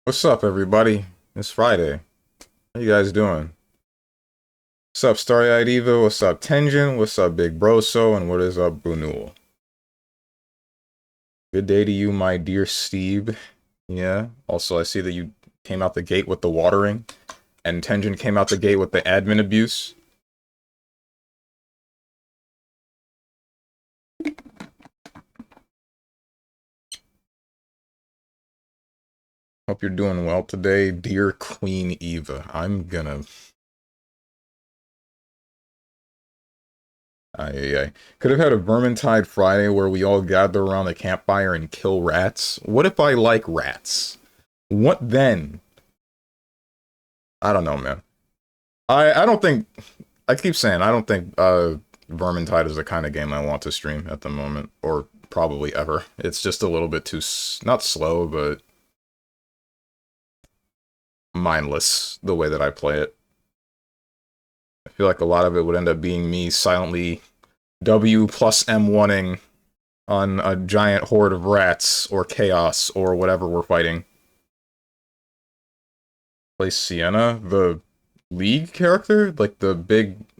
What's up, everybody? It's Friday. How you guys doing? What's up, Starry-Eyed Eva? What's up, Tenjin? What's up, Big Broso? And what is up, Bunul? Good day to you, my dear Steve. Yeah. Also, I see that you came out the gate with the watering, and Tenjin came out the gate with the admin abuse. Hope you're doing well today, dear Queen Eva. I could have had a Vermintide Friday where we all gather around the campfire and kill rats. What if I like rats? What then? I don't know, man. I don't think I keep saying I don't think Vermintide is the kind of game I want to stream at the moment, or probably ever. It's just a little bit too not slow, but mindless the way that I play it. I feel like a lot of it would end up being me silently W plus M1ing on a giant horde of rats or chaos or whatever we're fighting. Play Sienna, the League character? Like the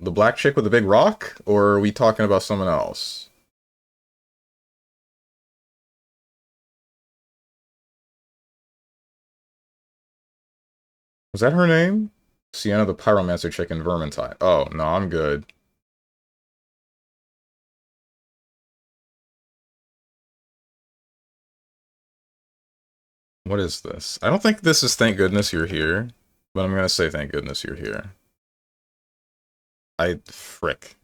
black chick with the big rock? Or are we talking about someone else? Was that her name? Sienna the Pyromancer chick in Vermintide. Oh, no, I'm good. What is this? I don't think this is thank goodness you're here, but I'm gonna say thank goodness you're here. Frick.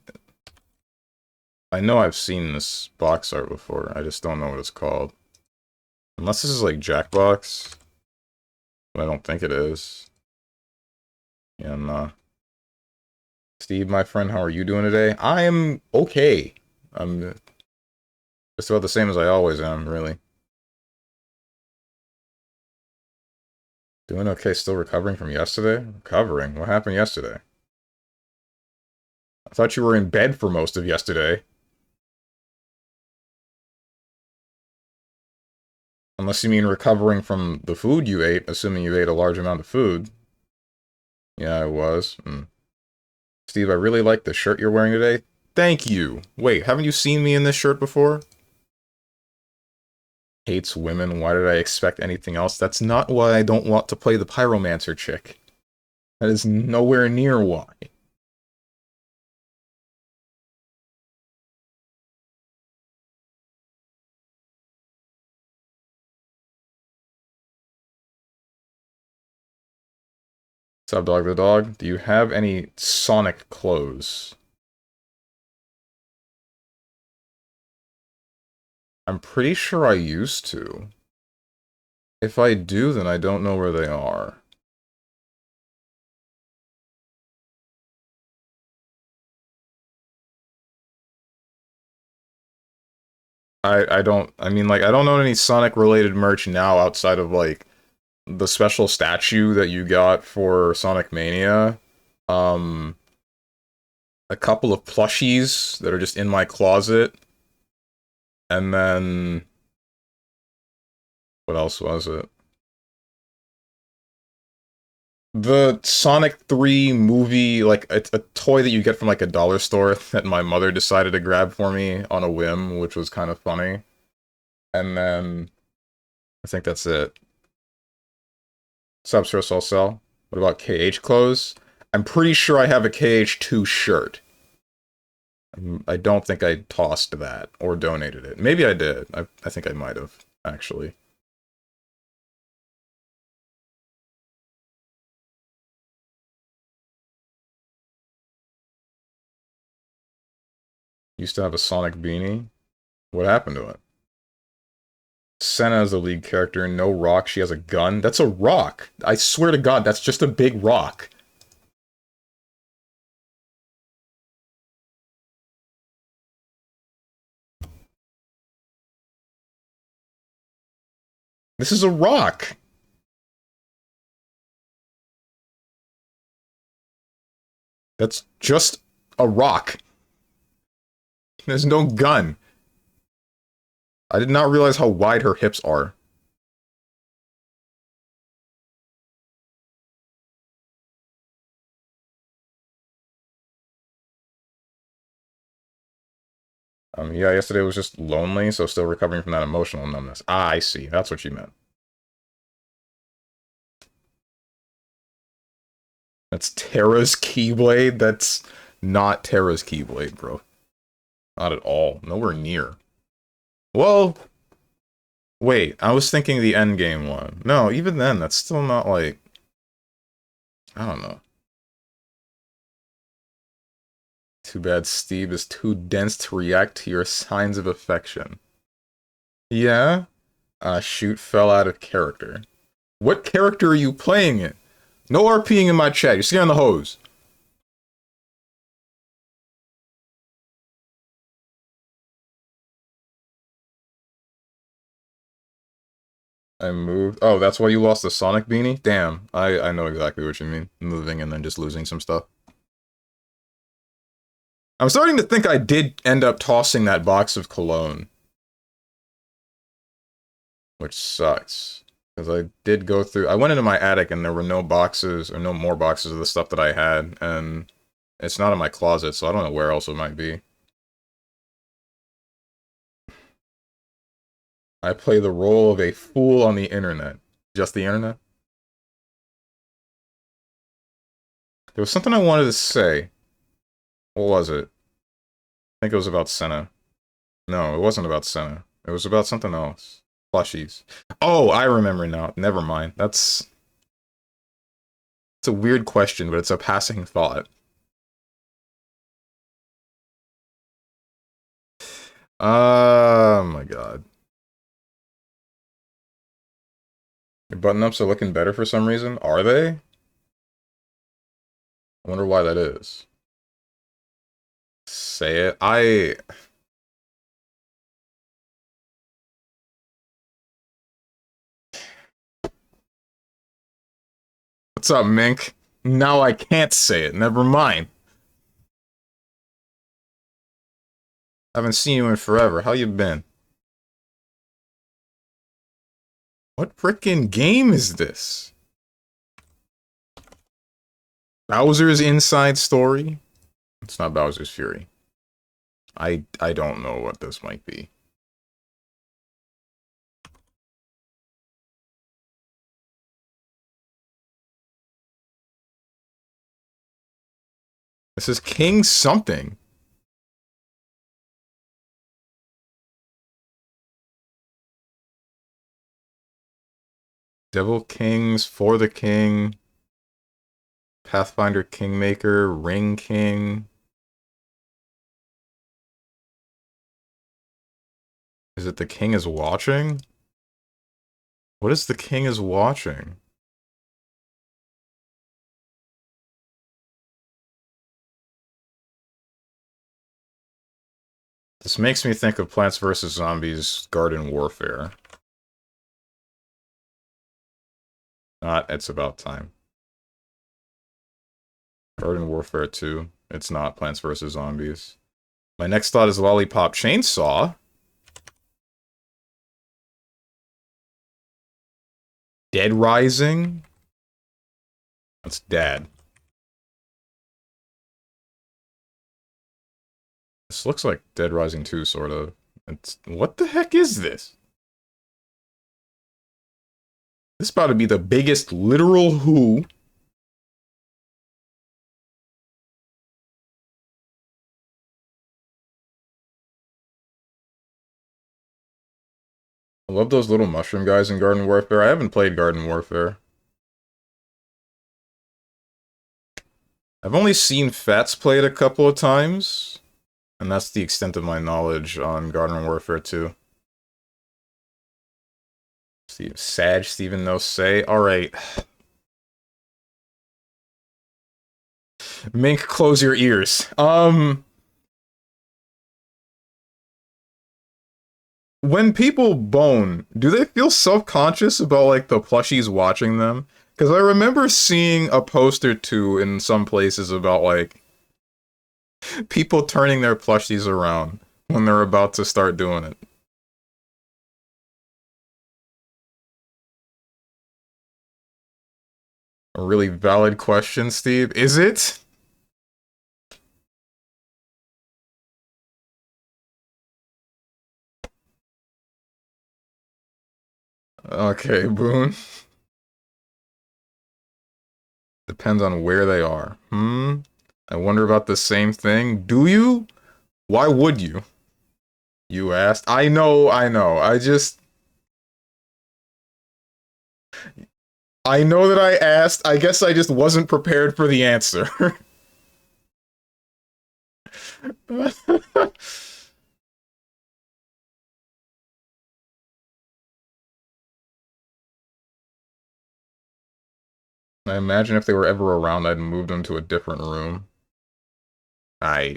I know I've seen this box art before, I just don't know what it's called. Unless this is like Jackbox, but I don't think it is. Yeah, nah. Steve, my friend, how are you doing today? I am okay. I'm just about the same as I always am, really. Doing okay, still recovering from yesterday? Recovering? What happened yesterday? I thought you were in bed for most of yesterday. Unless you mean recovering from the food you ate, assuming you ate a large amount of food. Yeah, I was. Steve, I really like the shirt you're wearing today. Thank you. Wait, haven't you seen me in this shirt before? Hates women, why did I expect anything else? That's not why I don't want to play the Pyromancer chick. That is nowhere near why. What's up, Dog the Dog? Do you have any Sonic clothes? I'm pretty sure I used to. If I do, then I don't know where they are. I don't, I mean, like, I don't know any Sonic-related merch now outside of, like, the special statue that you got for Sonic Mania. Um, a couple of plushies that are just in my closet. And then... what else was it? The Sonic 3 movie, like, a toy that you get from, like, a dollar store that my mother decided to grab for me on a whim, which was kind of funny. And then... I think that's it. Sub Sir Sell. What about KH clothes? I'm pretty sure I have a KH2 shirt. I don't think I tossed that or donated it. Maybe I did. I think I might have, actually. Used to have a Sonic beanie. What happened to it? Senna is a lead character. No rock. She has a gun. That's a rock. I swear to God, that's just a big rock. This is a rock. That's just a rock. There's no gun. I did not realize how wide her hips are. Yeah, yesterday was just lonely, so still recovering from that emotional numbness. Ah, I see. That's what you meant. That's Terra's Keyblade? That's not Terra's Keyblade, bro. Not at all. Nowhere near. Well, wait. I was thinking the endgame one. No, even then, that's still not like... I don't know. Too bad Steve is too dense to react to your signs of affection. Yeah? Shoot fell out of character. What character are you playing in? No RPing in my chat. You're scaring the hose. I moved. Oh, that's why you lost the Sonic beanie? Damn. I know exactly what you mean. Moving and then just losing some stuff. I'm starting to think I did end up tossing that box of cologne. Which sucks. Because I did go through... I went into my attic and there were no boxes, or no more boxes of the stuff that I had, and it's not in my closet, so I don't know where else it might be. I play the role of a fool on the internet. Just the internet? There was something I wanted to say. What was it? I think it was about Senna. No, it wasn't about Senna. It was about something else. Plushies. Oh, I remember now. Never mind. It's a weird question, but it's a passing thought. Oh my god. Your button-ups are looking better for some reason? Are they? I wonder why that is. Say it. What's up, Mink? Now I can't say it. Never mind. I haven't seen you in forever. How you been? What frickin' game is this? Bowser's Inside Story? It's not Bowser's Fury. I don't know what this might be. This is King something. Devil Kings, For the King, Pathfinder Kingmaker, Ring King. Is it The King is Watching? What is The King is Watching? This makes me think of Plants vs. Zombies Garden Warfare. Not It's About Time. Garden Warfare 2. It's not Plants vs. Zombies. My next thought is Lollipop Chainsaw. Dead Rising? That's Dad. This looks like Dead Rising 2, sort of. What the heck is this? This is about to be the biggest literal who. I love those little mushroom guys in Garden Warfare. I haven't played Garden Warfare. I've only seen Fats play it a couple of times, and that's the extent of my knowledge on Garden Warfare 2. Sag, Steven, no say. Alright. Mink, close your ears. When people bone, do they feel self-conscious about, like, the plushies watching them? Because I remember seeing a post or two in some places about, like, people turning their plushies around when they're about to start doing it. A really valid question, Steve. Is it? Okay, Boone. Depends on where they are. I wonder about the same thing. Do you? Why would you? You asked. I know, I know. I know that I asked. I guess I just wasn't prepared for the answer. I imagine if they were ever around, I'd move them to a different room. I.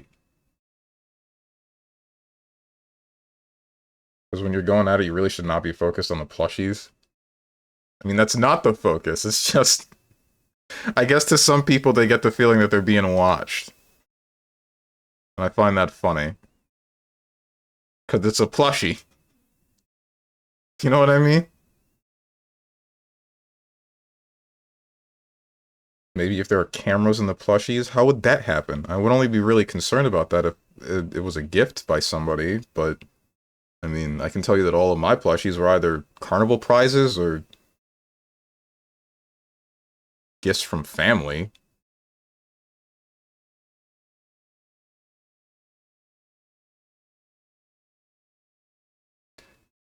Because when you're going at it, you really should not be focused on the plushies. I mean, that's not the focus. It's just. I guess to some people, they get the feeling that they're being watched. And I find that funny. Because it's a plushie. You know what I mean? Maybe if there are cameras in the plushies, how would that happen? I would only be really concerned about that if it was a gift by somebody, but I mean, I can tell you that all of my plushies were either carnival prizes or gifts from family.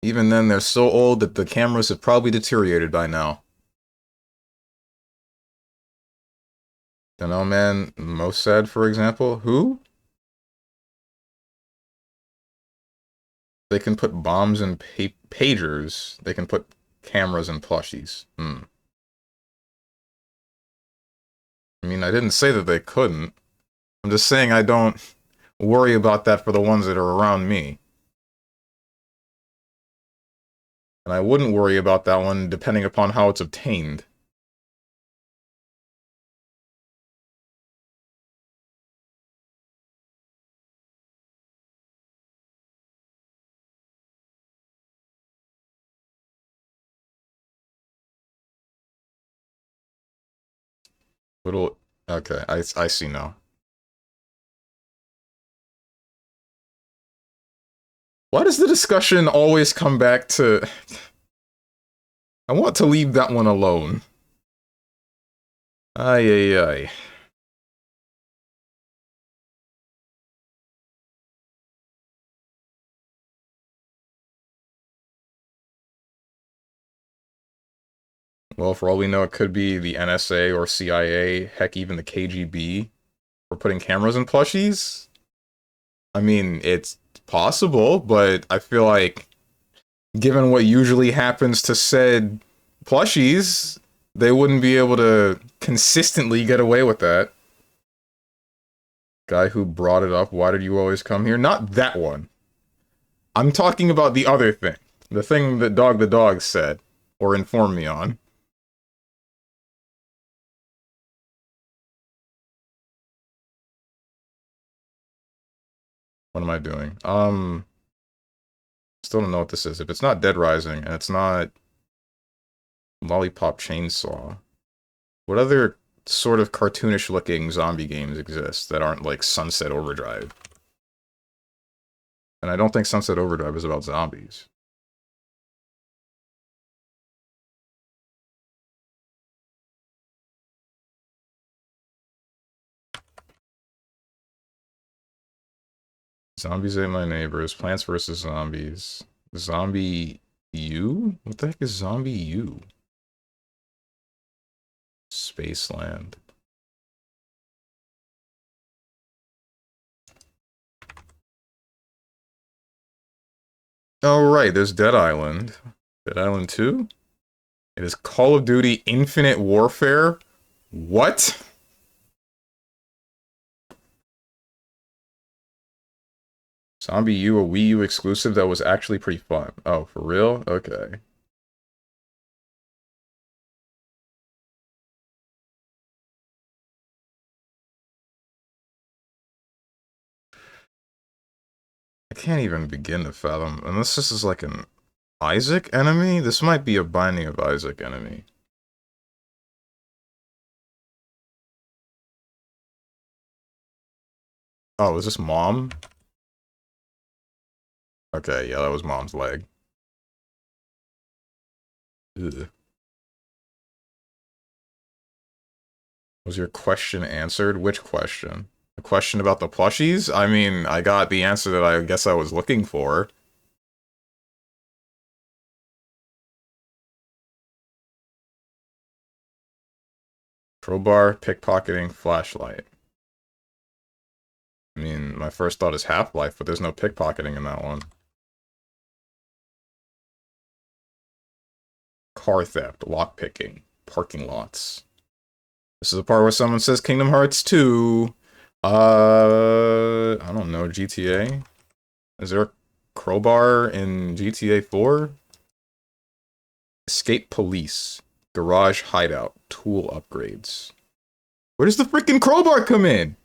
Even then, they're so old that the cameras have probably deteriorated by now. You know, man, Mossad, for example, who? They can put bombs in pagers. They can put cameras in plushies. I mean, I didn't say that they couldn't. I'm just saying I don't worry about that for the ones that are around me. And I wouldn't worry about that one depending upon how it's obtained. Little... Okay, I see now. Why does the discussion always come back to... I want to leave that one alone. Ay, ay, ay. Well, for all we know, it could be the NSA or CIA, heck, even the KGB, for putting cameras in plushies. I mean, it's possible, but I feel like, given what usually happens to said plushies, they wouldn't be able to consistently get away with that. Guy who brought it up, why did you always come here? Not that one. I'm talking about the other thing. The thing that Dog the Dog said, or informed me on. What am I doing? Still don't know what this is. If it's not Dead Rising, and it's not Lollipop Chainsaw, what other sort of cartoonish looking zombie games exist that aren't like Sunset Overdrive? And I don't think Sunset Overdrive is about zombies. Zombies Ate My Neighbors, Plants vs. Zombies, Zombie U? What the heck is Zombie U? Spaceland. Oh, right, there's Dead Island. Dead Island 2? It is Call of Duty Infinite Warfare? What? Zombie U, a Wii U exclusive that was actually pretty fun. Oh, for real? Okay. I can't even begin to fathom. Unless this is like an Isaac enemy? This might be a Binding of Isaac enemy. Oh, is this Mom? Okay, yeah, that was Mom's leg. Ugh. Was your question answered? Which question? The question about the plushies? I mean, I got the answer that I guess I was looking for. Crowbar, pickpocketing, flashlight. I mean, my first thought is Half-Life, but there's no pickpocketing in that one. Car theft, lockpicking, parking lots. This is the part where someone says Kingdom Hearts 2. I don't know, GTA? Is there a crowbar in GTA 4? Escape police, garage hideout, tool upgrades. Where does the freaking crowbar come in?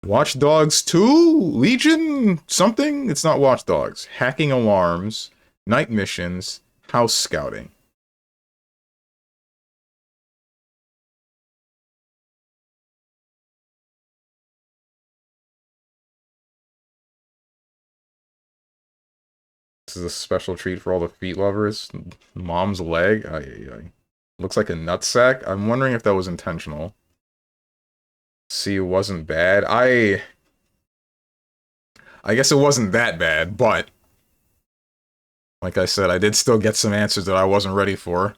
Watch Dogs 2? Legion? Something? It's not Watch Dogs. Hacking alarms, night missions, house scouting. This is a special treat for all the feet lovers. Mom's leg. Looks like a nutsack. I'm wondering if that was intentional. See, it wasn't bad. I guess it wasn't that bad, but like I said, I did still get some answers that I wasn't ready for.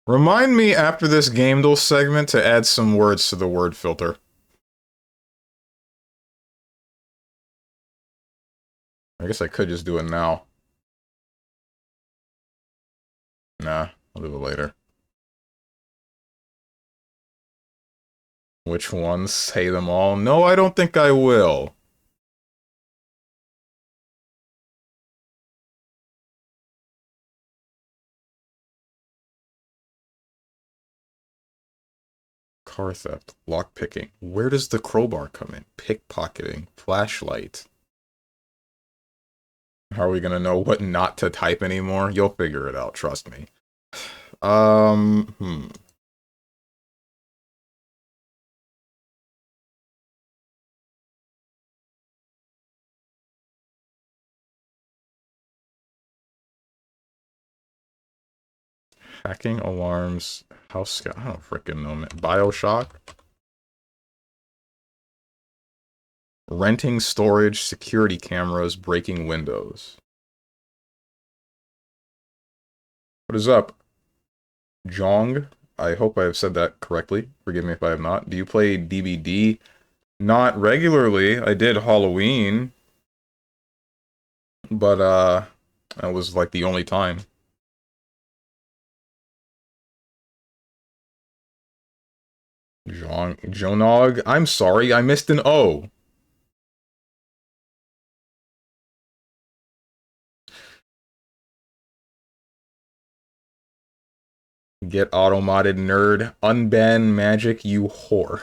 Remind me after this Game Duel segment to add some words to the word filter. I guess I could just do it now. Nah, I'll do it later. Which ones? Say them all? No, I don't think I will. Car theft, lockpicking. Where does the crowbar come in? Pickpocketing, flashlight. How are we gonna know what not to type anymore? You'll figure it out, trust me. Hmm. Hacking alarms, house scout. I don't freaking know, man. Bioshock. Renting storage, security cameras, breaking windows. What is up, Jong? I hope I have said that correctly. Forgive me if I have not. Do you play DBD? Not regularly. I did Halloween. But, that was like the only time. Jonog? I'm sorry, I missed an O. Get automodded, nerd. Unban magic, you whore.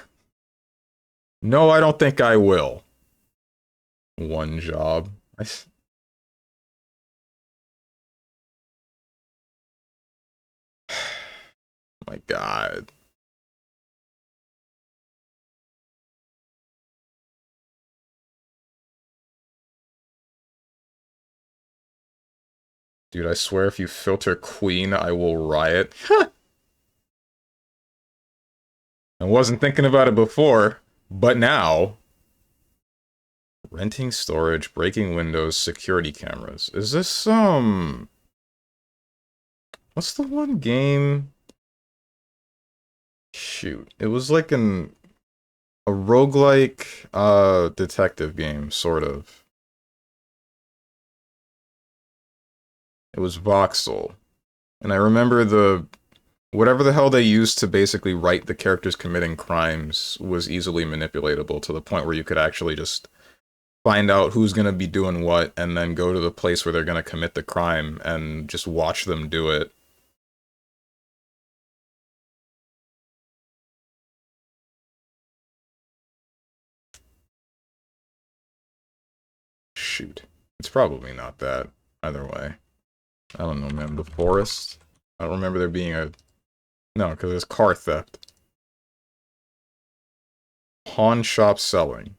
No, I don't think I will. One job. My god. Dude, I swear if you filter Queen, I will riot. I wasn't thinking about it before, but now... Renting storage, breaking windows, security cameras. Is this, what's the one game? Shoot. It was like a roguelike, detective game, sort of. It was Voxel. And I remember whatever the hell they used to basically write the characters committing crimes was easily manipulatable to the point where you could actually just find out who's going to be doing what and then go to the place where they're going to commit the crime and just watch them do it. shoot. It's probably not that. Either way. I don't know, man. The forest? I don't remember there being a... No, because it's car theft. Pawn shop selling.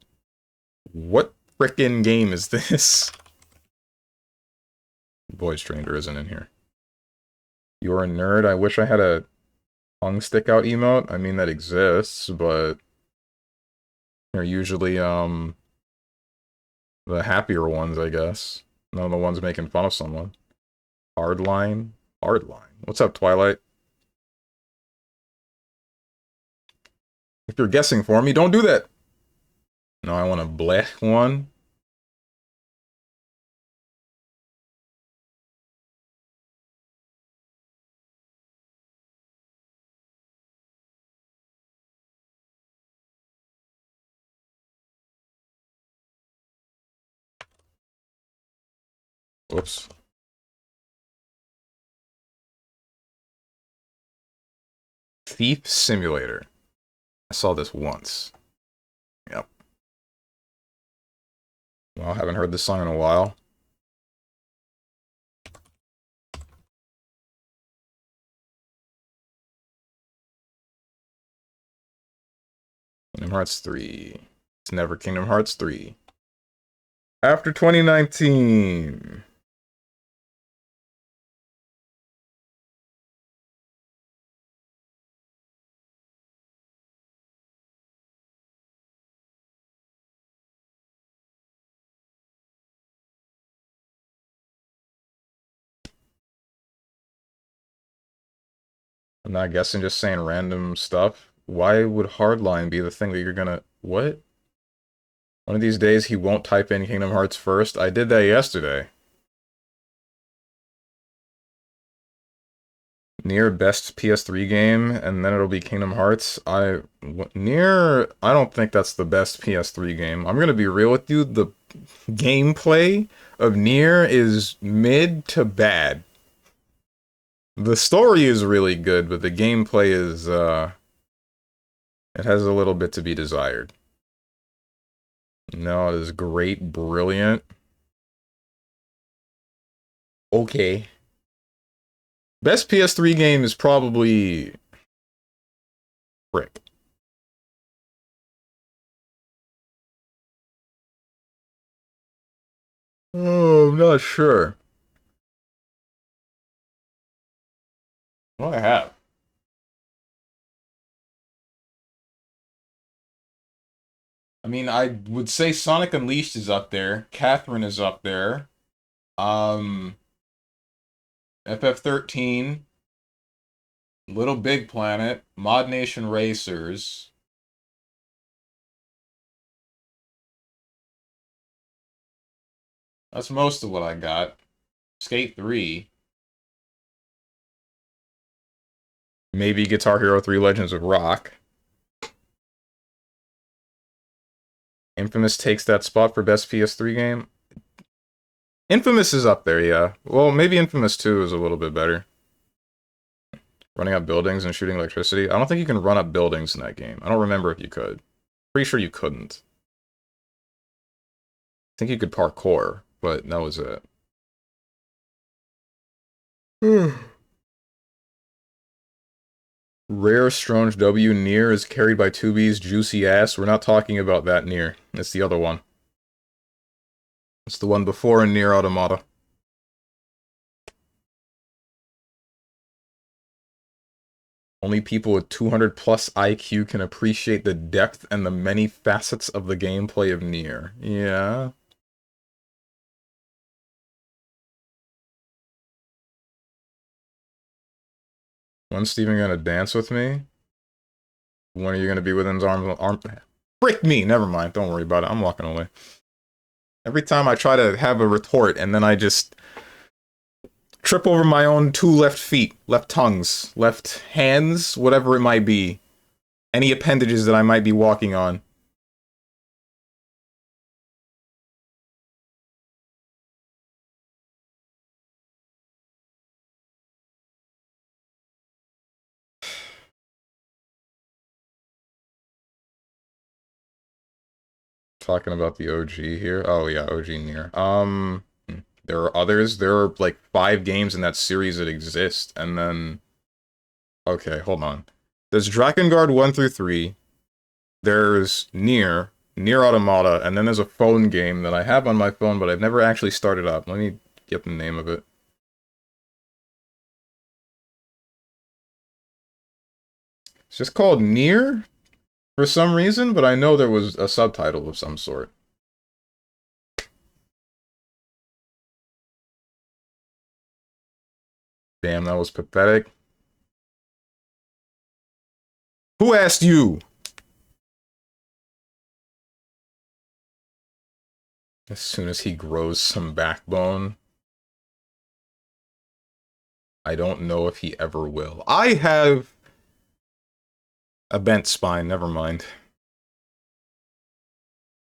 What frickin' game is this? Voice Stranger isn't in here. You're a nerd? I wish I had a tongue stick out emote. I mean, that exists, but... They're usually, the happier ones, I guess. None of the ones making fun of someone. Hardline? Hardline. What's up, Twilight? If you're guessing for me, don't do that! No, I want a black one. Whoops. Thief Simulator. I saw this once. Yep. Well, I haven't heard this song in a while. Kingdom Hearts 3. It's never Kingdom Hearts 3. After 2019. I'm not guessing, just saying random stuff. Why would Hardline be the thing that you're gonna... What? One of these days he won't type in Kingdom Hearts first? I did that yesterday. Near best PS3 game, and then it'll be Kingdom Hearts. Near, I don't think that's the best PS3 game. I'm gonna be real with you, the gameplay of Nier is mid to bad. The story is really good, but the gameplay is, it has a little bit to be desired. No, it is great, brilliant. Okay. Best PS3 game is probably... Frick. Oh, I'm not sure. What do I have? I mean, I would say Sonic Unleashed is up there. Catherine is up there. FF13. Little Big Planet. Mod Nation Racers. That's most of what I got. Skate 3. Maybe Guitar Hero 3 Legends of Rock. Infamous takes that spot for best PS3 game. Infamous is up there, yeah. Well, maybe Infamous 2 is a little bit better. Running up buildings and shooting electricity. I don't think you can run up buildings in that game. I don't remember if you could. Pretty sure you couldn't. I think you could parkour, but that was it. Rare Strange W Nier is carried by 2B's juicy ass. We're not talking about that Nier. It's the other one. It's the one before Nier Automata. Only people with 200 plus IQ can appreciate the depth and the many facets of the gameplay of Nier. Yeah. When's Steven gonna dance with me? When are you gonna be within his arm? Frick me! Never mind. Don't worry about it. I'm walking away. Every time I try to have a retort, and then I just trip over my own two left feet, left tongues, left hands, whatever it might be. Any appendages that I might be walking on. Talking about the OG here. Oh yeah, OG Nier. There are others. There are like 5 games in that series that exist, and then okay, hold on. There's Drakengard 1 through 3. There's Nier Automata, and then there's a phone game that I have on my phone, but I've never actually started up. Let me get the name of it. It's just called Nier for some reason, but I know there was a subtitle of some sort. Damn, that was pathetic. Who asked you? As soon as he grows some backbone. I don't know if he ever will. I have a bent spine, never mind.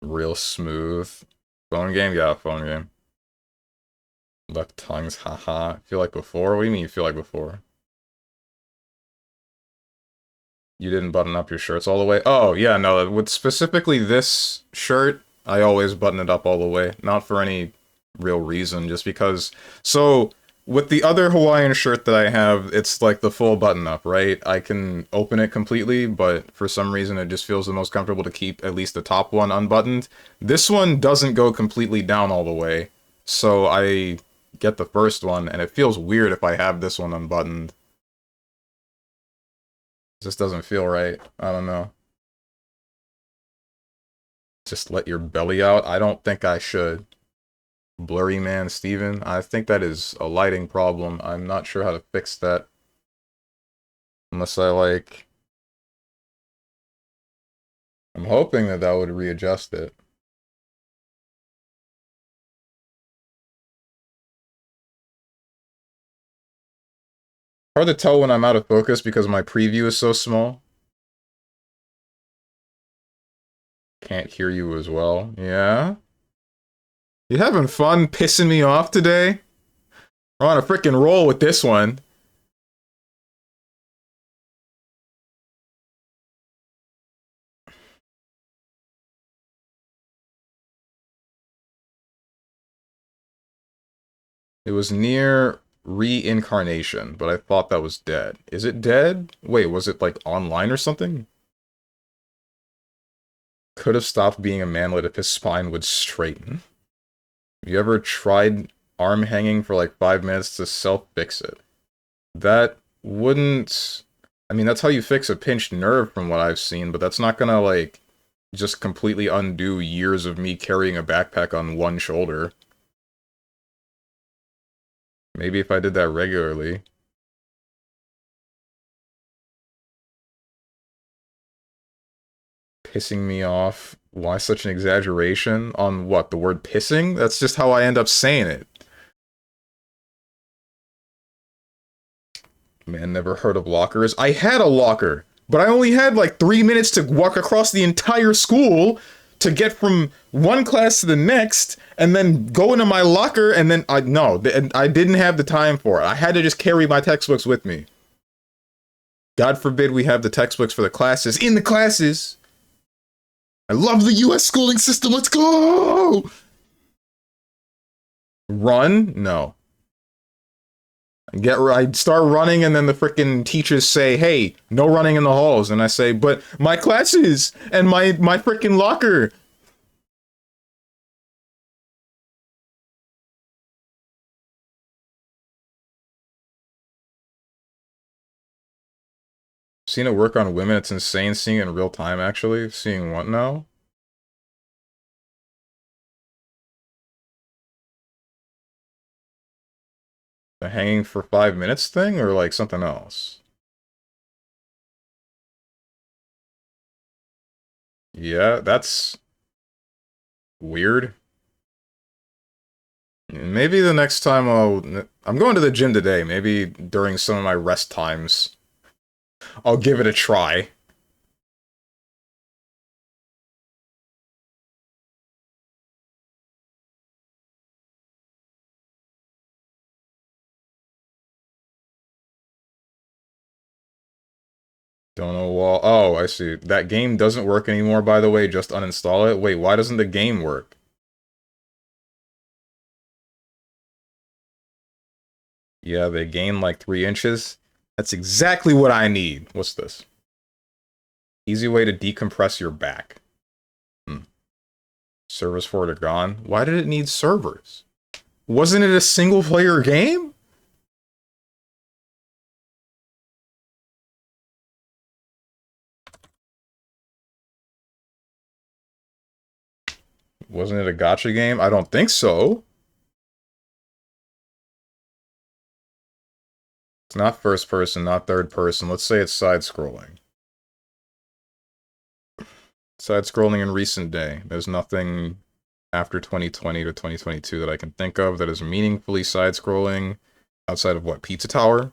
Real smooth. Phone game? Yeah, phone game. Left tongues, haha. Feel like before? What do you mean you feel like before? You didn't button up your shirts all the way? Oh, yeah, no, with specifically this shirt, I always button it up all the way. Not for any real reason, just because... So, with the other Hawaiian shirt that I have, it's like the full button up, right? I can open it completely, but for some reason it just feels the most comfortable to keep at least the top one unbuttoned. This one doesn't go completely down all the way, so I get the first one, and it feels weird if I have this one unbuttoned. It just doesn't feel right. I don't know. Just let your belly out? I don't think I should. Blurry man Steven? I think that is a lighting problem. I'm not sure how to fix that. Unless I, like... I'm hoping that that would readjust it. Hard to tell when I'm out of focus because my preview is so small. Can't hear you as well. Yeah? You having fun pissing me off today? I'm on a freaking roll with this one. It was near reincarnation, but I thought that was dead. Is it dead? Wait, was it like online or something? Could have stopped being a manlet if his spine would straighten. Have you ever tried arm hanging for like 5 minutes to self-fix it? That wouldn't... I mean, that's how you fix a pinched nerve from what I've seen, but that's not gonna, like, just completely undo years of me carrying a backpack on one shoulder. Maybe if I did that regularly. Pissing me off. Why such an exaggeration? On what, the word pissing? That's just how I end up saying it. Man, never heard of lockers. I had a locker, but I only had like 3 minutes to walk across the entire school to get from one class to the next, and then go into my locker, and then I didn't have the time for it. I had to just carry my textbooks with me. God forbid we have the textbooks for the classes in the classes. I love the US schooling system. Let's go! Run? No. I start running, and then the freaking teachers say, "Hey, no running in the halls." And I say, "But my classes and my freaking locker." Seen it work on women. It's insane seeing it in real time, actually. Seeing what now? The hanging for 5 minutes thing, or like something else? Yeah, that's weird. Maybe the next time I'm going to the gym today. Maybe during some of my rest times, I'll give it a try. Don't know wall. Oh, I see. That game doesn't work anymore, by the way. Just uninstall it. Wait, why doesn't the game work? Yeah, they gain like 3 inches. That's exactly what I need. What's this? Easy way to decompress your back. Hmm. Servers for it are gone. Why did it need servers? Wasn't it a single player game? Wasn't it a gotcha game? I don't think so. It's not first person, not third person. Let's say it's side scrolling. Side scrolling in recent day. There's nothing after 2020 to 2022 that I can think of that is meaningfully side scrolling outside of what, Pizza Tower?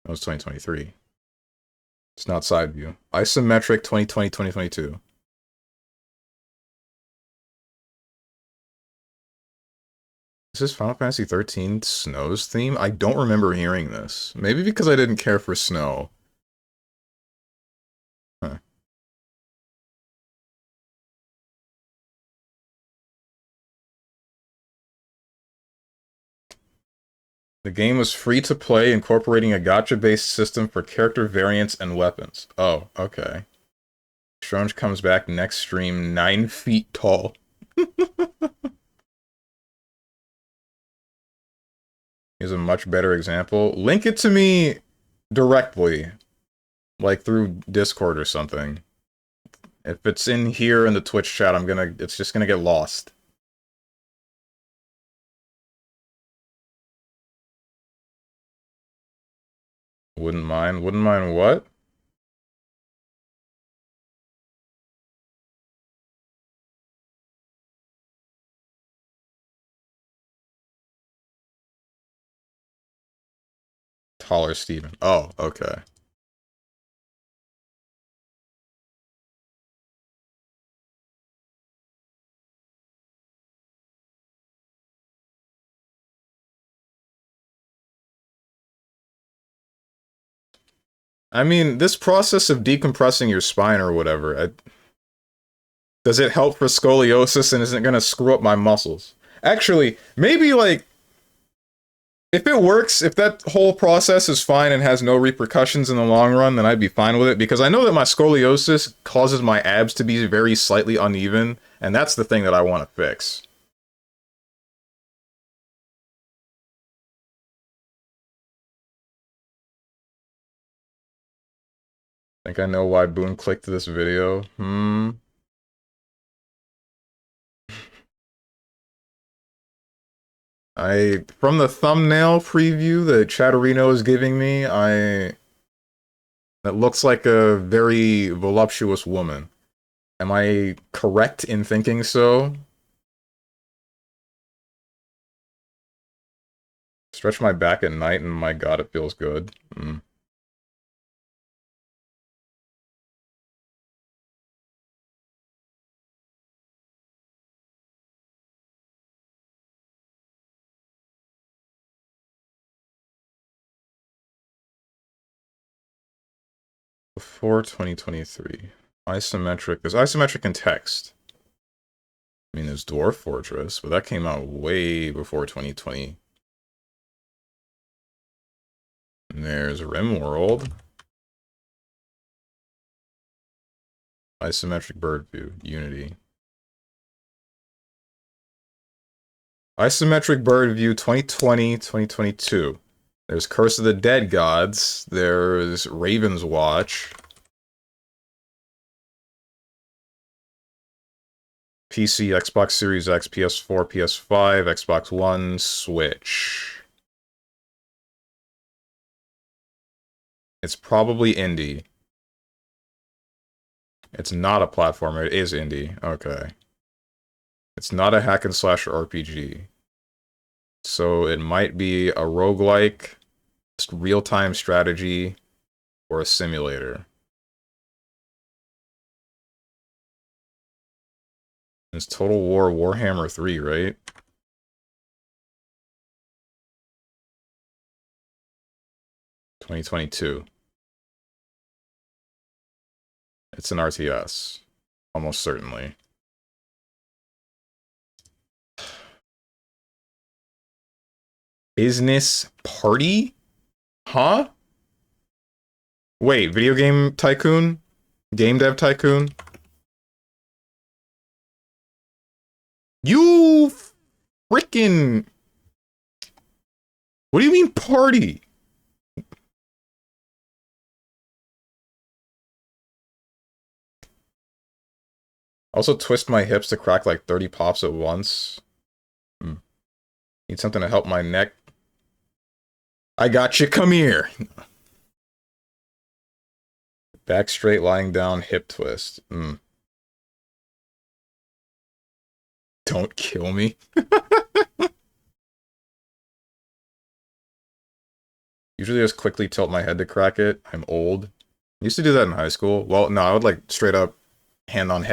That was 2023. It's not side view. Isometric 2020-2022. Is this Final Fantasy 13 Snow's theme? I don't remember hearing this. Maybe because I didn't care for Snow. Huh. The game was free to play, incorporating a gacha-based system for character variants and weapons. Oh, okay. Strange comes back next stream 9 feet tall. Here's a much better example. Link it to me directly, like through Discord or something. If it's in here in the Twitch chat, it's just gonna get lost. Wouldn't mind. Wouldn't mind what? Taller Steven. Oh, okay. I mean, this process of decompressing your spine or whatever, does it help for scoliosis and isn't gonna screw up my muscles? Actually, maybe like, if it works, if that whole process is fine and has no repercussions in the long run, then I'd be fine with it, because I know that my scoliosis causes my abs to be very slightly uneven, and that's the thing that I want to fix. Think I know why Boone clicked this video? From the thumbnail preview that Chatterino is giving me, that looks like a very voluptuous woman. Am I correct in thinking so? Stretch my back at night and my god, it feels good. Before 2023. Isometric. There's isometric in text. I mean, there's Dwarf Fortress, but that came out way before 2020. And there's RimWorld. Isometric bird view. Unity. Isometric bird view 2020, 2022. There's Curse of the Dead Gods. There's Raven's Watch. PC, Xbox Series X, PS4, PS5, Xbox One, Switch. It's probably indie. It's not a platformer, it is indie. Okay. It's not a hack and slash RPG. So it might be a roguelike, real-time strategy, or a simulator. It's Total War Warhammer 3, right? 2022. It's an RTS. Almost certainly. Business Party? Huh? Wait, Video Game Tycoon? Game Dev Tycoon? You freaking... What do you mean party? Also twist my hips to crack like 30 pops at once. Need something to help my neck. I got you, come here. Back straight, lying down, hip twist. Don't kill me. Usually just quickly tilt my head to crack it. I'm old. I used to do that in high school. Well, no, I would like straight up hands on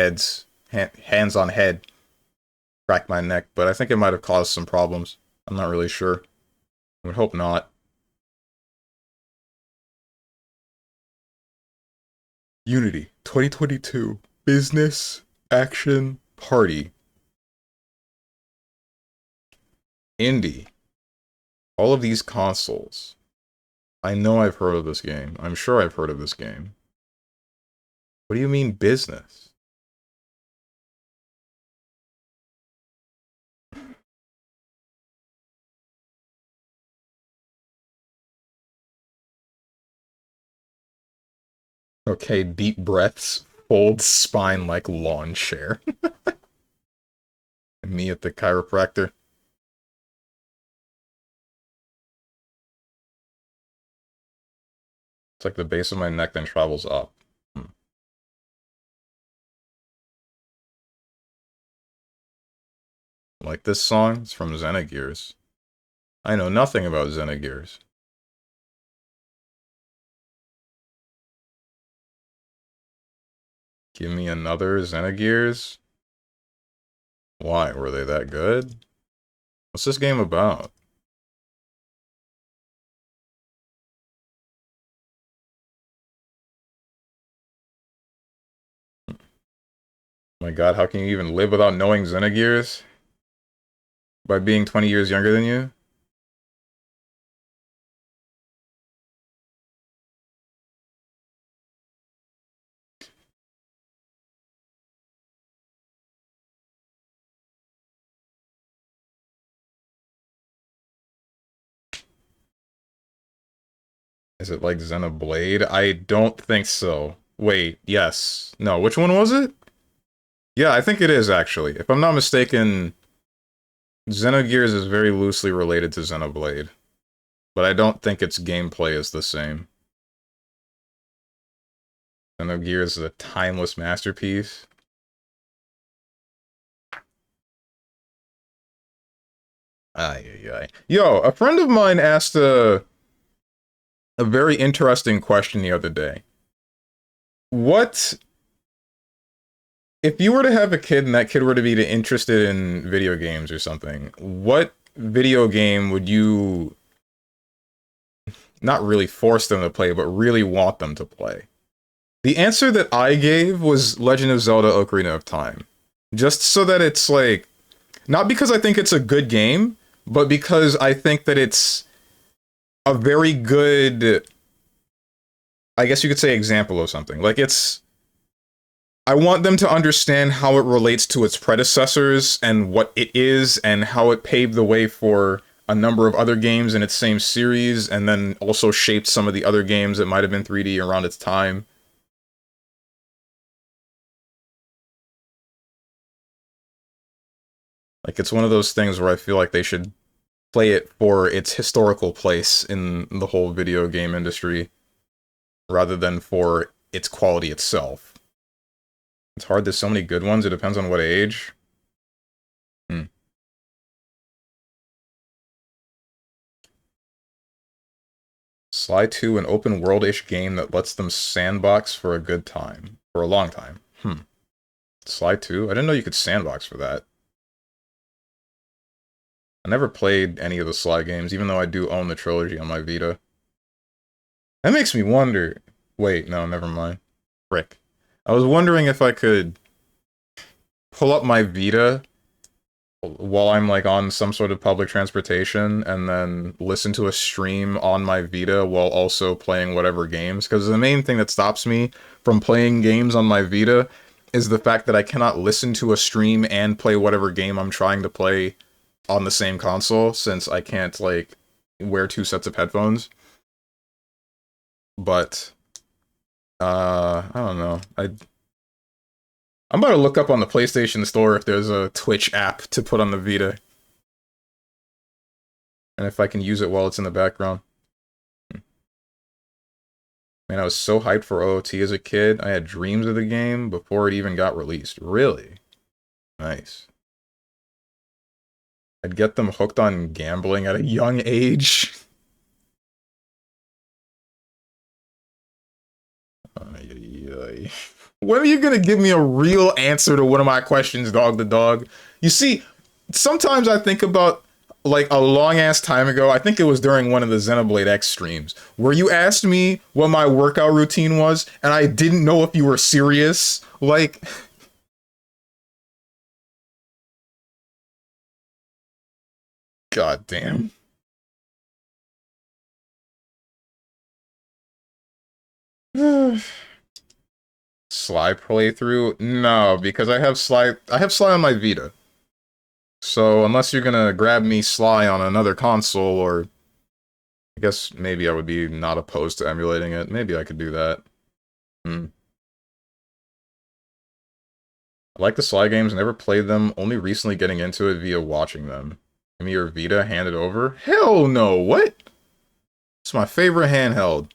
head, crack my neck, but I think it might have caused some problems. I'm not really sure. I would hope not. Unity, 2022. Business, action, party. Indie. All of these consoles. I know I've heard of this game. I'm sure I've heard of this game. What do you mean business? Okay, deep breaths, fold spine like lawn chair. Me at the chiropractor. It's like the base of my neck then travels up. Like this song? It's from Xenogears. I know nothing about Xenogears. Give me another Xenogears? Why? Were they that good? What's this game about? My god, how can you even live without knowing Xenogears? By being 20 years younger than you? Is it like Xenoblade? I don't think so. Wait, yes. No, which one was it? Yeah, I think it is, actually. If I'm not mistaken, Xenogears is very loosely related to Xenoblade. But I don't think its gameplay is the same. Xenogears is a timeless masterpiece. Ay, ay, ay. Yo, a friend of mine asked a very interesting question the other day. What if you were to have a kid and that kid were to be interested in video games or something, what video game would you not really force them to play, but really want them to play? The answer that I gave was Legend of Zelda Ocarina of Time. Just so that it's like, not because I think it's a good game, but because I think that it's a very good, I guess you could say, example of something. Like, I want them to understand how it relates to its predecessors and what it is and how it paved the way for a number of other games in its same series and then also shaped some of the other games that might have been 3D around its time. Like, it's one of those things where I feel like they should play it for its historical place in the whole video game industry rather than for its quality itself. It's hard, there's so many good ones, it depends on what age. Sly 2, an open world-ish game that lets them sandbox for a good time. For a long time. Sly 2? I didn't know you could sandbox for that. I never played any of the Sly games, even though I do own the trilogy on my Vita. That makes me wonder. Wait, no, never mind. Frick. I was wondering if I could pull up my Vita while I'm like on some sort of public transportation and then listen to a stream on my Vita while also playing whatever games. Because the main thing that stops me from playing games on my Vita is the fact that I cannot listen to a stream and play whatever game I'm trying to play on the same console since I can't like wear two sets of headphones. But I don't know. I'm about to look up on the PlayStation Store if there's a Twitch app to put on the Vita and if I can use it while it's in the background. Man, I was so hyped for OOT as a kid. I had dreams of the game before it even got released. Really? Nice. I'd get them hooked on gambling at a young age. Ay, ay, ay. When are you gonna give me a real answer to one of my questions, dog the dog? You see, sometimes I think about like a long ass time ago, I think it was during one of the Xenoblade X streams, where you asked me what my workout routine was, and I didn't know if you were serious. Like, god damn. Sly playthrough? No, because I have Sly on my Vita. So unless you're gonna grab me Sly on another console, or I guess maybe I would be not opposed to emulating it. Maybe I could do that. Hmm. I like the Sly games, never played them, only recently getting into it via watching them. Give me your Vita, hand it over? Hell no, what? It's my favorite handheld.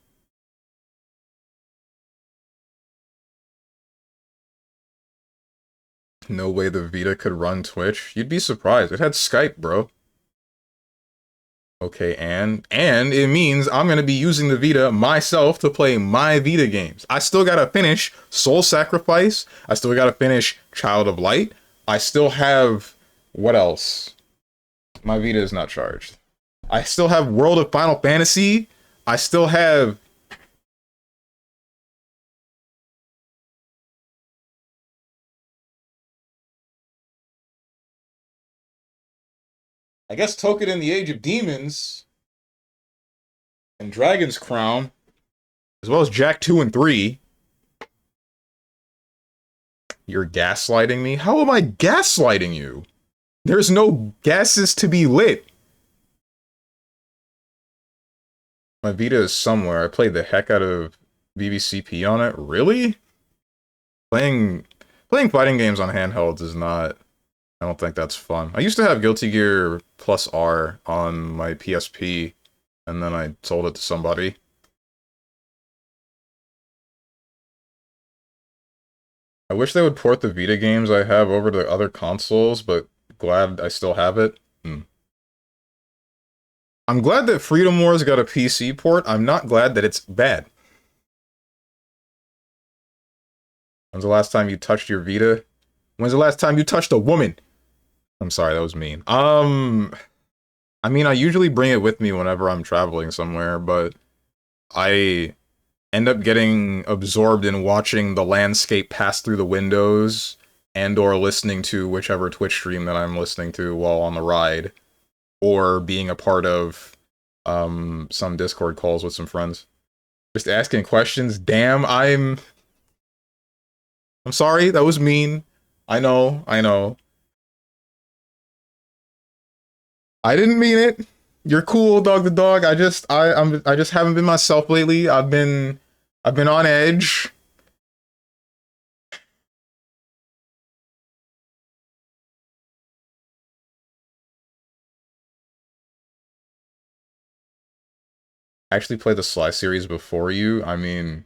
No way the Vita could run Twitch. You'd be surprised. It had Skype, bro. Okay, and it means I'm gonna be using the Vita myself to play my Vita games. I still gotta finish Soul Sacrifice. I still gotta finish Child of Light. I still have what else? My Vita is not charged. I still have World of Final Fantasy. I still have. I guess Token in the Age of Demons and Dragon's Crown, as well as Jack 2 and 3. You're gaslighting me? How am I gaslighting you? There's no gases to be lit. My Vita is somewhere. I played the heck out of VVCP on it. Really? Playing playing fighting games on handhelds is not. I don't think that's fun. I used to have Guilty Gear Plus R on my PSP, and then I sold it to somebody. I wish they would port the Vita games I have over to other consoles, but glad I still have it. Hmm. I'm glad that Freedom Wars got a PC port. I'm not glad that it's bad. When's the last time you touched your Vita? When's the last time you touched a woman? I'm sorry, that was mean. I mean, I usually bring it with me whenever I'm traveling somewhere, but I end up getting absorbed in watching the landscape pass through the windows and or listening to whichever Twitch stream that I'm listening to while on the ride, or being a part of some Discord calls with some friends. Just asking questions. Damn, I'm sorry, that was mean. I know. I didn't mean it. You're cool, dog the dog. I just haven't been myself lately. I've been on edge. I actually played the Sly series before you. I mean,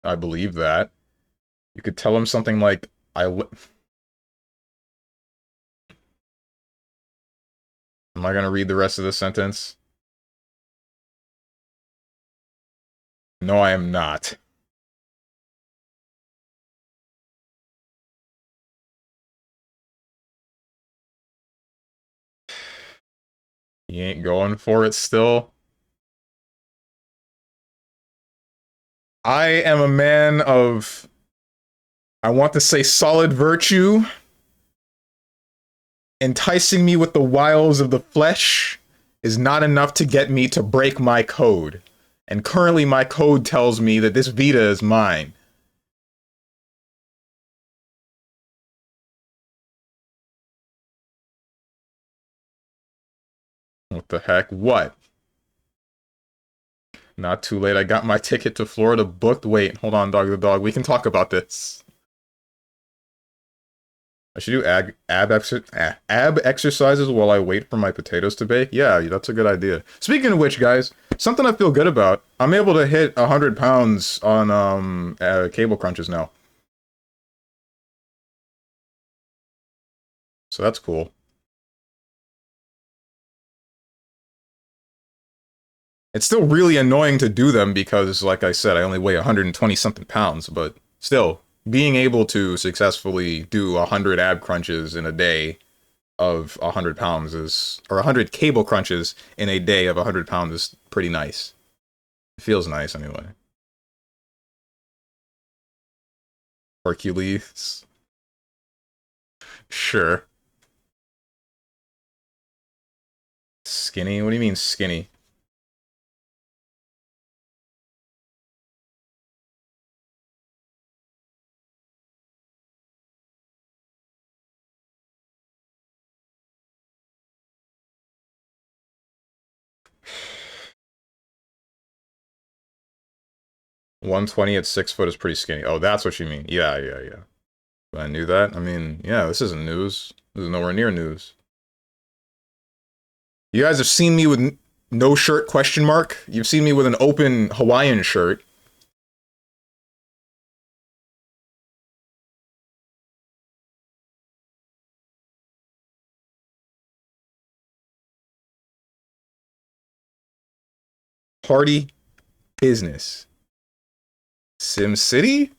I believe that. You could tell him something like, Am I gonna read the rest of the sentence? No, I am not. He ain't going for it still. I am a man of, I want to say, solid virtue, enticing me with the wiles of the flesh is not enough to get me to break my code. And currently my code tells me that this Vita is mine. What the heck? What? Not too late. I got my ticket to Florida booked. Wait, hold on, dog the dog. We can talk about this. I should do ab exercises while I wait for my potatoes to bake. Yeah, that's a good idea. Speaking of which, guys, something I feel good about. I'm able to hit 100 pounds on cable crunches now. So that's cool. It's still really annoying to do them because, like I said, I only weigh 120 something pounds, but still, being able to successfully do 100 ab crunches in a day of 100 pounds is, or 100 cable crunches in a day of 100 pounds is pretty nice. It feels nice anyway. Hercules. Sure. Skinny? What do you mean skinny? .120 at 6 foot is pretty skinny. Oh, that's what you mean. Yeah, yeah, yeah. I knew that. I mean, yeah, this isn't news. This is nowhere near news. You guys have seen me with no shirt question mark. You've seen me with an open Hawaiian shirt. Party business. Sim City?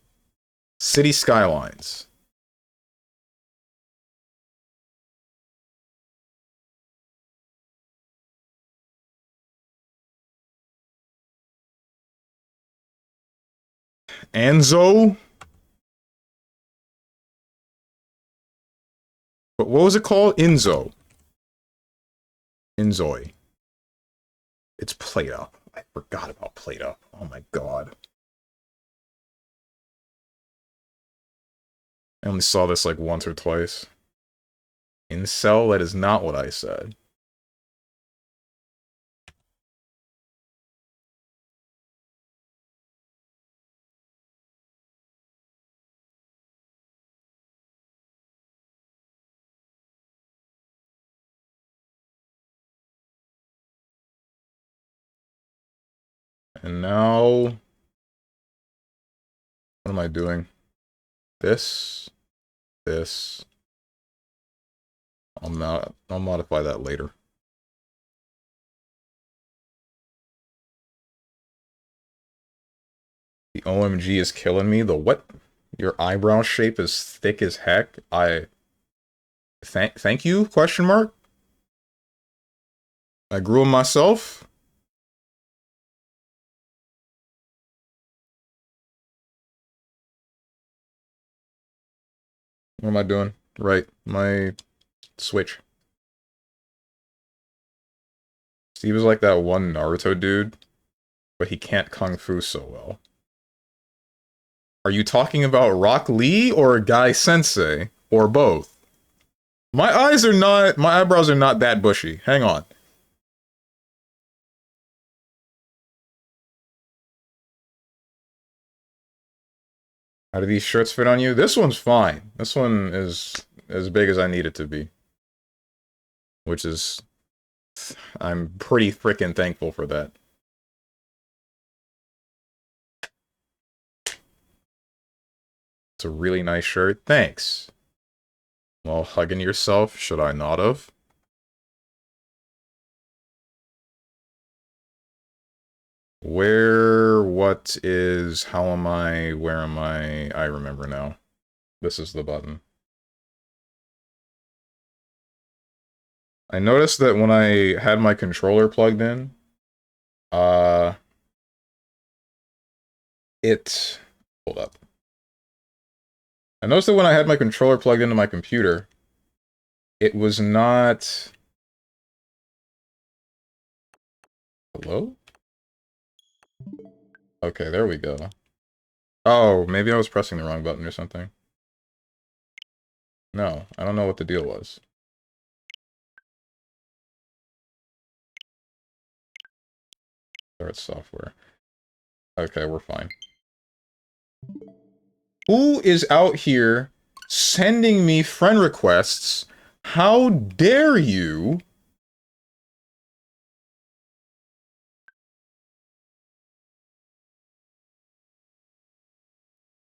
City Skylines. Anzo? What was it called? Inzo. Inzoi. It's Play-Doh. I forgot about Play-Doh. Oh my god. I only saw this like once or twice. Incel? That is not what I said. And now... What am I doing? This. This. I'll modify that later. The OMG is killing me. The what? Your eyebrow shape is thick as heck. Thank you? Question mark? I grew them myself. What am I doing? Right, my Switch. Steve is like that one Naruto dude, but he can't kung fu so well. Are you talking about Rock Lee or Guy Sensei? Or both? My eyebrows are not that bushy. Hang on. How do these shirts fit on you? This one's fine. This one is as big as I need it to be. Which is... I'm pretty freaking thankful for that. It's a really nice shirt. Thanks. Well, hugging yourself, should I not have? What is, how am I, where am I remember now. This is the button. I noticed that when I had my controller plugged in, Hold up. I noticed that when I had my controller plugged into my computer, it was not... Hello? Okay, there we go. Oh, maybe I was pressing the wrong button or something. No, I don't know what the deal was. Start software. Okay, we're fine. Who is out here sending me friend requests? How dare you?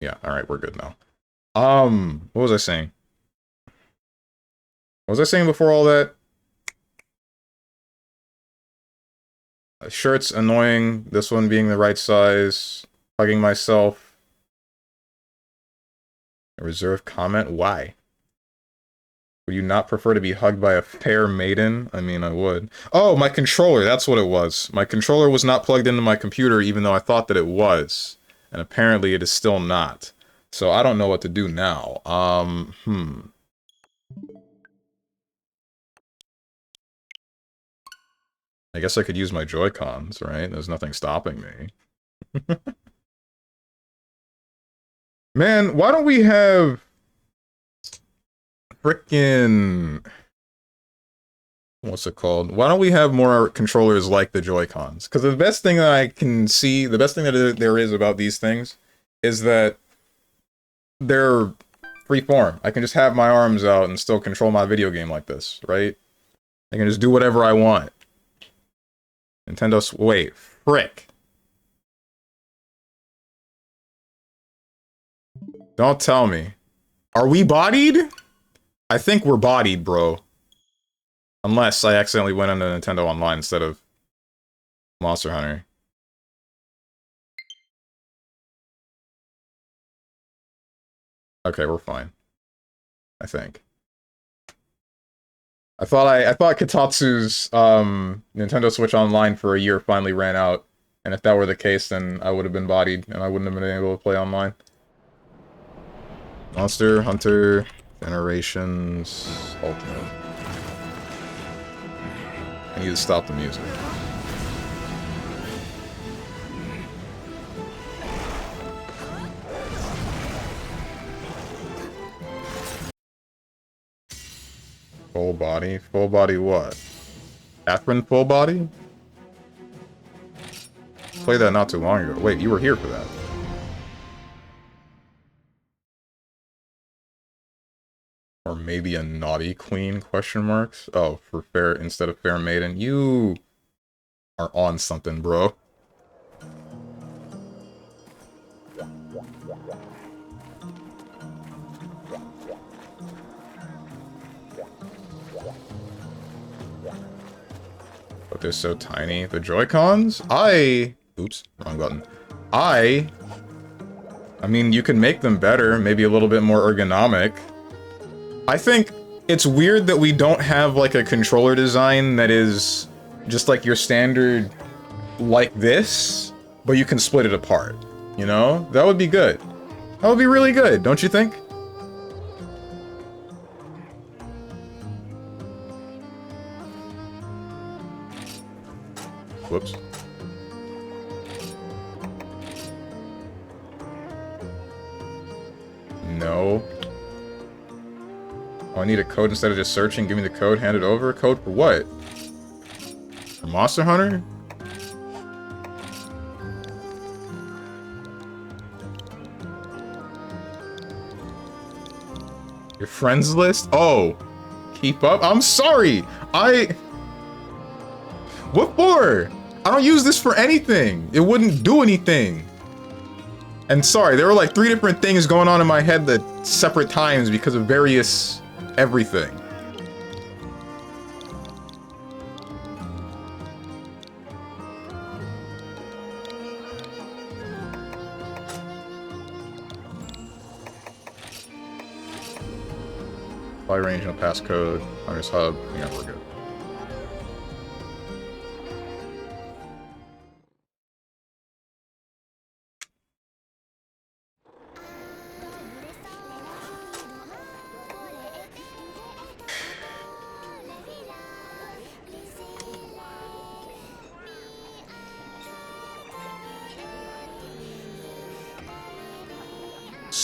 Yeah, alright, we're good now. What was I saying? What was I saying before all that? Shirt's annoying, this one being the right size, hugging myself. A reserved comment? Why? Would you not prefer to be hugged by a fair maiden? I mean, I would. Oh, my controller, that's what it was. My controller was not plugged into my computer even though I thought that it was. And apparently it is still not. So I don't know what to do now. I guess I could use my Joy-Cons, right? There's nothing stopping me. Man, why don't we have... frickin'... What's it called? Why don't we have more controllers like the Joy-Cons? Because the best thing that I can see, the best thing that there is about these things, is that they're free-form. I can just have my arms out and still control my video game like this, right? I can just do whatever I want. Wait, frick. Don't tell me. Are we bodied? I think we're bodied, bro. Unless I accidentally went into Nintendo Online instead of Monster Hunter. Okay, we're fine. I think. I thought Kotatsu's Nintendo Switch Online for a year finally ran out, and if that were the case, then I would have been bodied and I wouldn't have been able to play online. Monster Hunter Generations Ultimate. I need to stop the music. Full body? Full body what? Catherine full body? Played that not too long ago. Wait, you were here for that. Or maybe a naughty queen, question marks? Oh, for fair, instead of fair maiden. You are on something, bro. But they're so tiny. The Joy-Cons? Oops, wrong button. I mean, you can make them better, maybe a little bit more ergonomic. I think it's weird that we don't have, like, a controller design that is just like your standard, like this, but you can split it apart, you know? That would be good. That would be really good, don't you think? Whoops. No. Oh, I need a code instead of just searching. Give me the code, hand it over. Code for what? For Monster Hunter? Your friends list? Oh. Keep up? I'm sorry! What for? I don't use this for anything. It wouldn't do anything. And sorry, there were like 3 different things going on in my head at separate times because of various everything. Fly range, no passcode, Hunter's Hub. Yeah, we're good.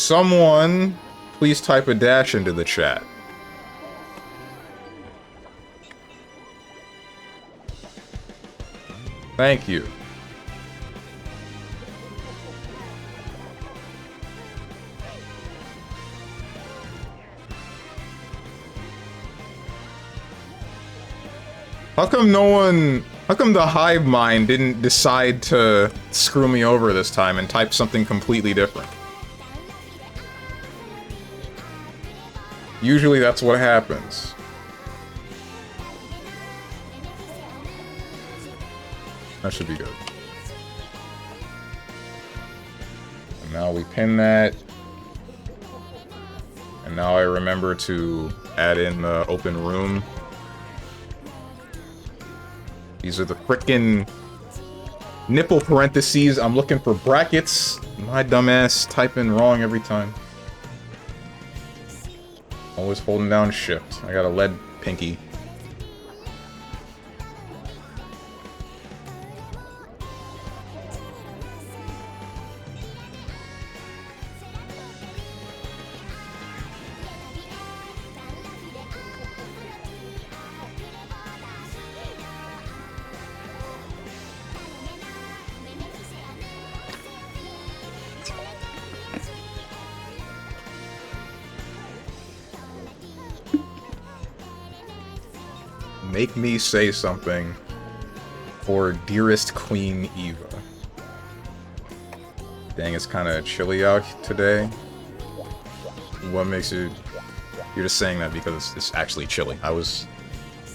Someone, please type a dash into the chat. Thank you. How come how come the hive mind didn't decide to screw me over this time and type something completely different? Usually that's what happens. That should be good. And now we pin that. And now I remember to add in the open room. These are the frickin' nipple parentheses. I'm looking for brackets. My dumbass typing wrong every time. Always holding down shift. I got a lead pinky. Make me say something for dearest Queen Eva. Dang, it's kind of chilly out today. What makes you... You're just saying that because it's actually chilly.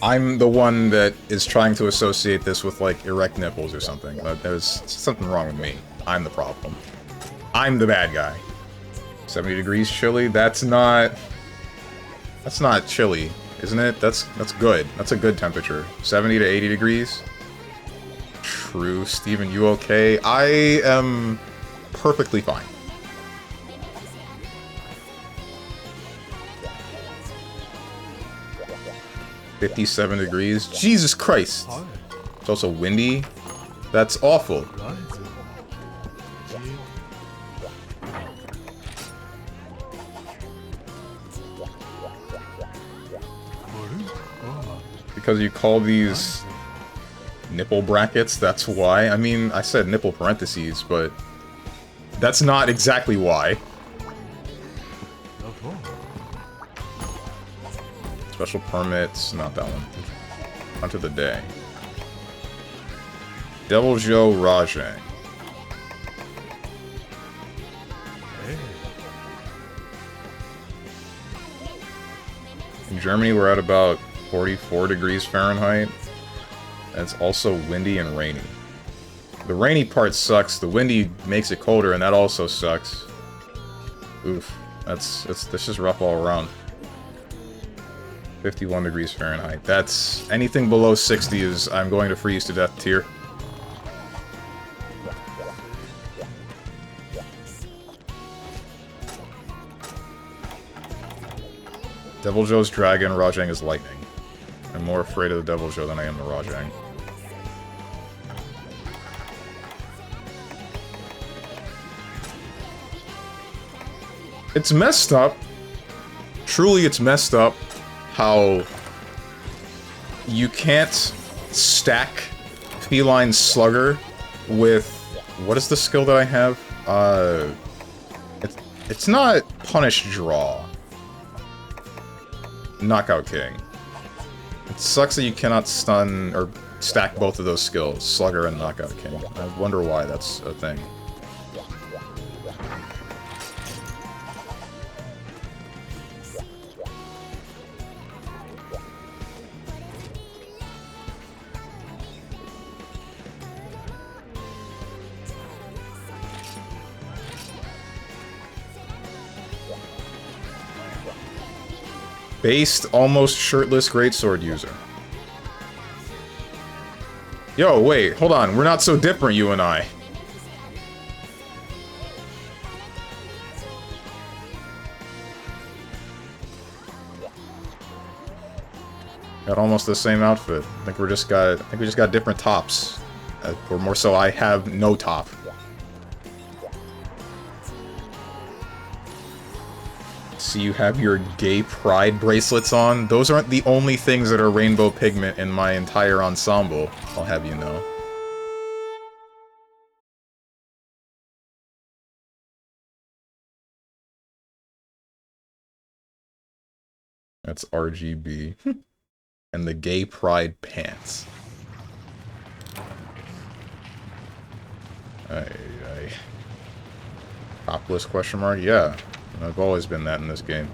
I'm the one that is trying to associate this with, like, erect nipples or something. But there's something wrong with me. I'm the problem. I'm the bad guy. 70 degrees chilly? That's not chilly. Isn't it? That's good. That's a good temperature. 70 to 80 degrees. True. Steven, you okay? I am perfectly fine. $57 degrees. Jesus Christ. It's also windy. That's awful. Because you call these nipple brackets, that's why. I mean, I said nipple parentheses, but that's not exactly why. Special permits, not that one. Onto the day. Devil Joe Rajang. In Germany, we're at about 44 degrees Fahrenheit. And it's also windy and rainy. The rainy part sucks, the windy makes it colder, and that also sucks. Oof. That's just rough all around. 51 degrees Fahrenheit. That's... anything below 60 is I'm going to freeze to death tier. Devil Joe's dragon, Rajang is lightning. I'm more afraid of the Devil Joe than I am the Rajang. It's messed up. Truly, it's messed up how you can't stack Feline Slugger with... what is the skill that I have? It's not Punish Draw. Knockout King. It sucks that you cannot stun or stack both of those skills, Slugger and Knockout King. I wonder why that's a thing. Based, almost shirtless greatsword user. Yo, wait, hold on. We're not so different, you and I. Got almost the same outfit. I think we just got different tops. Or more so, I have no top. See, you have your gay pride bracelets on. Those aren't the only things that are rainbow pigment in my entire ensemble, I'll have you know. That's RGB. And the gay pride pants. Topless question mark? Yeah. I've always been that in this game.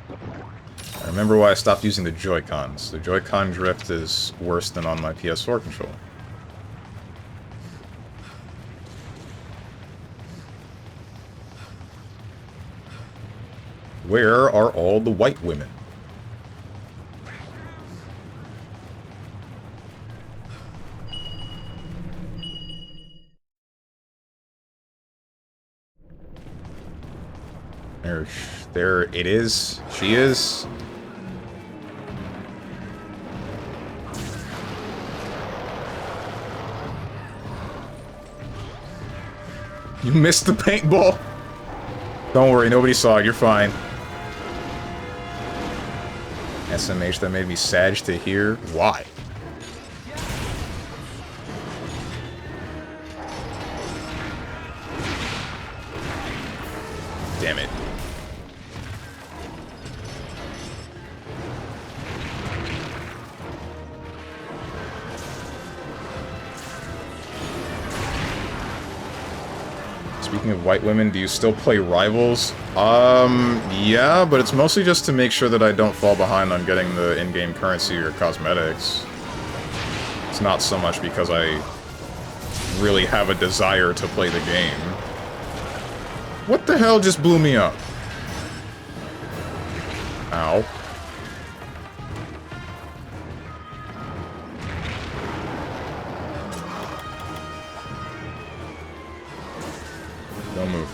I remember why I stopped using the Joy-Cons. The Joy-Con drift is worse than on my PS4 controller. Where are all the white women? There it is. She is. You missed the paintball. Don't worry, nobody saw it. You're fine. SMH, that made me sad to hear. Why? Damn it. Speaking of white women, do you still play Rivals? Yeah, but it's mostly just to make sure that I don't fall behind on getting the in-game currency or cosmetics. It's not so much because I really have a desire to play the game. What the hell just blew me up? Ow. Don't move.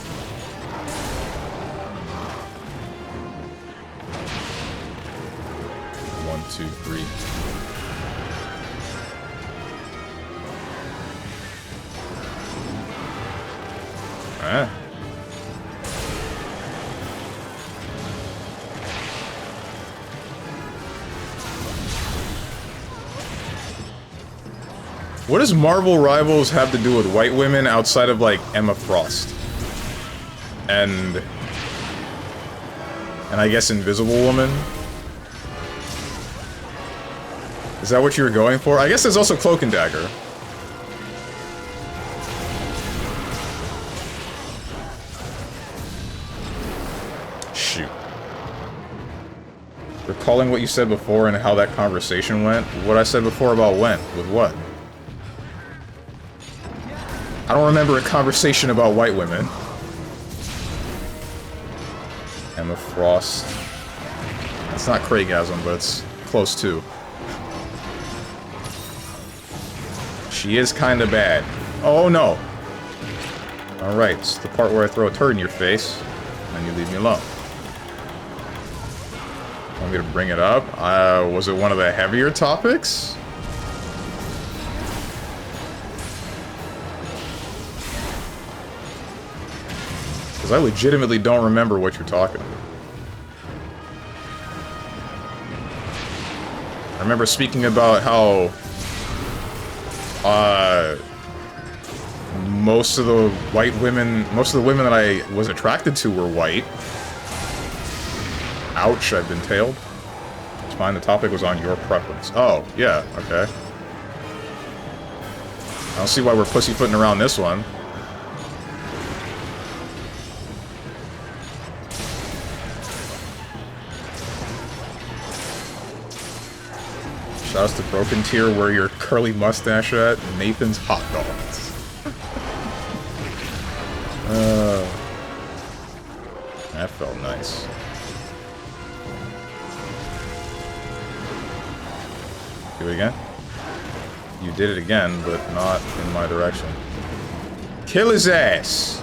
One, two, three. Ah. What does Marvel Rivals have to do with white women outside of, like, Emma Frost? And I guess Invisible Woman? Is that what you were going for? I guess there's also Cloak and Dagger. Shoot. Recalling what you said before and how that conversation went? What I said before about when? With what? I don't remember a conversation about white women. Emma Frost. It's not Craigasm, but it's close to. She is kinda bad. Oh no! Alright, it's the part where I throw a turd in your face, and you leave me alone. Want me to bring it up? Was it one of the heavier topics? Because I legitimately don't remember what you're talking about. I remember speaking about how most of the women that I was attracted to were white. Ouch, I've been tailed. It's fine, the topic was on your preference. Oh, yeah, okay. I don't see why we're pussyfooting around this one. Shoutouts to Broken Tier, where your curly mustache at? Nathan's Hot Dogs. That felt nice. Do it again? You did it again, but not in my direction. Kill his ass!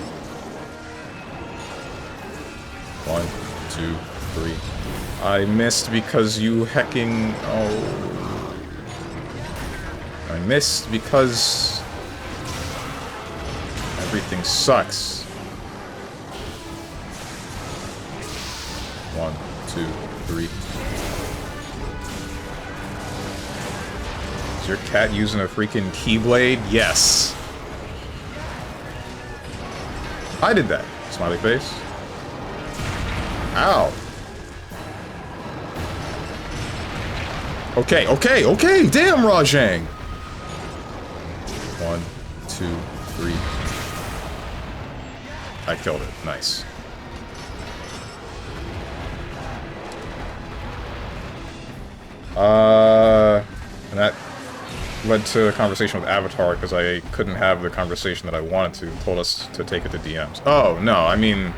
1, 2, 3. I missed because you hecking... Oh. I missed because... everything sucks. 1, 2, 3. Is your cat using a freaking keyblade? Yes. I did that. Smiley face. Ow. Okay, okay, okay! Damn, Rajang! 1, 2, 3. I killed it. Nice. And that led to a conversation with Avatar, because I couldn't have the conversation that I wanted to. Told us to take it to DMs. Oh, no, I mean...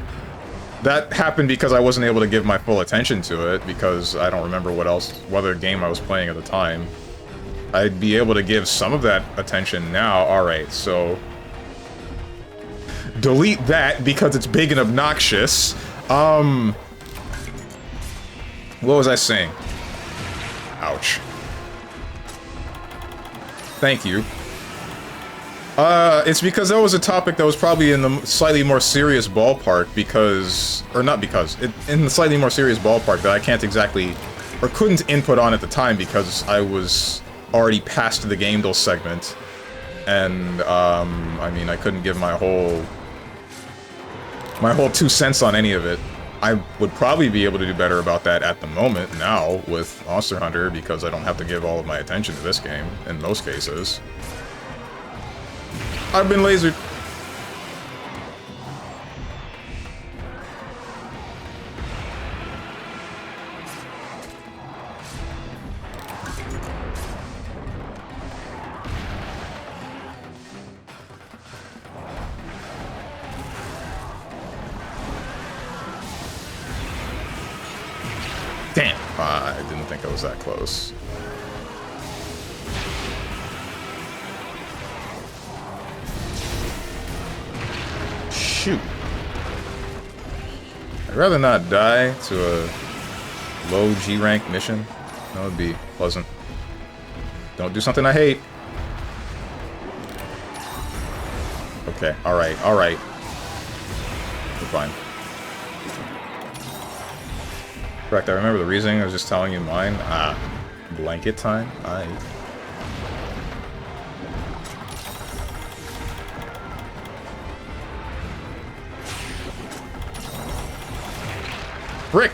that happened because I wasn't able to give my full attention to it, because I don't remember what other game I was playing at the time. I'd be able to give some of that attention now. Alright, so... delete that, because it's big and obnoxious. What was I saying? Ouch. Thank you. It's because that was a topic that was probably in the slightly more serious ballpark, because... or not because, in the slightly more serious ballpark that I can't exactly... or couldn't input on at the time because I was already past the Gamedel segment. And, I mean, I couldn't give my whole 2 cents on any of it. I would probably be able to do better about that at the moment, now, with Monster Hunter, because I don't have to give all of my attention to this game, in most cases. I've been lasered. Damn! I didn't think I was that close. Shoot. I'd rather not die to a low G-rank mission. That would be pleasant. Don't do something I hate. Okay, alright, alright. We're fine. Correct, I remember the reasoning, I was just telling you mine. Ah, blanket time? Aight. Frick!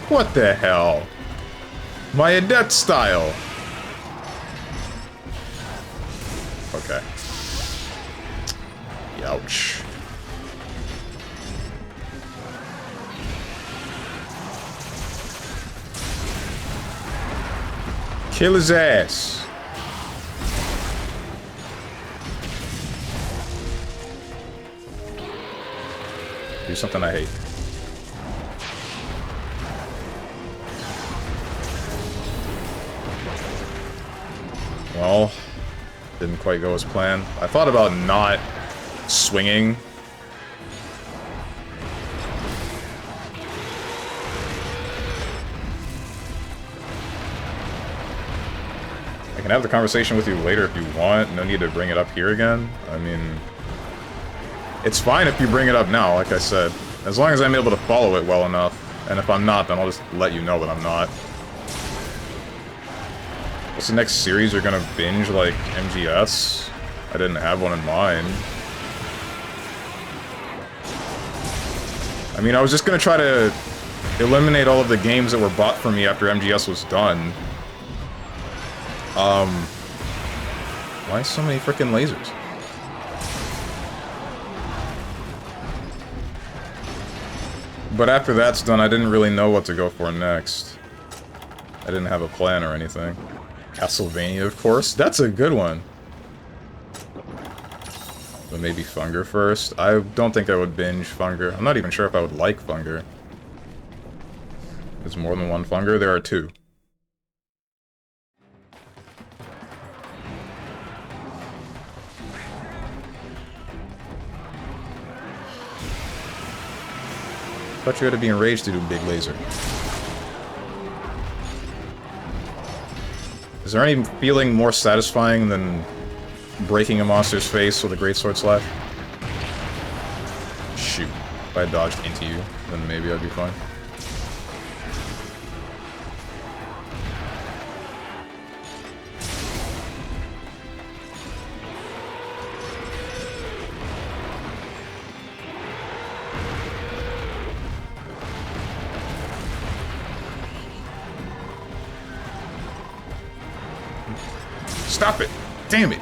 What the hell? My adept style! Okay. Ouch. Kill his ass. Do something I hate. Well, didn't quite go as planned. I thought about not swinging. I can have the conversation with you later if you want. No need to bring it up here again. I mean, it's fine if you bring it up now, like I said. As long as I'm able to follow it well enough. And if I'm not, then I'll just let you know that I'm not. What's the next series you're gonna binge, like, MGS? I didn't have one in mind. I mean, I was just gonna try to eliminate all of the games that were bought for me after MGS was done. Why so many frickin' lasers? But after that's done, I didn't really know what to go for next. I didn't have a plan or anything. Castlevania, of course. That's a good one. But maybe Funger first. I don't think I would binge Funger. I'm not even sure if I would like Funger. There's more than one Funger? There are 2. Thought you had to be enraged to do big laser. Is there any feeling more satisfying than breaking a monster's face with a greatsword slash? Shoot. If I dodged into you, then maybe I'd be fine. Stop it! Damn it!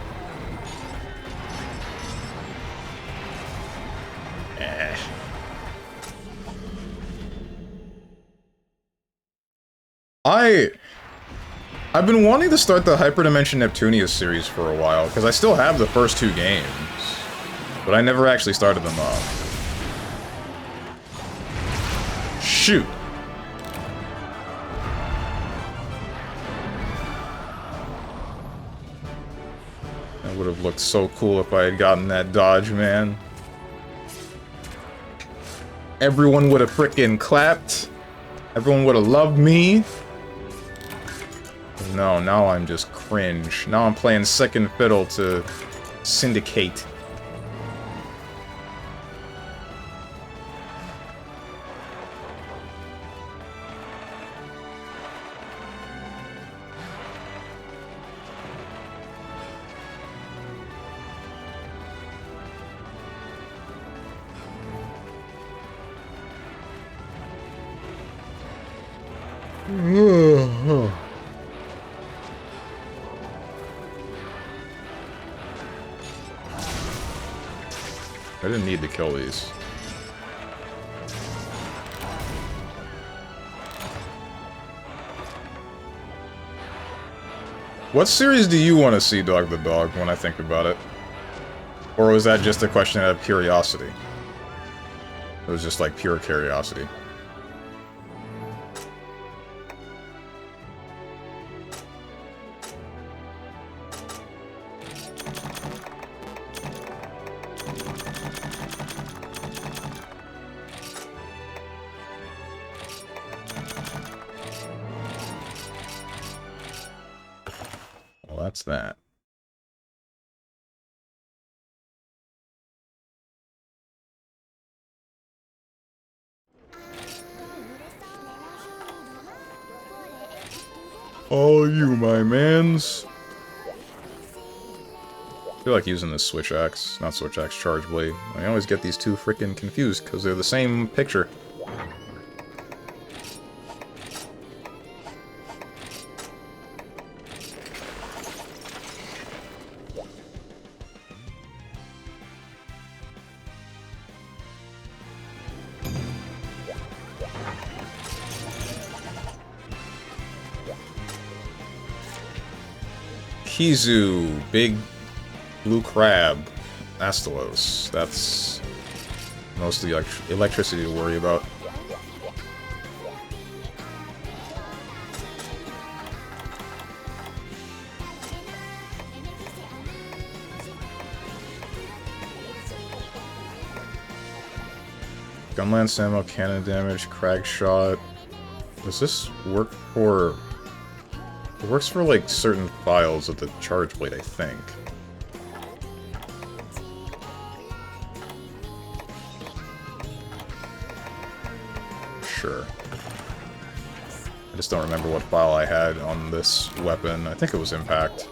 I've been wanting to start the Hyperdimension Neptunia series for a while, because I still have the first 2 games, but I never actually started them up. Shoot! That would have looked so cool if I had gotten that dodge, man. Everyone would have frickin' clapped. Everyone would have loved me. No, now I'm just cringe. Now I'm playing second fiddle to Syndicate. I didn't need to kill these. What series do you want to see, Dog the Dog, when I think about it? Or was that just a question of curiosity? It was just like pure curiosity. That's that. All you, my mans. I feel like using this Switch Axe, not Switch Axe, Charge Blade. I always get these two freaking confused because they're the same picture. Kizu, big blue crab, Astalos. That's mostly electricity to worry about. Gunlance ammo, cannon damage, crag shot. Does this work for... It works for, like, certain files of the Charge Blade, I think. Sure. I just don't remember what file I had on this weapon. I think it was Impact.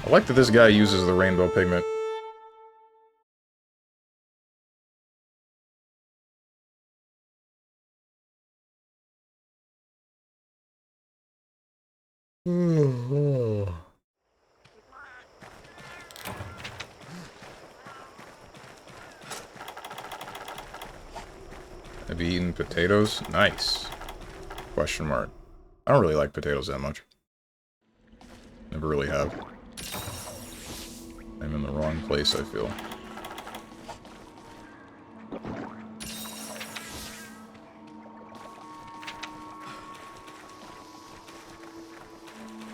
I like that this guy uses the rainbow pigment. Have you eaten potatoes? Nice. Question mark. I don't really like potatoes that much. Never really have. I'm in the wrong place, I feel.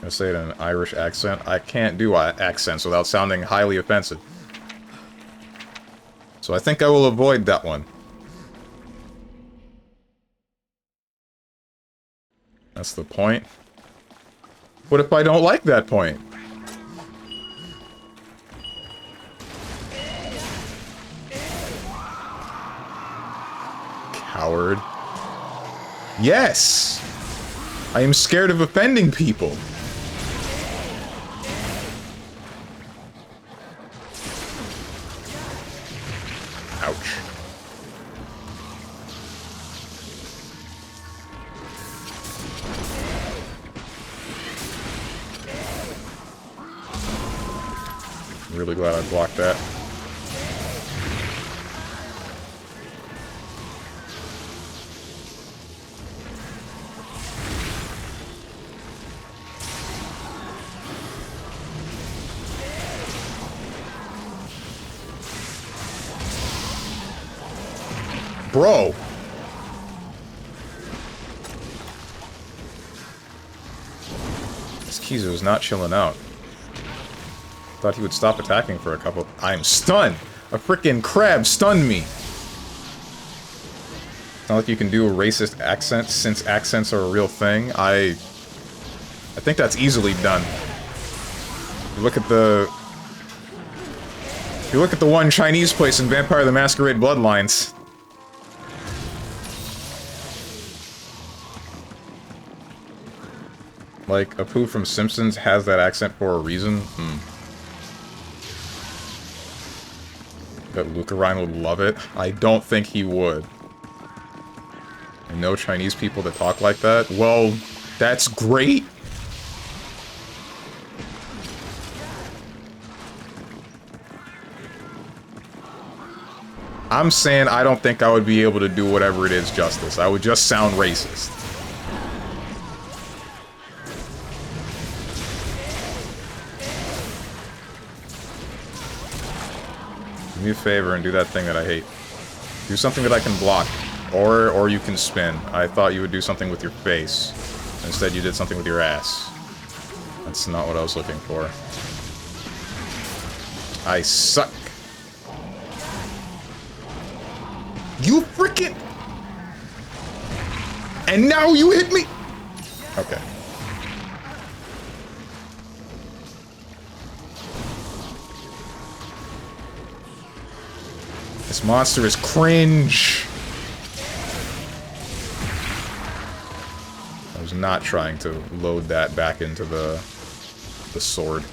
I say it in an Irish accent. I can't do accents without sounding highly offensive. So I think I will avoid that one. That's the point. What if I don't like that point? Coward. Yes! I am scared of offending people. Ouch. Really glad I blocked that. Bro! This Kizu is not chilling out. Thought he would stop attacking for a couple... I'm stunned! A frickin' crab stunned me! It's not like you can do a racist accent, since accents are a real thing. I think that's easily done. You look at the... You look at the one Chinese place in Vampire the Masquerade Bloodlines. Like, Apu from Simpsons has that accent for a reason? Bet Lucarine would love it. I don't think he would. I know Chinese people that talk like that. Well, that's great. I'm saying I don't think I would be able to do whatever it is justice. I would just sound racist. Do me a favor and do that thing that I hate. Do something that I can block. Or you can spin. I thought you would do something with your face. Instead you did something with your ass. That's not what I was looking for. I suck. You frickin'... And now you hit me! Okay. This monster is cringe. I was not trying to load that back into the sword.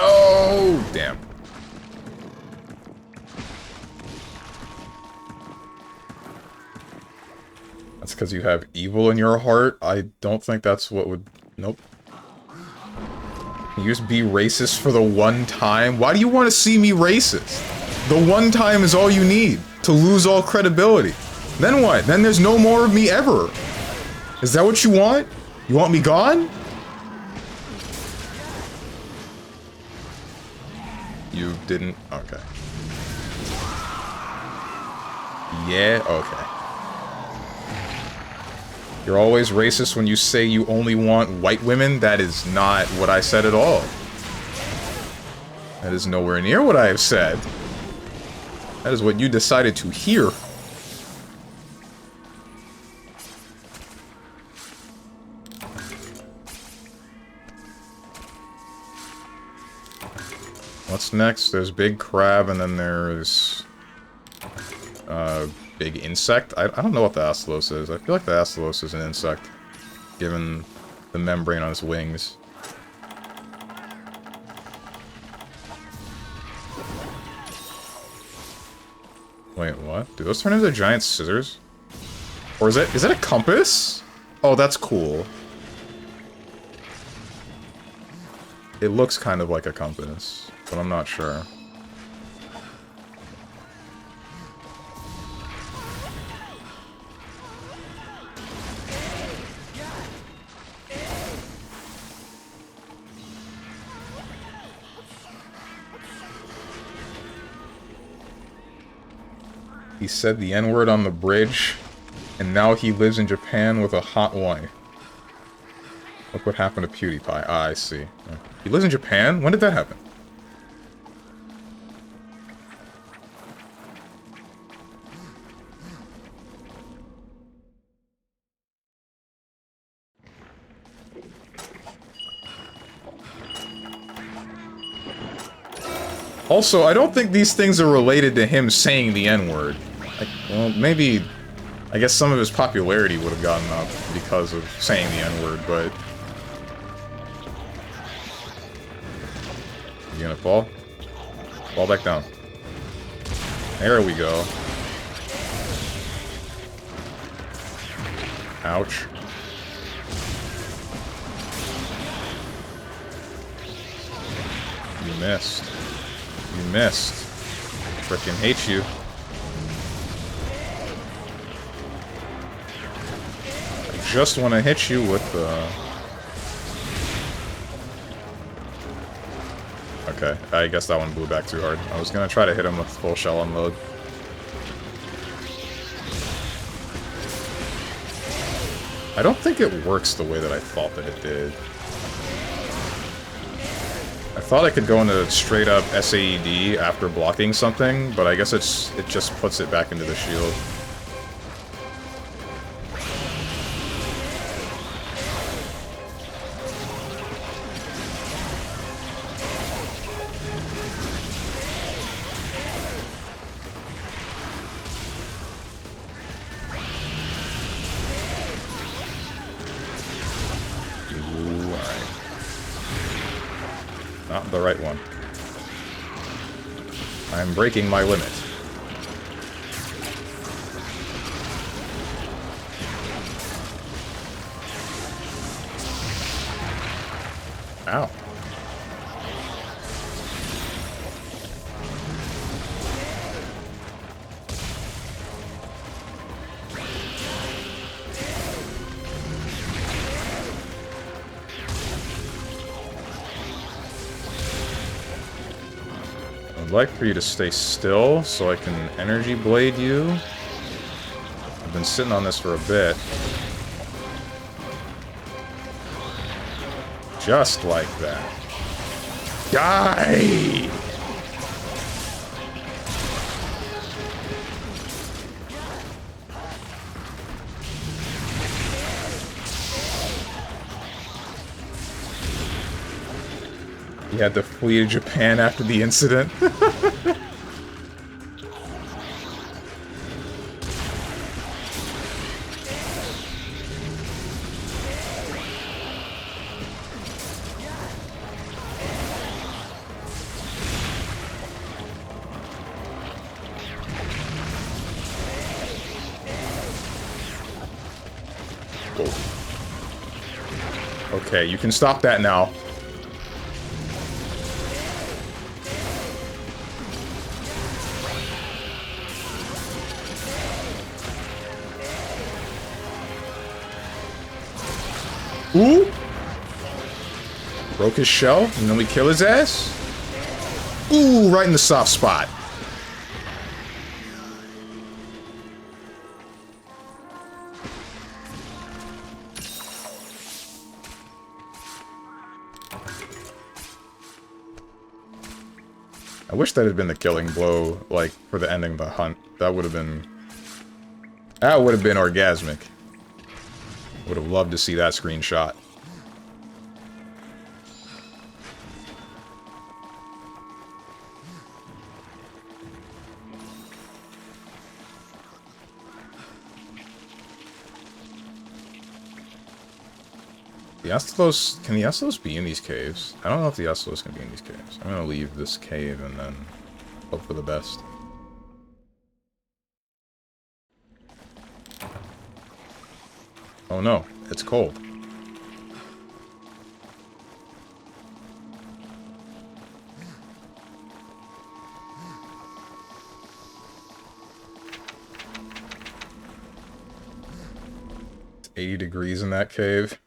Oh, damn. That's because you have evil in your heart? I don't think that's what would... Nope. You just be racist for the one time? Why do you want to see me racist? The one time is all you need to lose all credibility. Then what? Then there's no more of me ever. Is that what you want? You want me gone? You didn't... Okay. Yeah, okay. You're always racist when you say you only want white women? That is not what I said at all. That is nowhere near what I have said. That is what you decided to hear. What's next? There's Big Crab, and then there's... Big Insect? I don't know what the Astalos is. I feel like the Astalos is an insect, given the membrane on its wings. Wait, what? Do those turn into giant scissors? Or is it a compass? Oh, that's cool. It looks kind of like a compass, but I'm not sure. He said the N-word on the bridge, and now he lives in Japan with a hot wife. Look what happened to PewDiePie. Ah, I see. Yeah. He lives in Japan? When did that happen? Also, I don't think these things are related to him saying the N-word. Like, well, maybe... I guess some of his popularity would have gotten up because of saying the N-word, but... You gonna fall? Fall back down. There we go. Ouch. You missed. You missed. Frickin' hate you. I just want to hit you with the... Okay, I guess that one blew back too hard. I was gonna try to hit him with full shell unload. I don't think it works the way that I thought that it did. I thought I could go into straight up SAED after blocking something, but I guess it just puts it back into the shield. Not the right one. I'm breaking my limit. Ow. I'd like for you to stay still so I can energy blade you. I've been sitting on this for a bit. Just like that. Die! He had to flee to Japan after the incident. Okay, you can stop that now. Ooh! Broke his shell, and then we kill his ass? Ooh, right in the soft spot. I wish that had been the killing blow, like, for the ending of the hunt. That would have been... That would have been orgasmic. Would have loved to see that screenshot. The Estelos, can the Estelos be in these caves? I don't know if the Estelos can be in these caves. I'm gonna leave this cave and then hope for the best. Oh no, it's cold. It's 80 degrees in that cave.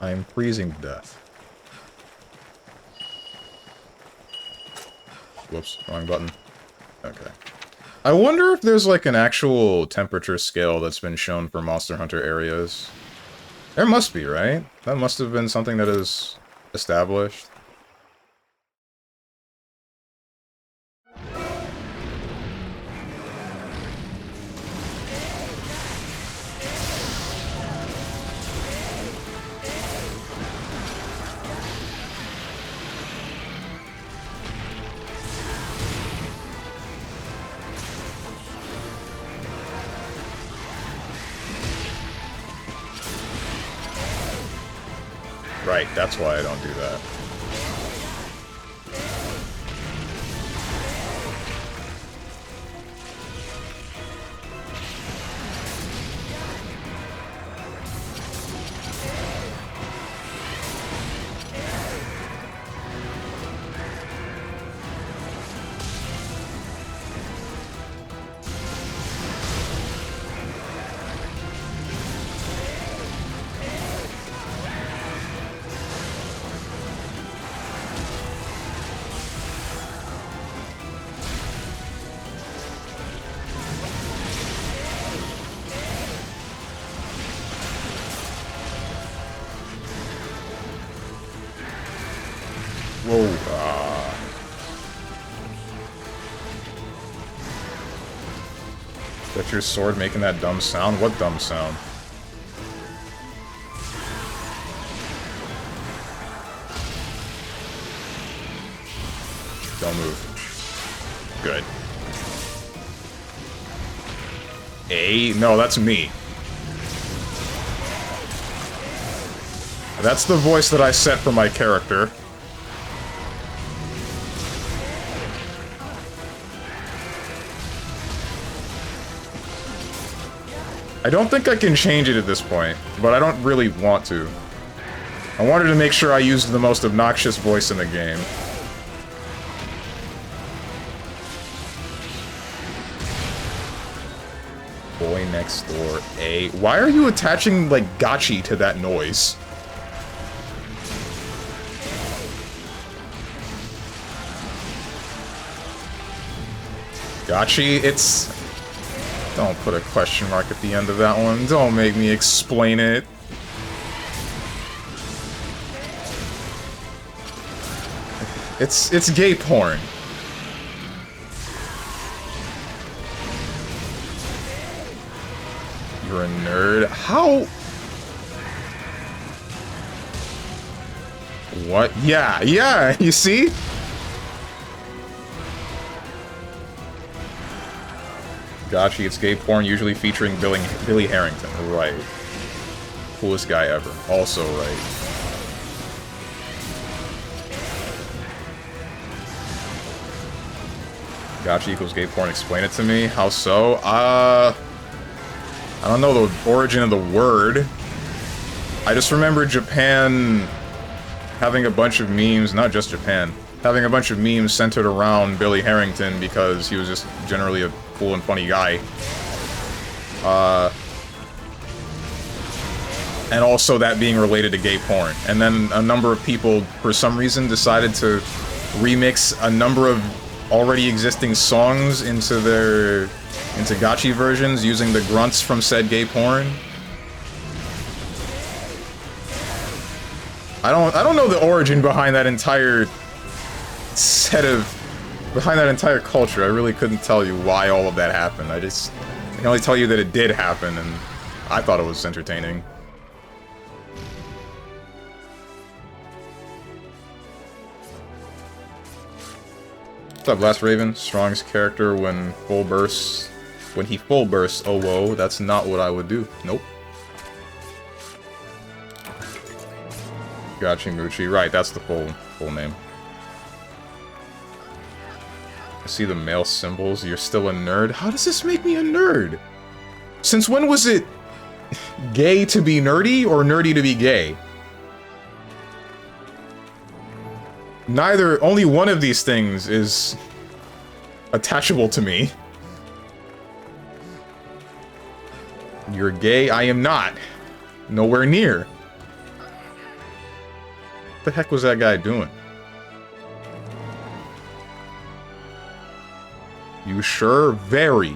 I am freezing to death. Whoops, wrong button. Okay. I wonder if there's like an actual temperature scale that's been shown for Monster Hunter areas. There must be, right? That must have been something that is established. Right, that's why I don't do that. Whoa, Is that your sword making that dumb sound? What dumb sound? Don't move. Good. No, that's me. That's the voice that I set for my character. I don't think I can change it at this point, but I don't really want to. I wanted to make sure I used the most obnoxious voice in the game. Boy next door, A. Why are you attaching, like, gotchi to that noise? Gotchi, it's... Don't put a question mark at the end of that one. Don't make me explain it. It's gay porn. You're a nerd. How? What? Yeah, you see? Gotcha, it's gay porn, usually featuring Billy Harrington. Right. Coolest guy ever. Also right. Gotcha equals gay porn, explain it to me. How so? I don't know the origin of the word. I just remember Japan having a bunch of memes, not just Japan, having a bunch of memes centered around Billy Harrington because he was just generally a cool and funny guy. And also that being related to gay porn. And then a number of people, for some reason, decided to remix a number of already existing songs into gotchi versions using the grunts from said gay porn. I don't know the origin behind that entire behind that entire culture. I really couldn't tell you why all of that happened. I can only tell you that it did happen, and I thought it was entertaining. What's up, Last Raven? Strong's character when he full bursts, oh whoa, that's not what I would do. Nope. Gachimuchi, right, that's the full name. I see the male symbols, you're still a nerd? How does this make me a nerd? Since when was it gay to be nerdy or nerdy to be gay? Neither, only one of these things is attachable to me. You're gay, I am not. Nowhere near. What the heck was that guy doing? You sure? Very.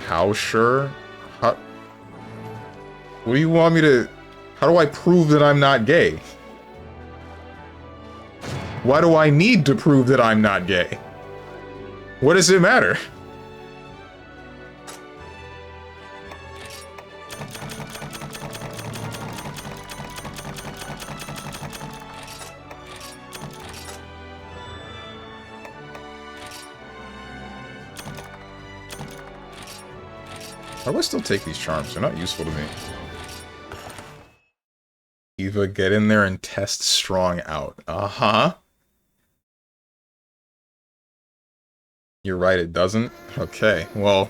How sure? How... What do you want me to... How do I prove that I'm not gay? Why do I need to prove that I'm not gay? What does it matter? How do I still take these charms? They're not useful to me. Eva, get in there and test strong out. Uh-huh. You're right, it doesn't? Okay, well,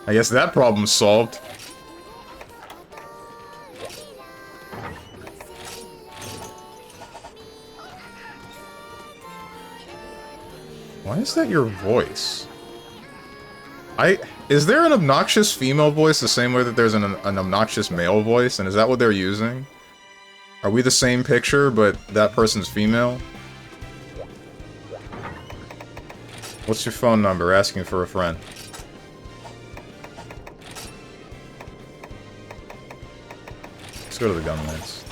I guess that problem's solved. Why is that your voice? Is there an obnoxious female voice the same way that there's an obnoxious male voice, and is that what they're using? Are we the same picture, but that person's female? What's your phone number? Asking for a friend. Let's go to the gun lines.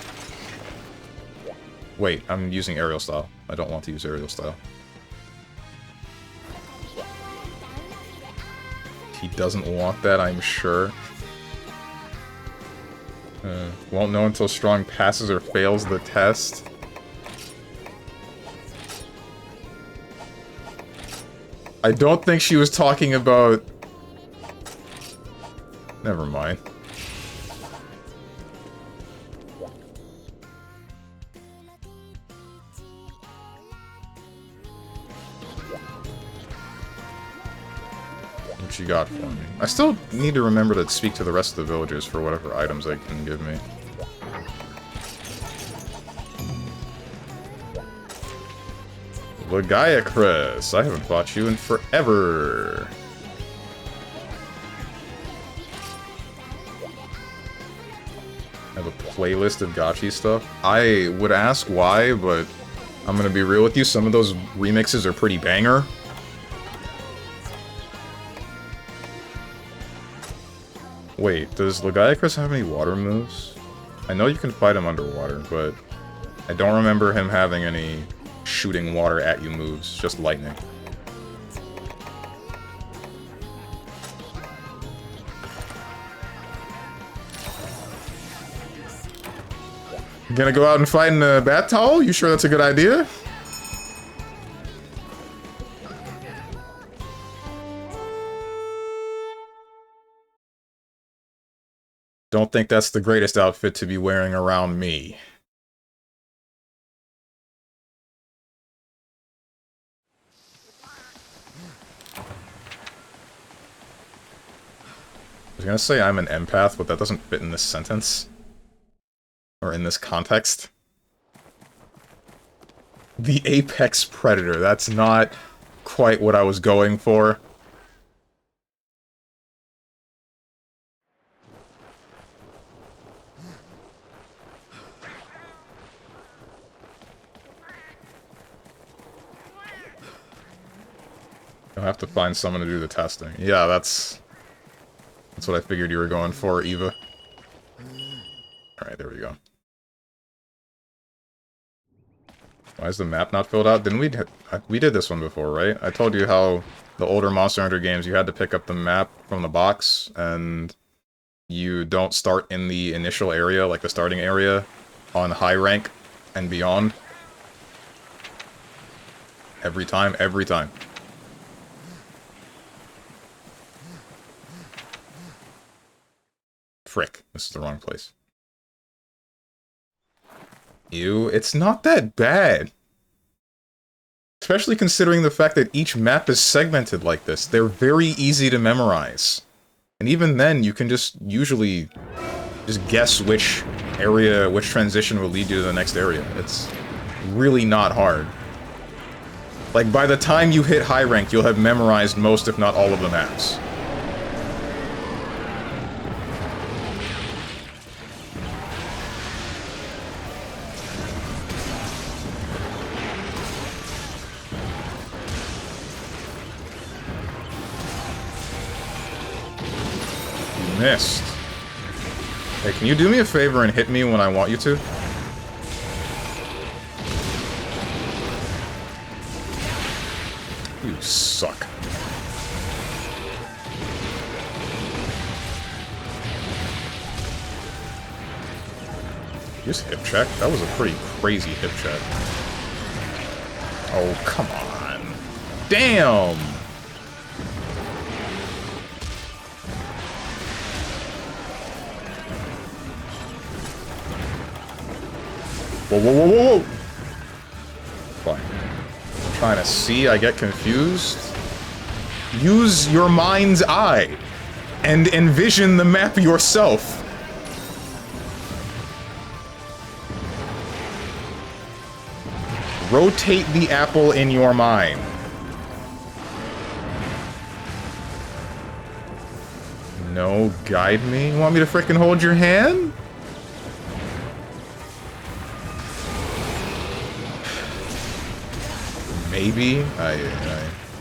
Wait, I'm using aerial style. I don't want to use aerial style. He doesn't want that, I'm sure. Won't know until Strong passes or fails the test. I don't think she was talking about... Never mind. What you got for me? I still need to remember to speak to the rest of the villagers for whatever items they can give me. Lagaya Chris, I haven't fought you in forever. I have a playlist of gacha stuff. I would ask why, but I'm gonna be real with you, some of those remixes are pretty banger. Wait, does Lagaya have any water moves? I know you can fight him underwater, but I don't remember him having any shooting water at you moves, just lightning. Gonna go out and fight in a bat towel? You sure that's a good idea? Don't think that's the greatest outfit to be wearing around me. I was gonna say I'm an empath, but that doesn't fit in this sentence. Or in this context. The apex predator, that's not quite what I was going for. You'll have to find someone to do the testing. Yeah, that's what I figured you were going for, Eva. Alright, there we go. Why is the map not filled out? Didn't we did this one before, right? I told you how the older Monster Hunter games, you had to pick up the map from the box, and you don't start in the initial area, like the starting area, on high rank and beyond. Every time, every time. Frick, this is the wrong place. Ew, it's not that bad. Especially considering the fact that each map is segmented like this. They're very easy to memorize. And even then, you can just usually just guess which area, which transition will lead you to the next area. It's really not hard. Like, by the time you hit high rank, you'll have memorized most, if not all, of the maps. You missed. Hey, can you do me a favor and hit me when I want you to? You suck. Just hip check? That was a pretty crazy hip check. Oh, come on. Damn! Whoa, whoa, whoa, whoa, whoa! Fine. I'm trying to see, I get confused. Use your mind's eye and envision the map yourself. Rotate the apple in your mind. No, guide me? You want me to frickin' hold your hand? Maybe.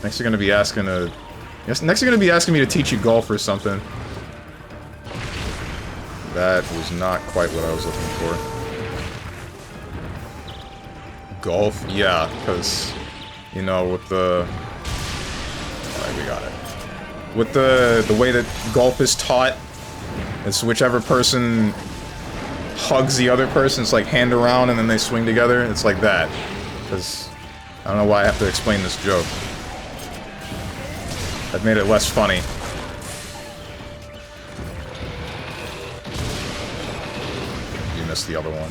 Next you're gonna be asking to... Yes, next you're gonna be asking me to teach you golf or something. That was not quite what I was looking for. Golf? Yeah, because, you know, with the... Alright, we got it. With the way that golf is taught, it's whichever person hugs the other person, it's like hand around and then they swing together. It's like that. Because I don't know why I have to explain this joke. That made it less funny. You missed the other one.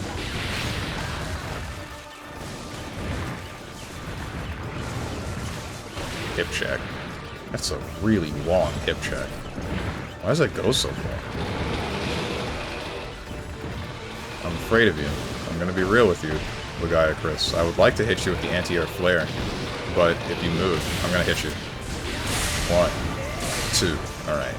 Hip check. That's a really long hip check. Why does that go so far? I'm afraid of you. I'm gonna be real with you, Lagaya Chris. I would like to hit you with the anti-air flare, but if you move, I'm gonna hit you. 1, 2, alright.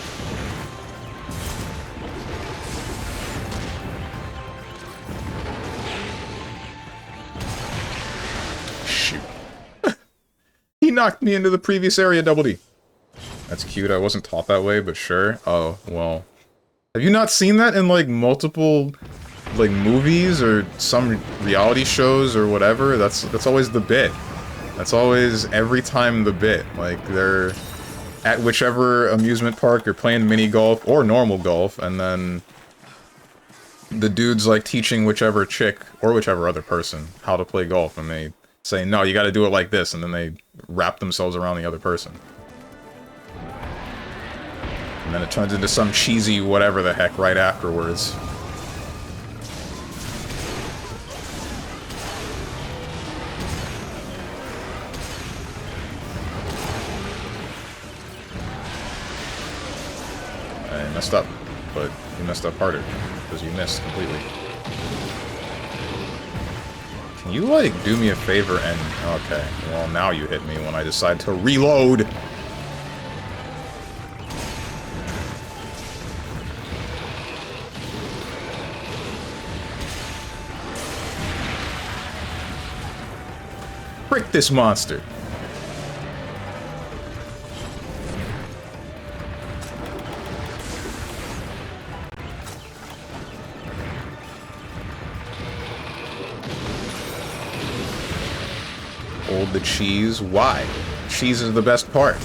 Shoot. He knocked me into the previous area, Double D. That's cute, I wasn't taught that way, but sure. Oh, well. Have you not seen that in, like, multiple, like, movies or some reality shows or whatever? That's always the bit. That's always, every time, the bit. Like, they're at whichever amusement park you're playing mini golf or normal golf, and then the dude's, like, teaching whichever chick or whichever other person how to play golf, and they say, no, you gotta do it like this, and then they wrap themselves around the other person. And then it turns into some cheesy whatever the heck right afterwards. I messed up, but you messed up harder, because you missed completely. Can you, like, do me a favor and... Okay, well, now you hit me when I decide to reload! Frick this monster! Hold the cheese. Why? Cheese is the best part.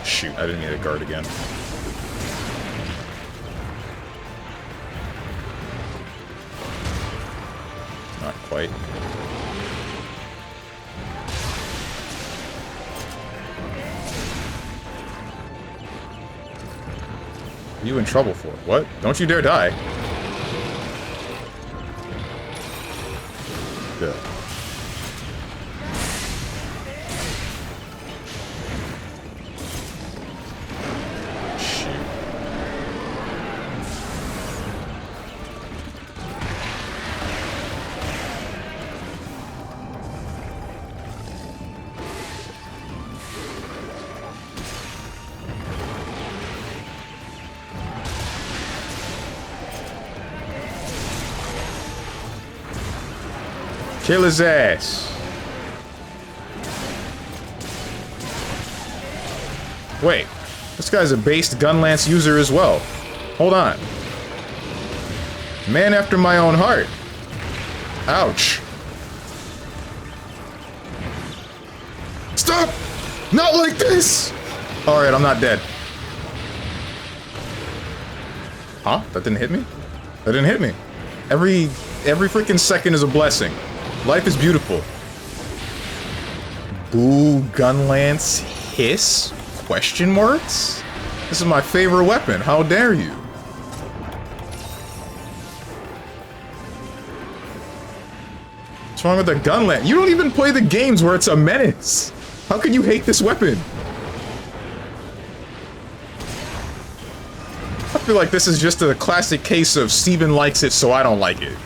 Shoot, I didn't need a guard again. Not quite. What are you in trouble for? What? Don't you dare die. Good. Kill his ass. Wait, this guy's a based gun lance user as well. Hold on. Man after my own heart. Ouch. Stop! Not like this! Alright, I'm not dead. Huh? That didn't hit me? That didn't hit me. Every freaking second is a blessing. Life is beautiful. Boo, gun lance, hiss? Question marks? This is my favorite weapon. How dare you? What's wrong with the gun lance? You don't even play the games where it's a menace. How can you hate this weapon? I feel like this is just a classic case of Steven likes it, so I don't like it.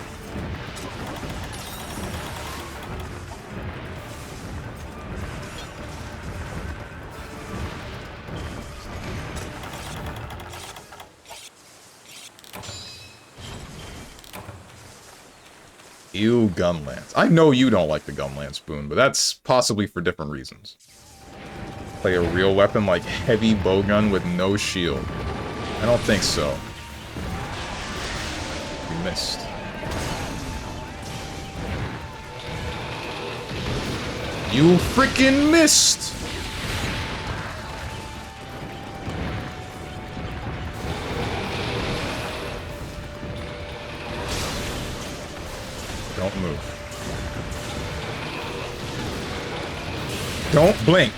Ew, gun lance. I know you don't like the gun lance, Boone, but that's possibly for different reasons. Play a real weapon like heavy bowgun with no shield. I don't think so. You missed. You freaking missed! Don't move. Don't blink.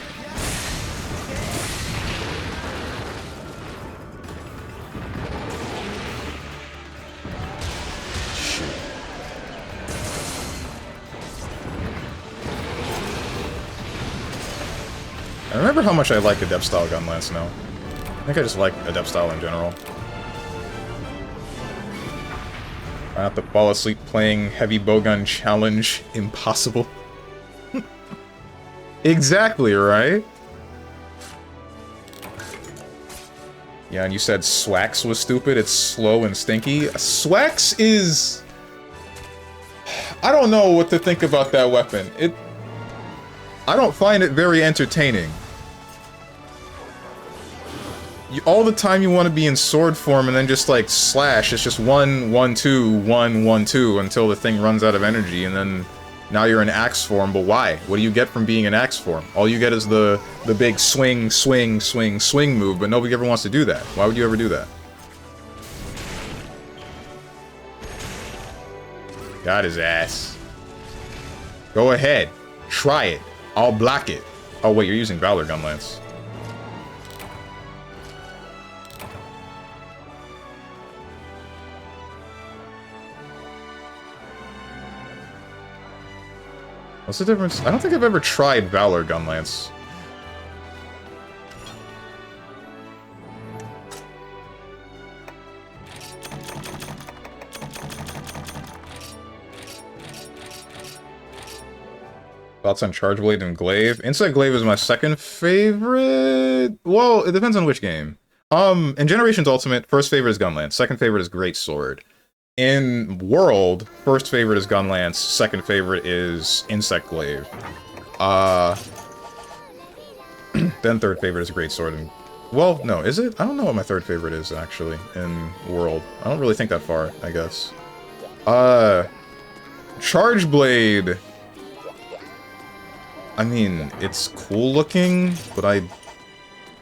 Shoot. I remember how much I like Adept style gun lance now. I think I just like Adept style in general. I have to fall asleep playing heavy bowgun challenge. Impossible. Exactly, right? Yeah, and you said Swax was stupid. It's slow and stinky. Swax is... I don't know what to think about that weapon. I don't find it very entertaining. All the time you want to be in sword form and then just like slash, it's just 1, 1, 2, 1, 1, 2 until the thing runs out of energy, and then now you're in axe form. But why? What do you get from being in axe form? All you get is the big swing, swing, swing, swing move, but nobody ever wants to do that. Why would you ever do that? Got his ass. Go ahead. Try it. I'll block it. Oh wait, you're using Valor gun lance. What's the difference? I don't think I've ever tried Valor gun lance. Thoughts on Charge Blade and Glaive? Inside Glaive is my second favorite. Well, it depends on which game. In Generations Ultimate, first favorite is Gunlance, second favorite is Great Sword. In World, first favorite is Gunlance, second favorite is Insect Glaive. Then third favorite is Great Sword. And, well, no, is it? I don't know what my third favorite is, actually, in World. I don't really think that far, I guess. Charge Blade... I mean, it's cool looking, but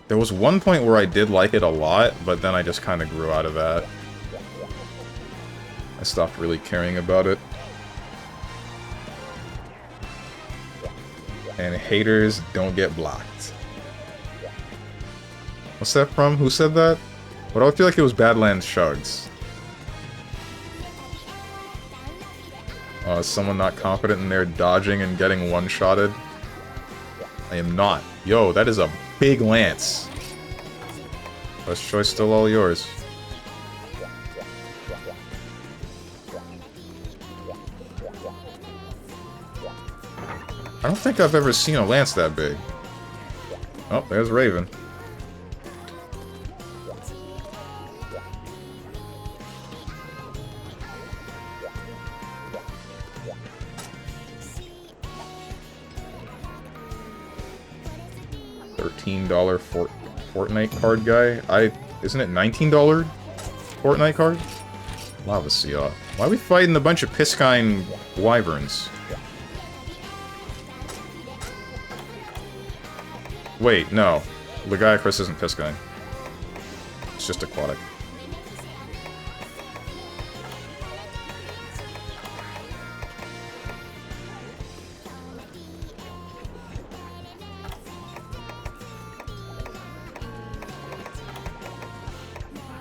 there was one point where I did like it a lot, but then I just kind of grew out of that. I stopped really caring about it. And haters don't get blocked. What's that from? Who said that? But I feel like it was Badlands Shugs. Is someone not confident in their dodging and getting one-shotted? I am not. Yo, that is a big lance. First choice still all yours. I don't think I've ever seen a lance that big. Oh, there's Raven. $13 Fortnite card guy. Isn't it $19 Fortnite card? Lava Sea. Why are we fighting a bunch of Piscine wyverns? Wait, no. Legiacris isn't Piscine. It's just aquatic.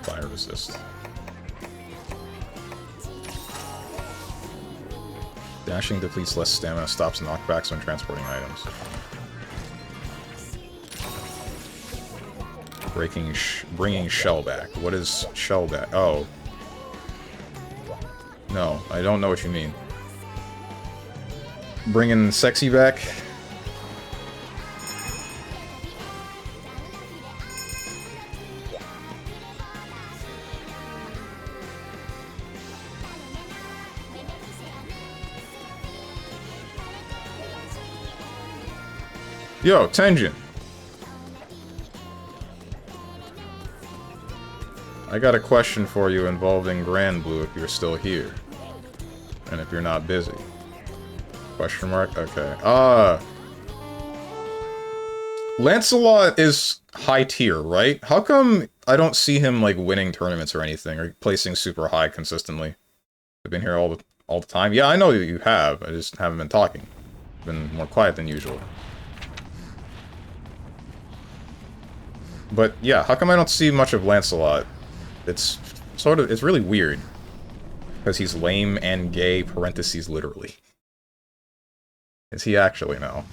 Fire resist. Dashing depletes less stamina, stops knockbacks when transporting items. Bringing Shell back. What is Shell back? Oh. No, I don't know what you mean. Bringing Sexy back? Yo, Tenjin. I got a question for you involving Grand Blue if you're still here. And if you're not busy. Question mark? Okay. Lancelot is high tier, right? How come I don't see him, like, winning tournaments or anything, or placing super high consistently? I've been here all the time. Yeah, I know you have. I just haven't been talking. Been more quiet than usual. But, yeah, how come I don't see much of Lancelot? It's really weird. Because he's lame and gay, parentheses, literally. Is he actually now?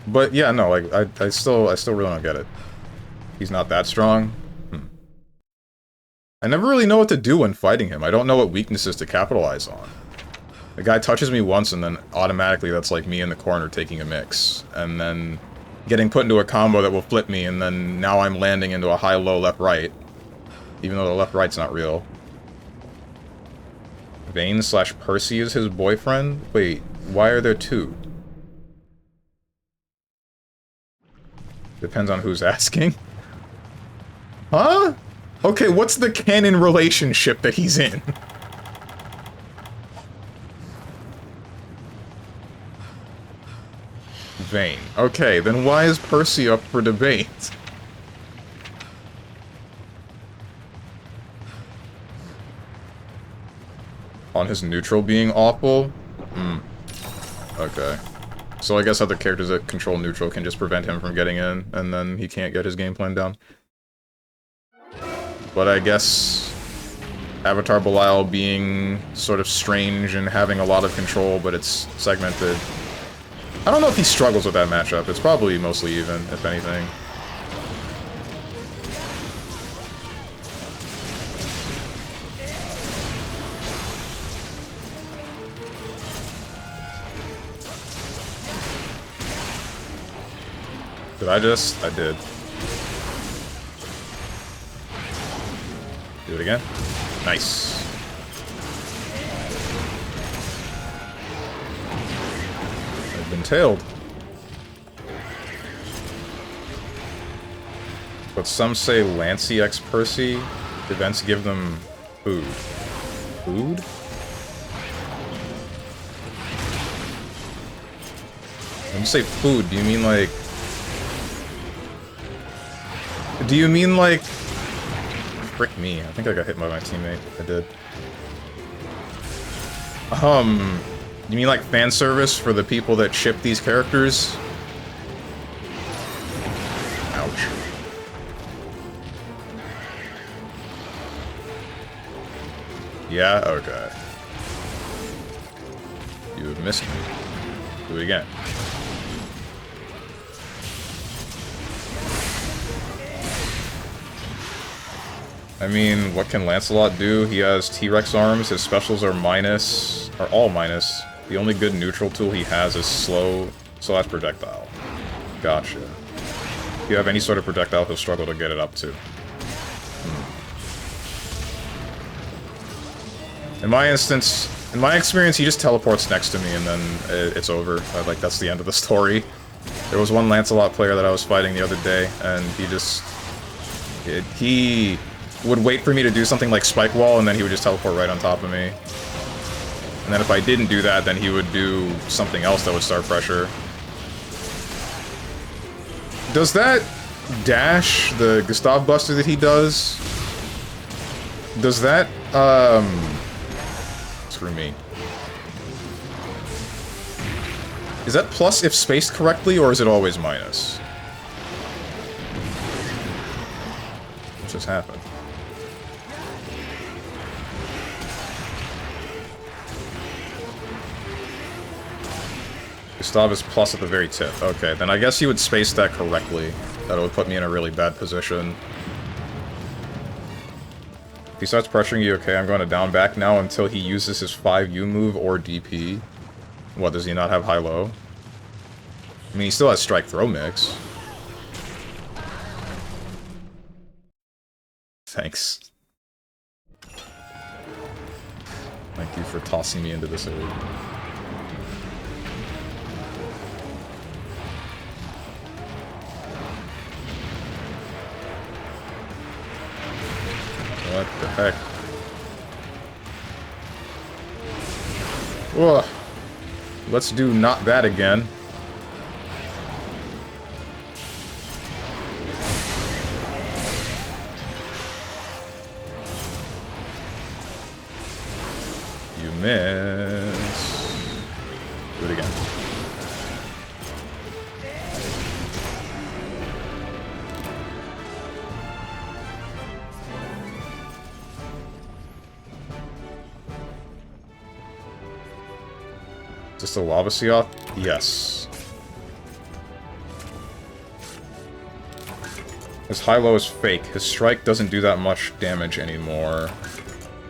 But yeah, no, like, I still really don't get it. He's not that strong? I never really know what to do when fighting him. I don't know what weaknesses to capitalize on. The guy touches me once and then automatically that's like me in the corner taking a mix. And then getting put into a combo that will flip me and then now I'm landing into a high-low left-right. Even though the left-right's not real. Vayne/Percy is his boyfriend? Wait, why are there two? Depends on who's asking. Huh? Okay, what's the canon relationship that he's in? Vayne. Okay, then why is Percy up for debate? On his neutral being awful? Okay. So I guess other characters that control neutral can just prevent him from getting in, and then he can't get his game plan down. But I guess Avatar Belial being sort of strange and having a lot of control, but it's segmented. I don't know if he struggles with that matchup. It's probably mostly even, if anything. Did I just? I did. Do it again. Nice. I've been tailed. But some say Lancey X Percy. Events give them food. Food? When you say food, do you mean like... Do you mean like... Frick me, I think I got hit by my teammate. I did. You mean like fan service for the people that ship these characters? Ow. Ouch. Yeah? Okay. You have missed me. Do it again. I mean, what can Lancelot do? He has T-Rex arms, his specials are minus, are all minus. The only good neutral tool he has is slow / projectile. Gotcha. If you have any sort of projectile, he'll struggle to get it up to. In my instance, in my experience, he just teleports next to me and then it's over. Like, that's the end of the story. There was one Lancelot player that I was fighting the other day, and he just... he would wait for me to do something like Spike Wall, and then he would just teleport right on top of me. And then if I didn't do that, then he would do something else that would start pressure. Does that dash, the Gustav Buster that he does, does that, screw me. Is that plus if spaced correctly, or is it always minus? What just happened? Gustav is plus at the very tip. Okay, then I guess he would space that correctly. That would put me in a really bad position. If he starts pressuring you, okay, I'm going to down back now until he uses his 5U move or DP. What, does he not have high-low? I mean, he still has strike-throw mix. Thanks. Thank you for tossing me into this area. What the heck? Ugh. Let's do not that again. You miss. Do it again. Is this a Lava Seoth? Yes. His high-low is fake. His strike doesn't do that much damage anymore.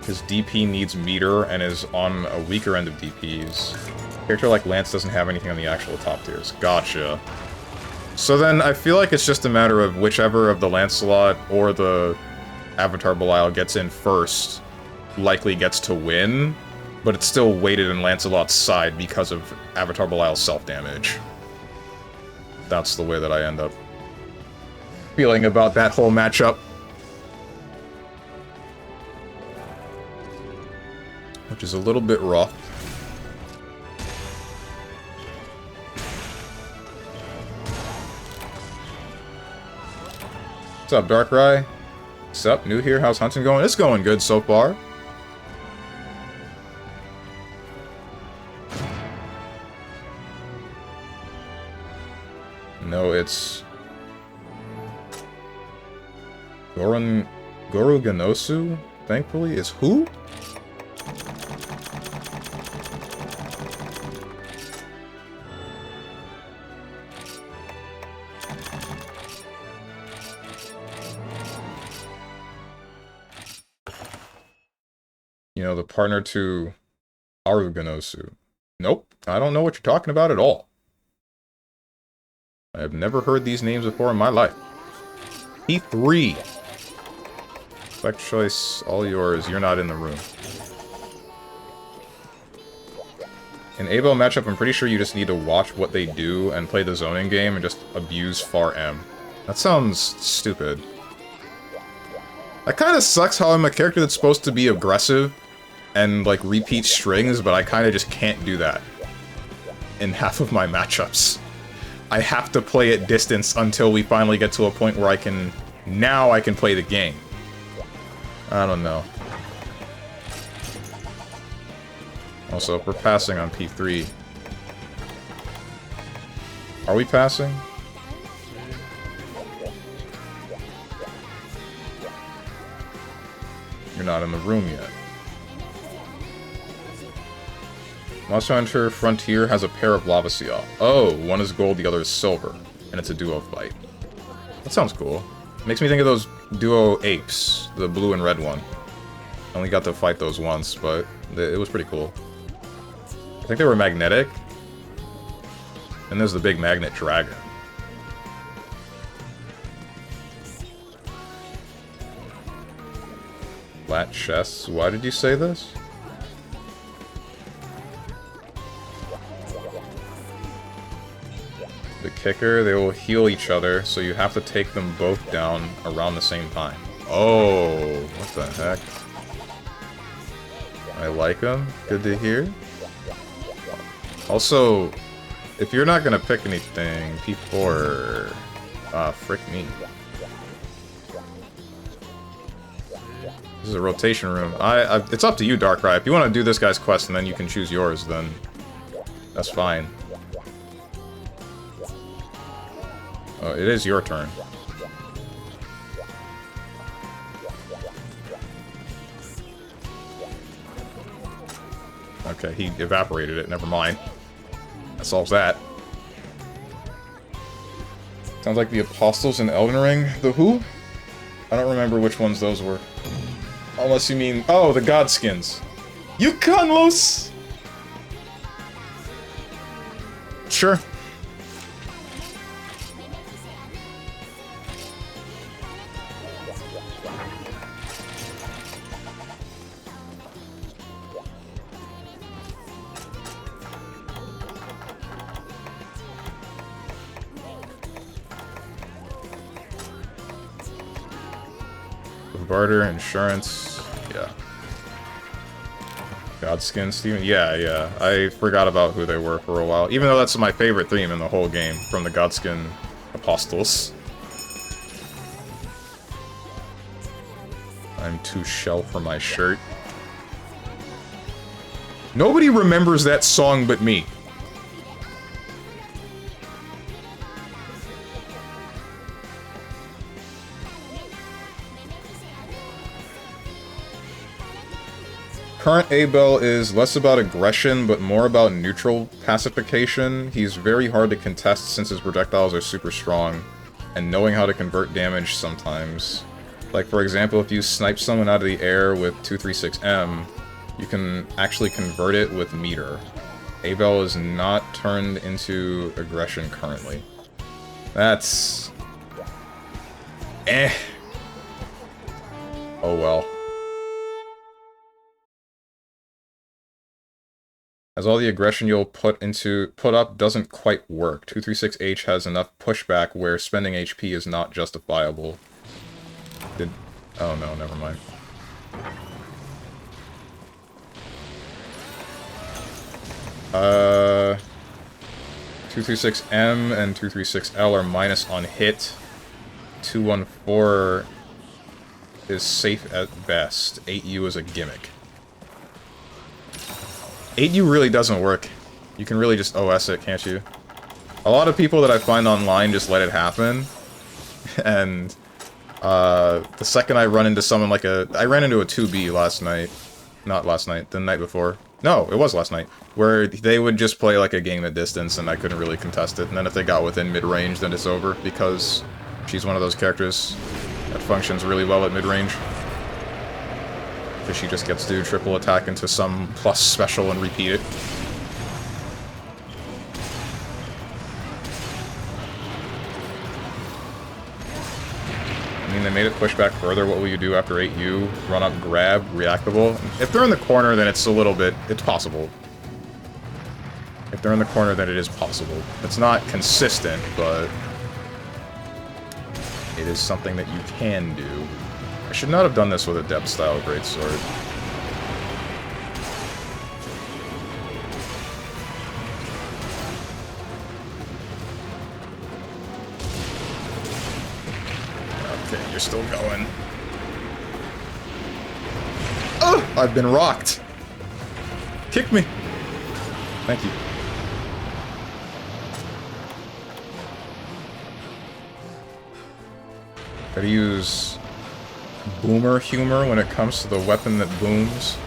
His DP needs meter and is on a weaker end of DPs. A character like Lance doesn't have anything on the actual top tiers. Gotcha. So then I feel like it's just a matter of whichever of the Lancelot or the Avatar Belial gets in first likely gets to win. But it's still weighted in Lancelot's side because of Avatar Belial's self-damage. That's the way that I end up feeling about that whole matchup. Which is a little bit rough. What's up, Darkrai? What's up? New here? How's hunting going? It's going good so far. No, it's Goru Ganosu, thankfully, is who? You know, the partner to Aruganosu. Nope, I don't know what you're talking about at all. I have never heard these names before in my life. P3. Select choice, all yours. You're not in the room. In Abel matchup, I'm pretty sure you just need to watch what they do and play the zoning game and just abuse far M. That sounds stupid. That kind of sucks how I'm a character that's supposed to be aggressive and, like, repeat strings, but I kind of just can't do that in half of my matchups. I have to play at distance until we finally get to a point where I can... Now I can play the game. I don't know. Also, if we're passing on P3... Are we passing? You're not in the room yet. Monster Hunter Frontier has a pair of Lava Seal. Oh, one is gold, the other is silver. And it's a duo fight. That sounds cool. Makes me think of those duo apes, the blue and red one. I only got to fight those once, but it was pretty cool. I think they were magnetic. And there's the big magnet dragon. Flat chests. Why did you say this? The kicker, they will heal each other, so you have to take them both down around the same time. Oh, what the heck? I like them. Good to hear. Also, if you're not gonna pick anything, P4... frick me. This is a rotation room. It's up to you, Darkrai. If you want to do this guy's quest and then you can choose yours, then that's fine. Oh, it is your turn. Okay, he evaporated it. Never mind. That solves that. Sounds like the Apostles in Elden Ring. The who? I don't remember which ones those were. Unless you mean... Oh, the Godskins. You Conlos! Sure. Barter, insurance, yeah. StrongmanSteven, yeah. I forgot about who they were for a while. Even though that's my favorite theme in the whole game, from the Godskin Apostles. I'm too shell for my shirt. Nobody remembers that song but me. Current Abel is less about aggression, but more about neutral pacification. He's very hard to contest since his projectiles are super strong, and knowing how to convert damage sometimes. Like, for example, if you snipe someone out of the air with 236M, you can actually convert it with meter. Abel is not turned into aggression currently. That's... eh. Oh well. As all the aggression you'll put up doesn't quite work. 236H has enough pushback where spending HP is not justifiable. Oh no, never mind. Uh... 236M and 236L are minus on hit. 214 is safe at best. 8U is a gimmick. 8U really doesn't work. You can really just OS it, can't you? A lot of people that I find online just let it happen. And, the second I run into someone like I ran into a 2B last night. Not last night, the night before. No, it was last night. Where they would just play like a game at distance and I couldn't really contest it. And then if they got within mid-range, then it's over. Because she's one of those characters that functions really well at mid-range. Because she just gets to triple attack into some plus special and repeat it. I mean, they made it push back further. What will you do after 8U? Run up, grab, reactable? If they're in the corner, then it's a little bit... it's possible. If they're in the corner, then it is possible. It's not consistent, but... it is something that you can do. I should not have done this with a depth-style greatsword. Okay, you're still going. Oh! I've been rocked! Kick me! Thank you. Gotta use... boomer humor when it comes to the weapon that booms.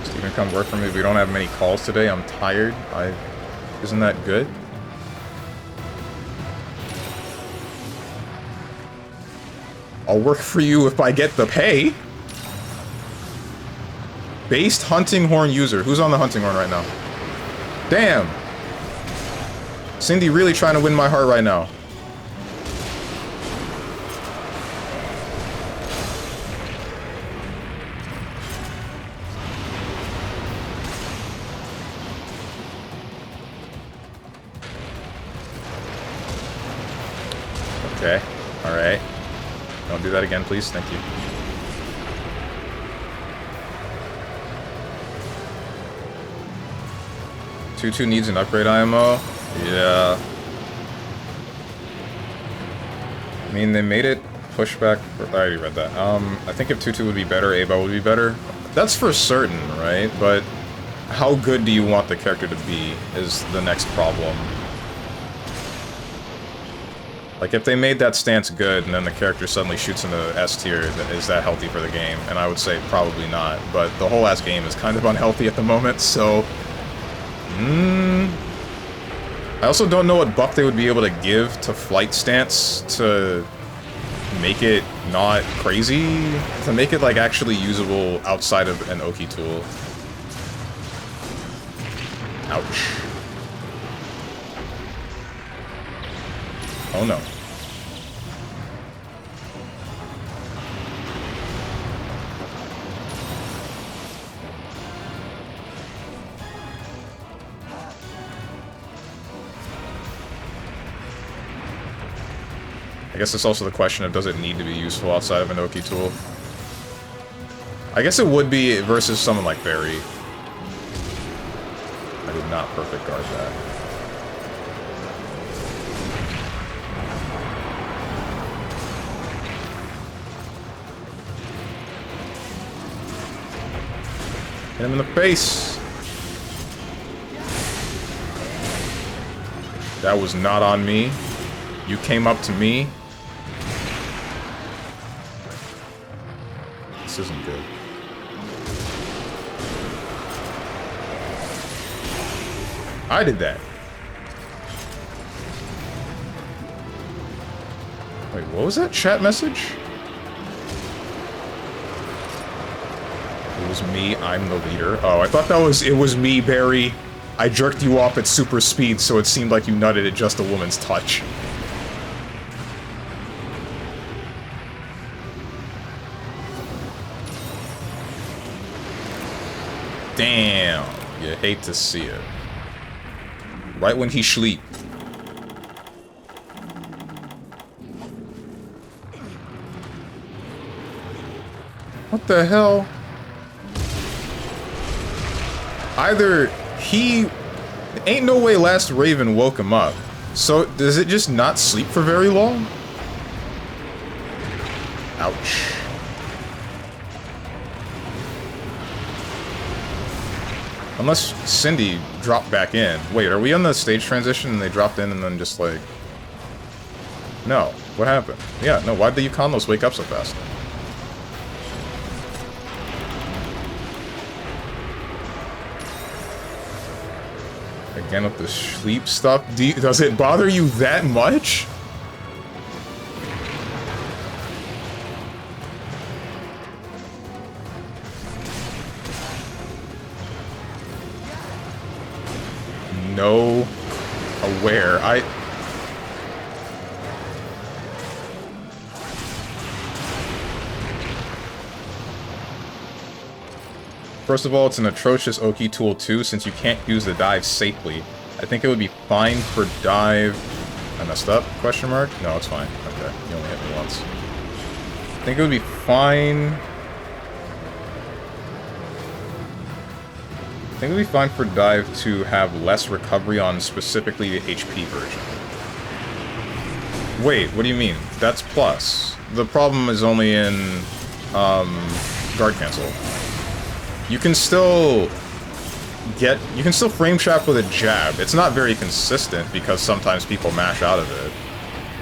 Steven, come work for me. We don't have many calls today. I'm tired. Isn't that good? I'll work for you if I get the pay. Based hunting horn user. Who's on the hunting horn right now? Damn. Cindy really trying to win my heart right now. Okay. Alright. Don't do that again, please. Thank you. Tutu needs an upgrade IMO. Yeah. I mean, they made it pushback. I already read that. I think if Tutu would be better, Ava would be better. That's for certain, right? But how good do you want the character to be is the next problem. Like, if they made that stance good, and then the character suddenly shoots into S tier, is that healthy for the game? And I would say probably not, but the whole ass game is kind of unhealthy at the moment, so... I also don't know what buff they would be able to give to flight stance to make it not crazy, to make it, like, actually usable outside of an Oki tool. Ouch. Oh no. I guess it's also the question of, does it need to be useful outside of an Oki tool? I guess it would be versus someone like Barry. I did not perfect guard that. Hit him in the face! That was not on me. You came up to me. This isn't good. I did that. Wait, what was that chat message? It was me, I'm the leader. Oh, I thought that was, it was me, Barry. I jerked you off at super speed, so it seemed like you nutted at just a woman's touch. Damn, you hate to see it. Right when he sleep. What the hell? Either he... Ain't no way last Raven woke him up. So, does it just not sleep for very long? Ouch. Unless Cindy dropped back in. Wait, are we on the stage transition and they dropped in and then just like... No. What happened? Yeah, no, why'd the Yukonlos wake up so fast? Again with the sleep stuff? Does it bother you that much? No. Aware. First of all, it's an atrocious Oki tool too, since you can't use the dive safely. I think it would be fine for dive... I messed up? Question mark? No, it's fine. Okay, you only hit me once. I think it would be fine... I think it would be fine for dive to have less recovery on specifically the HP version. Wait, what do you mean? That's plus. The problem is only in guard cancel. You can still frame trap with a jab. It's not very consistent because sometimes people mash out of it.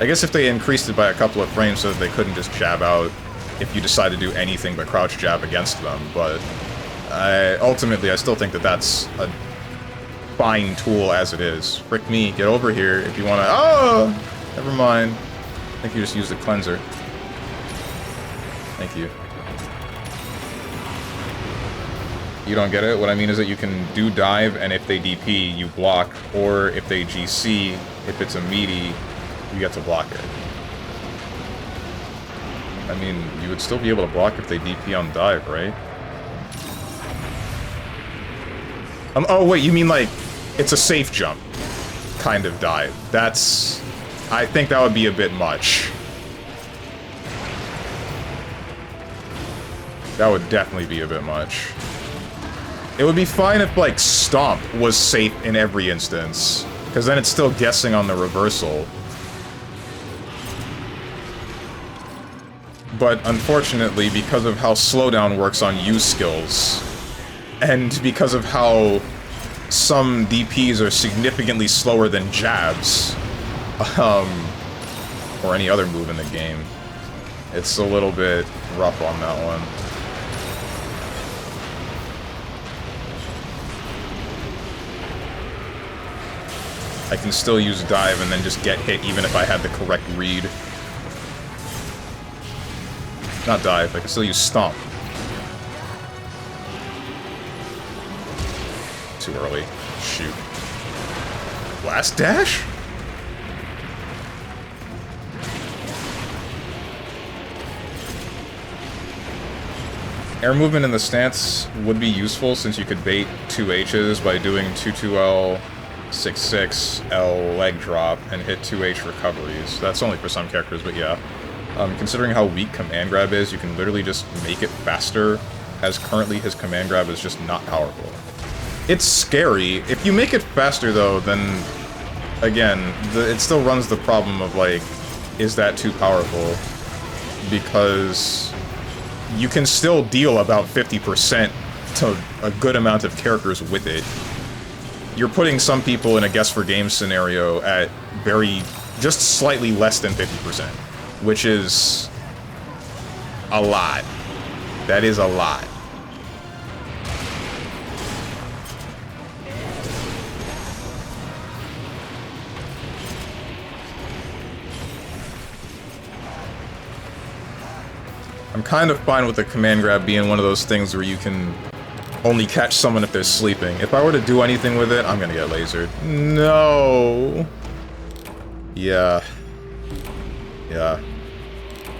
I guess if they increased it by a couple of frames so that they couldn't just jab out if you decide to do anything but crouch jab against them, but ultimately I still think that that's a fine tool as it is. Frick me, get over here if you want to... Oh! Never mind. I think you just used the cleanser. Thank you. You don't get it? What I mean is that you can do dive, and if they DP, you block, or if they GC, if it's a meaty, you get to block it. I mean, you would still be able to block if they DP on dive, right? Oh wait, you mean like, it's a safe jump kind of dive. That's... I think that would be a bit much. That would definitely be a bit much. It would be fine if, like, Stomp was safe in every instance, because then it's still guessing on the reversal. But unfortunately, because of how slowdown works on use skills, and because of how some DPs are significantly slower than jabs, or any other move in the game, it's a little bit rough on that one. I can still use dive and then just get hit even if I had the correct read. Not dive, I can still use stomp. Too early. Shoot. Blast dash? Air movement in the stance would be useful since you could bait 2 H's by doing 2-2L, 6-6L leg drop and hit 2H recoveries. That's only for some characters, but yeah. Considering how weak command grab is, you can literally just make it faster, as currently his command grab is just not powerful. It's scary. If you make it faster, though, then, again, it still runs the problem of, like, is that too powerful? Because you can still deal about 50% to a good amount of characters with it. You're putting some people in a guess for game scenario at just slightly less than 50%, which is a lot. That is a lot. I'm kind of fine with the command grab being one of those things where you can only catch someone if they're sleeping. If I were to do anything with it, I'm gonna get lasered. No! Yeah. Yeah.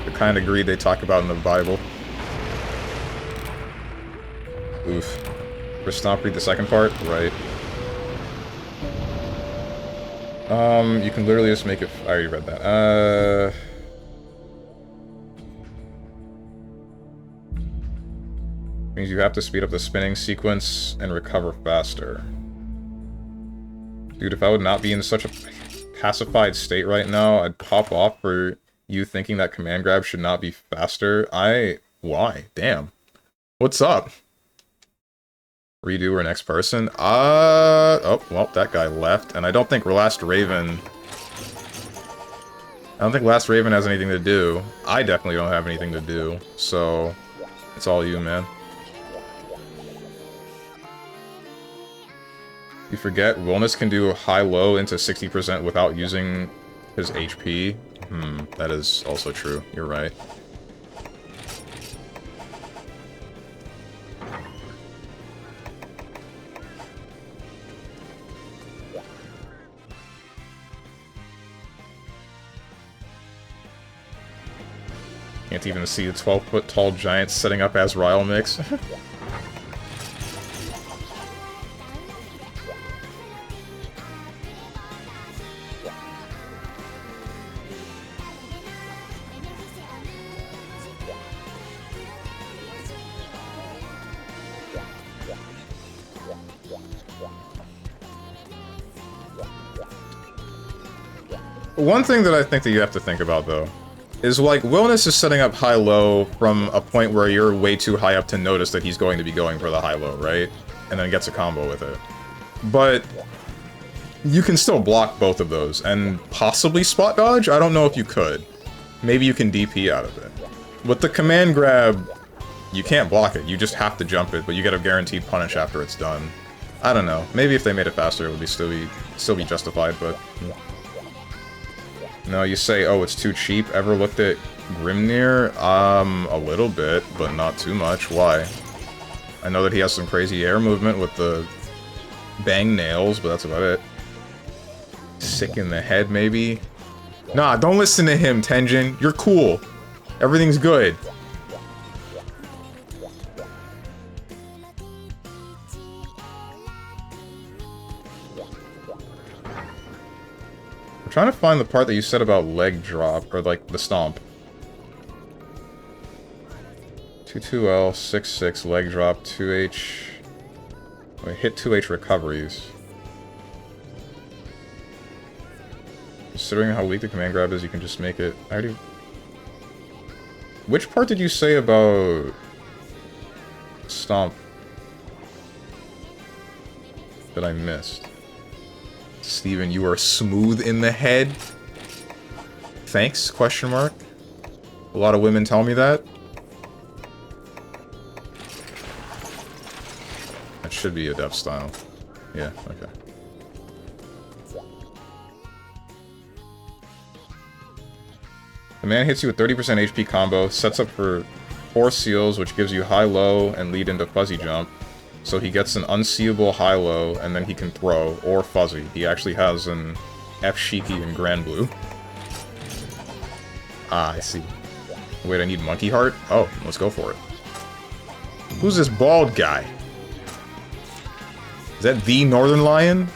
The kind of greed they talk about in the Bible. Oof. For Stomp, read the second part? Right. You can literally just make it... I already read that. Means you have to speed up the spinning sequence and recover faster. Dude, if I would not be in such a pacified state right now, I'd pop off for you thinking that command grab should not be faster. Why? Damn. What's up? Redo or next person? Oh, well, that guy left, and I don't think Last Raven has anything to do. I definitely don't have anything to do, so it's all you, man. You forget, Wellness can do high-low into 60% without using his HP. That is also true. You're right. Can't even see the 12-foot-tall giant setting up as Ryle Mix. One thing that I think that you have to think about, though, is, like, Wellness is setting up high-low from a point where you're way too high up to notice that he's going to be going for the high-low, right? And then gets a combo with it. But you can still block both of those, and possibly spot dodge? I don't know if you could. Maybe you can DP out of it. With the command grab, you can't block it, you just have to jump it, but you get a guaranteed punish after it's done. I don't know. Maybe if they made it faster, it would still be justified, but... No, you say, oh, it's too cheap. Ever looked at Grimnir? A little bit, but not too much. Why? I know that he has some crazy air movement with the bang nails, but that's about it. Sick in the head, maybe? Nah, don't listen to him, Tenjin. You're cool. Everything's good. I'm trying to find the part that you said about leg drop, or like the stomp. 22L, 6-6, leg drop, 2H... Wait, hit 2H recoveries. Considering how weak the command grab is, you can just make it... I already... Which part did you say about... Stomp? That I missed? Steven, you are smooth in the head? Thanks? Question mark? A lot of women tell me that. That should be adept style. Yeah, okay. The man hits you with 30% HP combo, sets up for 4 seals, which gives you high-low and lead into fuzzy jump. So he gets an unseeable high-low, and then he can throw, or fuzzy. He actually has an F-Shiki in Grand Blue. Ah, I see. Wait, I need Monkey Heart? Oh, let's go for it. Who's this bald guy? Is that the Northern Lion?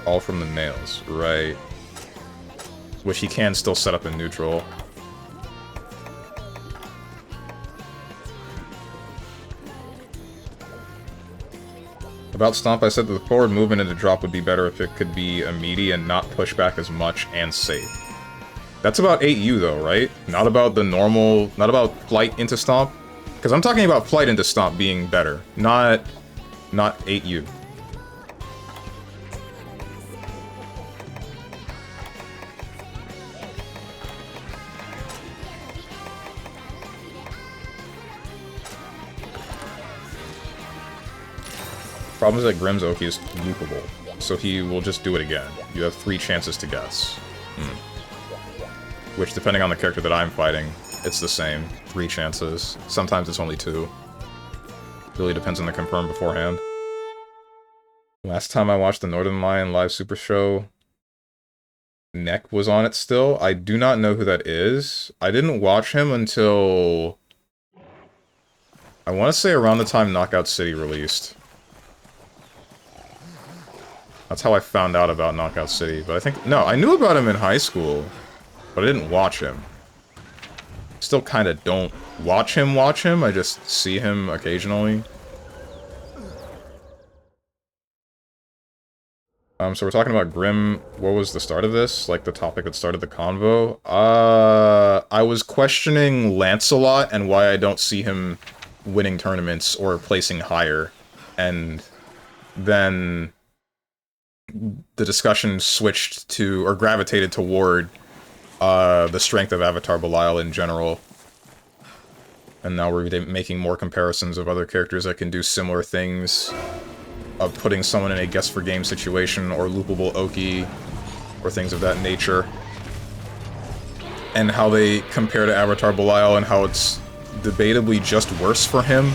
All from the nails, right. Which he can still set up in neutral. About Stomp, I said that the forward movement into drop would be better if it could be a meaty and not push back as much and safe. That's about 8U though, right? Not about the normal, not about flight into Stomp? Because I'm talking about flight into Stomp being better, not 8U. Problem is that Grimm's Oki is loopable, so he will just do it again. You have 3 chances to guess. Which, depending on the character that I'm fighting, it's the same. 3 chances. Sometimes it's only 2. Really depends on the confirm beforehand. Last time I watched the Northern Lion live Super Show, Neck was on it still. I do not know who that is. I didn't watch him until... I want to say around the time Knockout City released. That's how I found out about Knockout City, but I think... No, I knew about him in high school, but I didn't watch him. Still kind of don't watch him, I just see him occasionally. So we're talking about Grimm. What was the start of this? Like, the topic that started the convo? I was questioning Lancelot and why I don't see him winning tournaments or placing higher. And then... the discussion switched to, or gravitated toward, the strength of Avatar Belial in general. And now we're making more comparisons of other characters that can do similar things, of putting someone in a guess for game situation, or loopable Oki, or things of that nature. And how they compare to Avatar Belial, and how it's debatably just worse for him.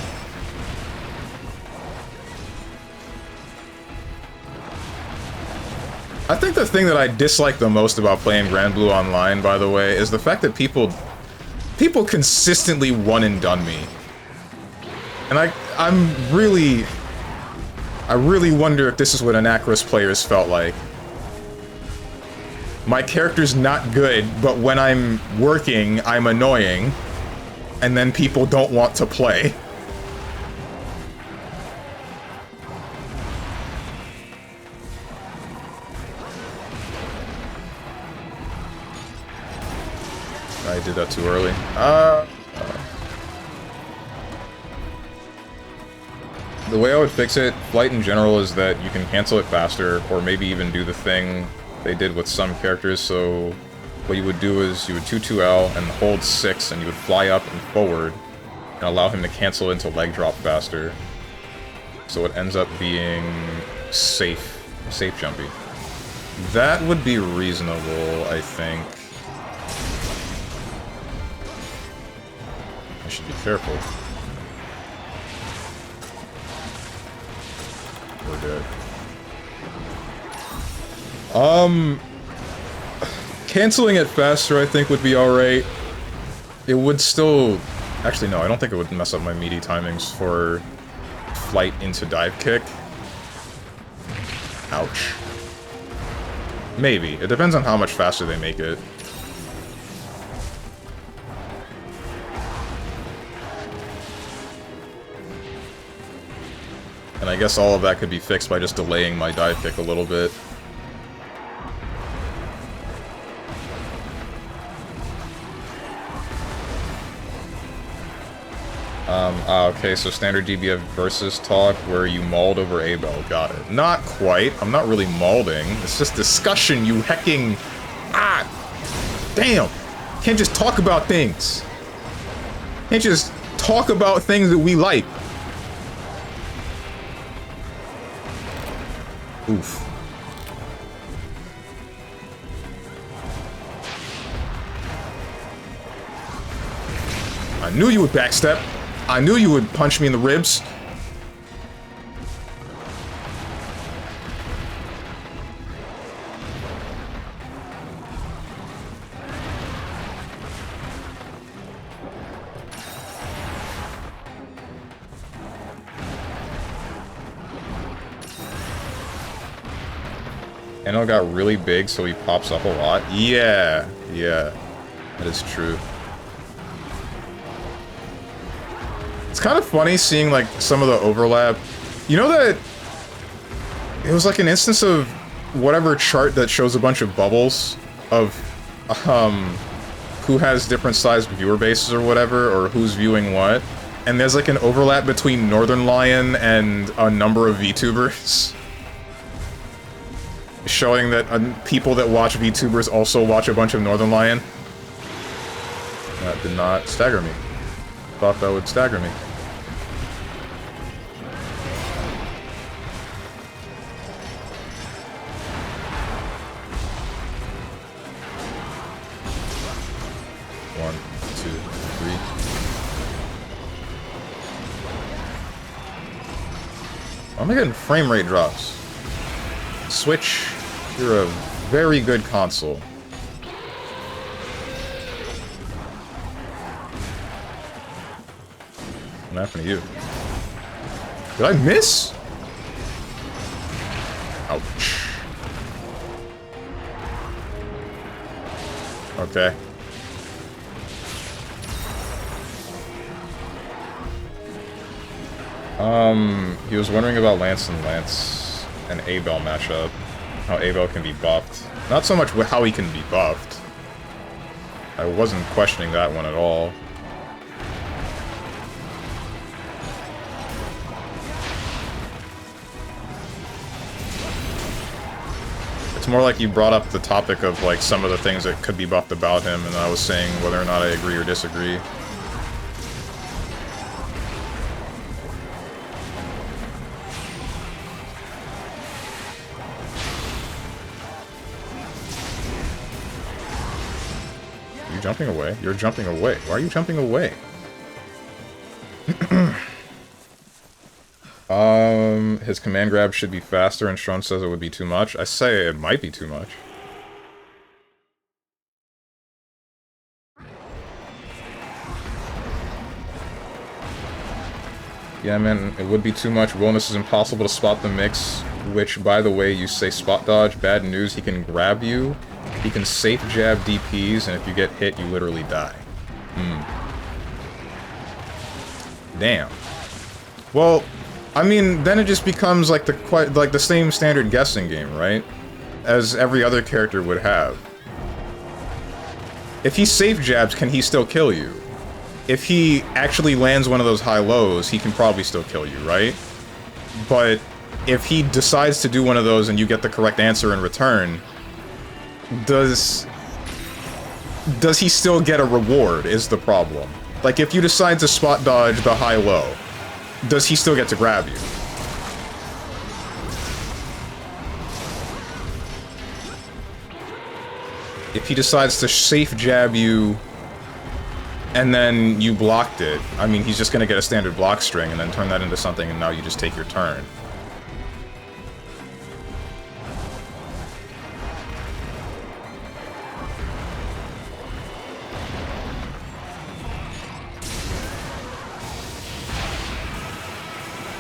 I think the thing that I dislike the most about playing Grand Blue Online, by the way, is the fact that people consistently one and done me. And I really wonder if this is what Anacris players felt like. My character's not good, but when I'm working, I'm annoying, and then people don't want to play. I did that too early. The way I would fix it, flight in general, is that you can cancel it faster, or maybe even do the thing they did with some characters. So what you would do is you would 2-2L and hold 6, and you would fly up and forward, and allow him to cancel into leg drop faster. So it ends up being safe jumpy. That would be reasonable, I think. I should be careful. We're dead. Canceling it faster, I think, would be alright. It would still... Actually, no, I don't think it would mess up my meaty timings for flight into dive kick. Ouch. Maybe. It depends on how much faster they make it. And I guess all of that could be fixed by just delaying my dive kick a little bit. Okay, so standard DBF versus talk where you mauled over Abel. Got it. Not quite. I'm not really mauling. It's just discussion, you hecking... Ah! Damn! Can't just talk about things. Can't just talk about things that we like. Oof. I knew you would backstep. I knew you would punch me in the ribs. Eno got really big, so he pops up a lot. Yeah, that is true. It's kind of funny seeing, like, some of the overlap. You know that... It was like an instance of whatever chart that shows a bunch of bubbles of, who has different sized viewer bases or whatever, or who's viewing what. And there's, like, an overlap between Northern Lion and a number of VTubers. Showing that people that watch VTubers also watch a bunch of Northern Lion. That did not stagger me. Thought that would stagger me. One, two, three. Why am I getting frame rate drops? Switch, you're a very good console. What happened to you? Did I miss? Ouch. Okay. He was wondering about Lance and Abel matchup. How Abel can be buffed. Not so much how he can be buffed. I wasn't questioning that one at all. It's more like you brought up the topic of, like, some of the things that could be buffed about him, and I was saying whether or not I agree or disagree. Are you jumping away? You're jumping away. Why are you jumping away? His command grab should be faster, and Sean says it would be too much. I say it might be too much. Yeah, man, it would be too much. Wilness is impossible to spot the mix, which, by the way, you say spot dodge. Bad news, he can grab you, he can safe jab DPs, and if you get hit, you literally die. Damn. Well, I mean, then it just becomes like the same standard guessing game, right? As every other character would have. If he safe jabs, can he still kill you? If he actually lands one of those high lows, he can probably still kill you, right? But if he decides to do one of those and you get the correct answer in return, does he still get a reward is the problem. Like, if you decide to spot dodge the high-low, does he still get to grab you? If he decides to safe jab you and then you blocked it, I mean, he's just gonna get a standard block string and then turn that into something and now you just take your turn.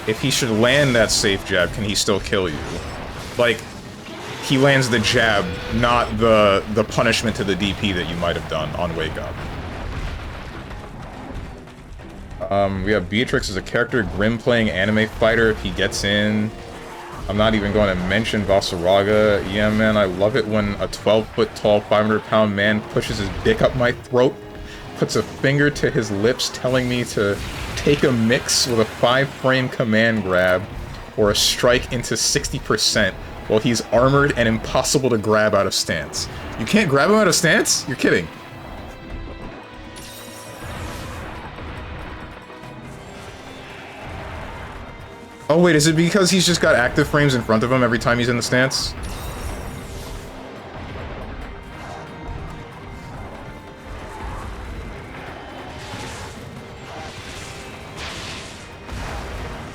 If he should land that safe jab, can he still kill you? Like, he lands the jab, not the punishment to the DP that you might have done on Wake Up. We have Beatrix as a character, Grim playing anime fighter if he gets in. I'm not even going to mention Vasaraga. Yeah, man, I love it when a 12-foot tall, 500-pound man pushes his dick up my throat, puts a finger to his lips telling me to take a mix with a 5-frame command grab or a strike into 60% while he's armored and impossible to grab out of stance. You can't grab him out of stance? You're kidding. Oh wait, is it because he's just got active frames in front of him every time he's in the stance?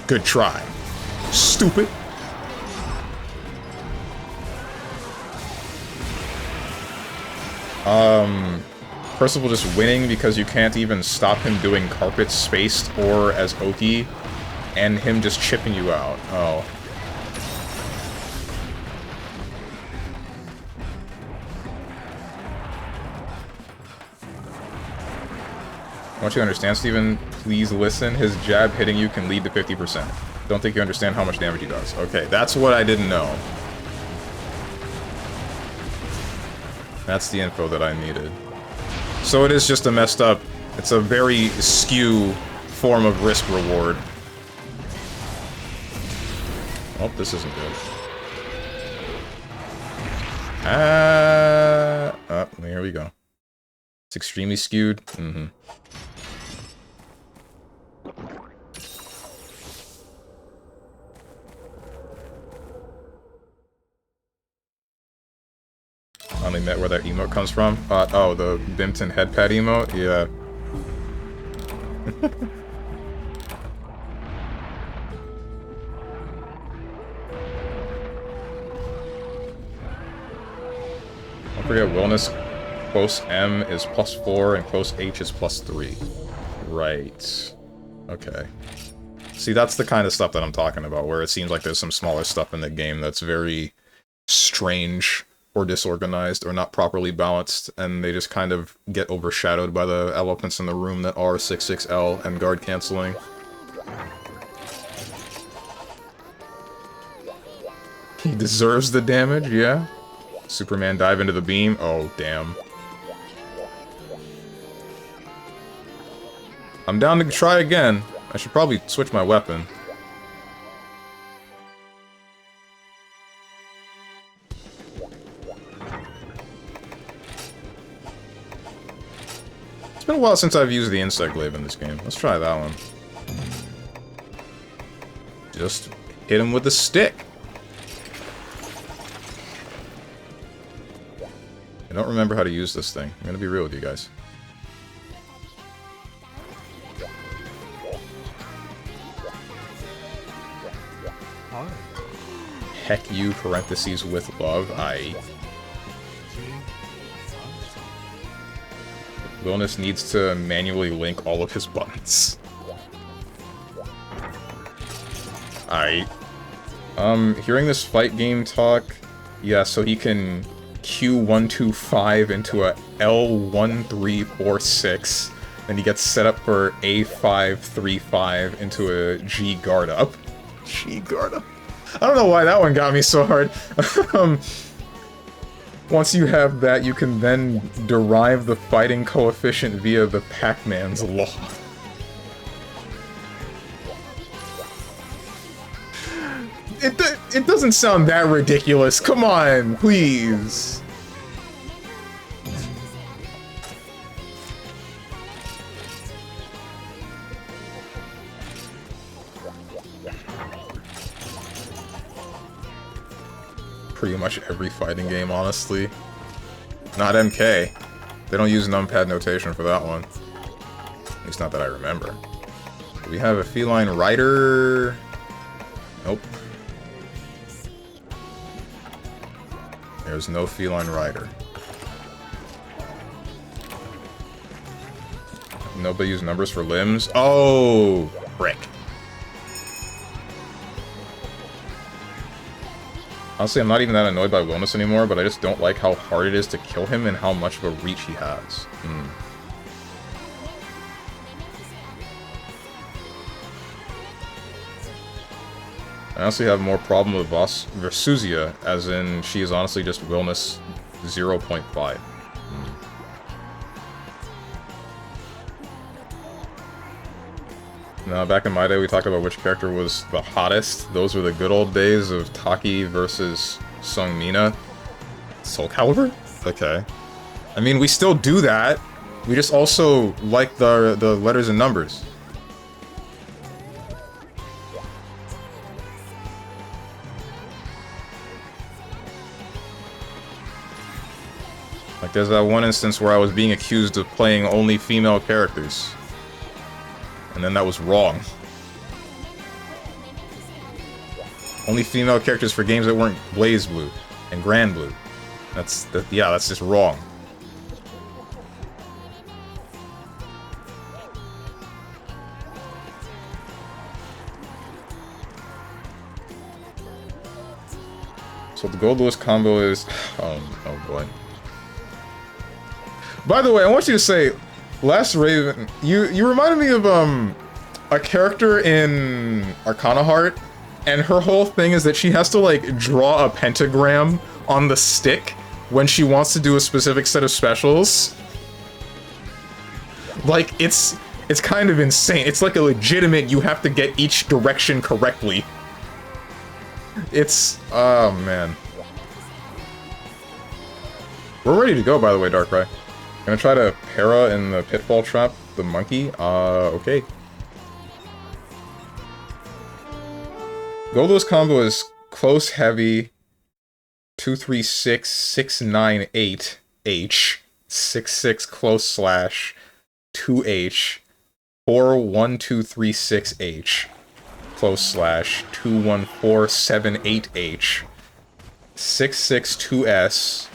Good try. Stupid. Percival just winning because you can't even stop him doing carpets spaced or as Oki, and him just chipping you out. Oh. I want you to understand, Steven. Please listen. His jab hitting you can lead to 50%. Don't think you understand how much damage he does. Okay, that's what I didn't know. That's the info that I needed. So it is just a messed up... It's a very skew form of risk-reward. Oh, this isn't good. Oh, here we go. It's extremely skewed. Mm-hmm. Finally met where that emote comes from. Oh, the Bimpton headpad emote? Yeah. Don't forget, wellness close M is +4 and close H is +3. Right. Okay. See, that's the kind of stuff that I'm talking about, where it seems like there's some smaller stuff in the game that's very strange or disorganized or not properly balanced, and they just kind of get overshadowed by the elephants in the room that are 6-6L and guard canceling. He deserves the damage, yeah? Superman dive into the beam? Oh, damn. I'm down to try again. I should probably switch my weapon. It's been a while since I've used the Insect Glaive in this game. Let's try that one. Just hit him with a stick. I don't remember how to use this thing. I'm gonna be real with you guys. Heck you, parentheses, with love. Wilness needs to manually link all of his buttons. Hearing this fight game talk, yeah, so he can Q125 into a L1346, then he gets set up for A535 into a G guard up. G guard up. I don't know why that one got me so hard. Once you have that, you can then derive the fighting coefficient via the Pac-Man's law. It doesn't sound that ridiculous. Come on, please. Pretty much every fighting game, honestly. Not MK. They don't use numpad notation for that one. At least not that I remember. Do we have a feline rider? Nope. There's no feline rider. Nobody use numbers for limbs? Oh, frick. Honestly, I'm not even that annoyed by Wellness anymore, but I just don't like how hard it is to kill him and how much of a reach he has. I honestly have more problem with Versuzia, as in she is honestly just Wellness 0.5. Now, back in my day, we talked about which character was the hottest. Those were the good old days of Taki versus Sungmina. Soul Calibur? Okay. I mean, we still do that. We just also like the letters and numbers. Like, there's that one instance where I was being accused of playing only female characters. And then that was wrong. Only female characters for games that weren't Blaze Blue and Grand Blue. Yeah, that's just wrong. So the Gold Lewis combo is... oh boy. By the way, I want you to say... Last Raven, you reminded me of a character in Arcana Heart, and her whole thing is that she has to like draw a pentagram on the stick when she wants to do a specific set of specials. Like it's kind of insane. It's like a legitimate you have to get each direction correctly. It's oh man. We're ready to go, by the way, Darkrai. Gonna try to para in the pitfall trap the monkey. Okay. Goldo's combo is close heavy 236 698 H 66 close slash 2H 41236 H close slash 21478 H 662S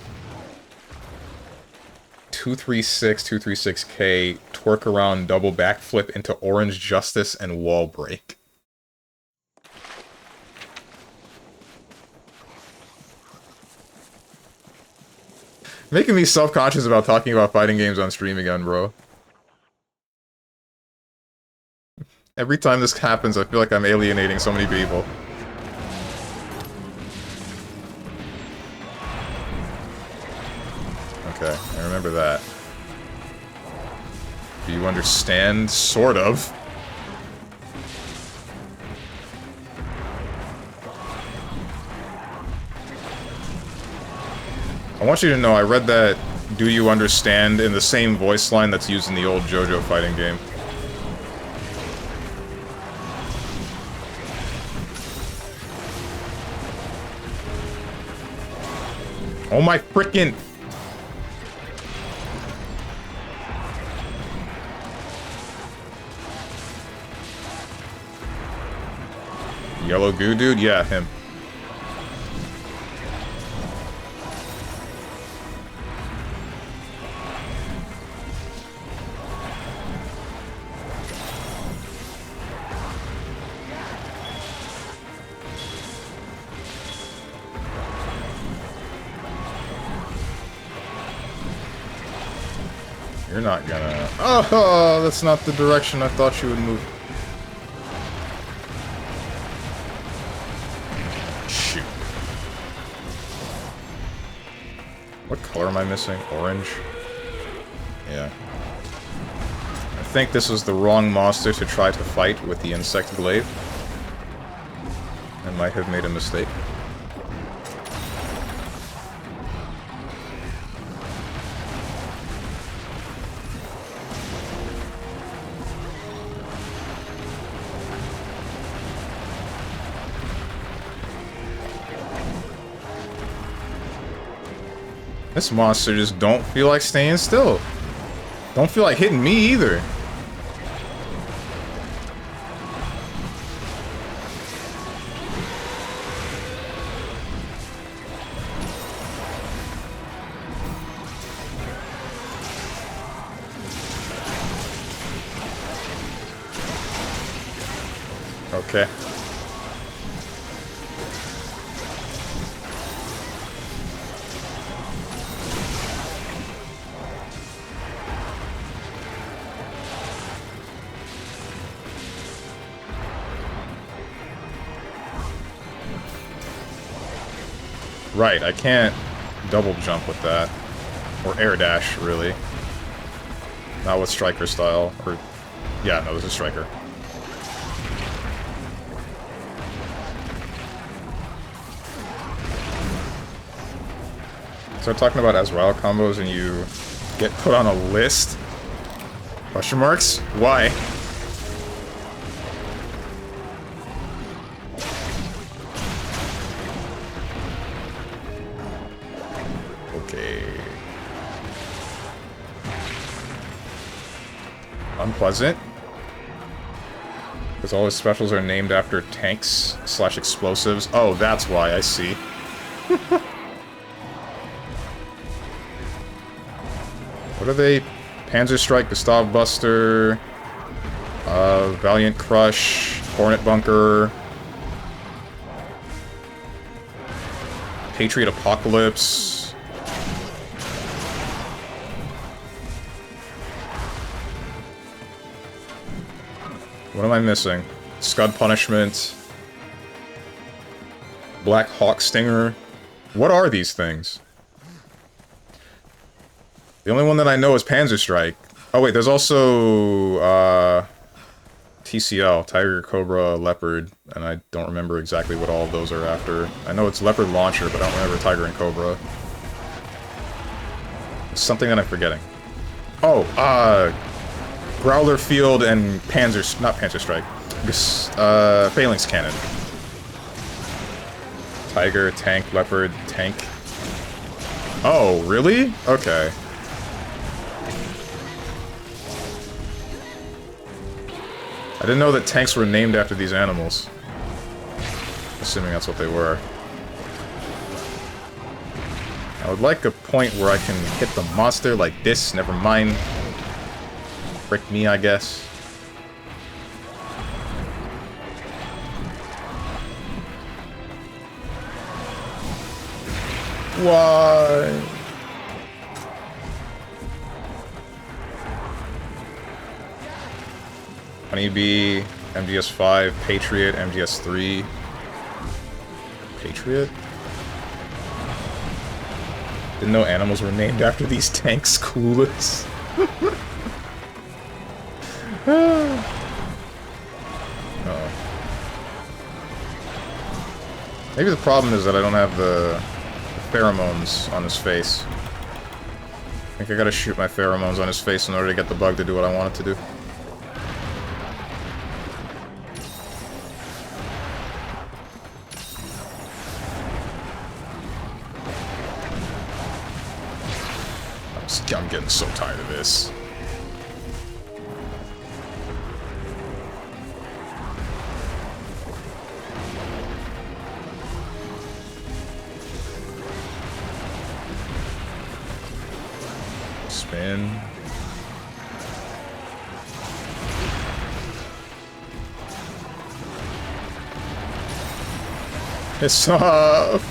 236K, twerk around, double backflip into Orange Justice and wall break. Making me self-conscious about talking about fighting games on stream again, bro. Every time this happens, I feel like I'm alienating so many people. Okay, I remember that. Do you understand? Sort of. I want you to know I read that "Do you understand" in the same voice line that's used in the old JoJo fighting game. Oh my frickin'... Yellow goo dude? Yeah, him. You're not gonna... Oh, that's not the direction I thought you would move. What color am I missing? Orange? Yeah. I think this was the wrong monster to try to fight with the Insect Glaive. might have made a mistake. This monster just don't feel like staying still. Don't feel like hitting me either. Okay. Right, I can't double jump with that. Or air dash, really. Not with striker style. Or, yeah, no, this is striker. Start talking about Azrael combos and you get put on a list? Question marks? Why? Okay. Unpleasant. Because all his specials are named after tanks / explosives. Oh, that's why, I see. What are they? Panzer Strike, Gustav Buster, Valiant Crush, Hornet Bunker, Patriot Apocalypse. What am I missing? Scud Punishment, Black Hawk Stinger. What are these things? The only one that I know is Panzer Strike. Oh wait, there's also TCL, Tiger, Cobra, Leopard, and I don't remember exactly what all of those are after. I know it's Leopard Launcher, but I don't remember Tiger and Cobra. It's something that I'm forgetting. Oh, Growler Field and not Panzer Strike. Phalanx Cannon. Tiger, Tank, Leopard, Tank. Oh, really? Okay. I didn't know that tanks were named after these animals. Assuming that's what they were. I would like a point where I can hit the monster like this. Never mind. Frick me, I guess. Why? Honeybee, MGS5, Patriot, MGS3. Patriot? Didn't know animals were named after these tanks, clueless. Uh-oh. Maybe the problem is that I don't have the pheromones on his face. I think I gotta shoot my pheromones on his face in order to get the bug to do what I want it to do. I'm getting so tired of this. Spin. Piss off.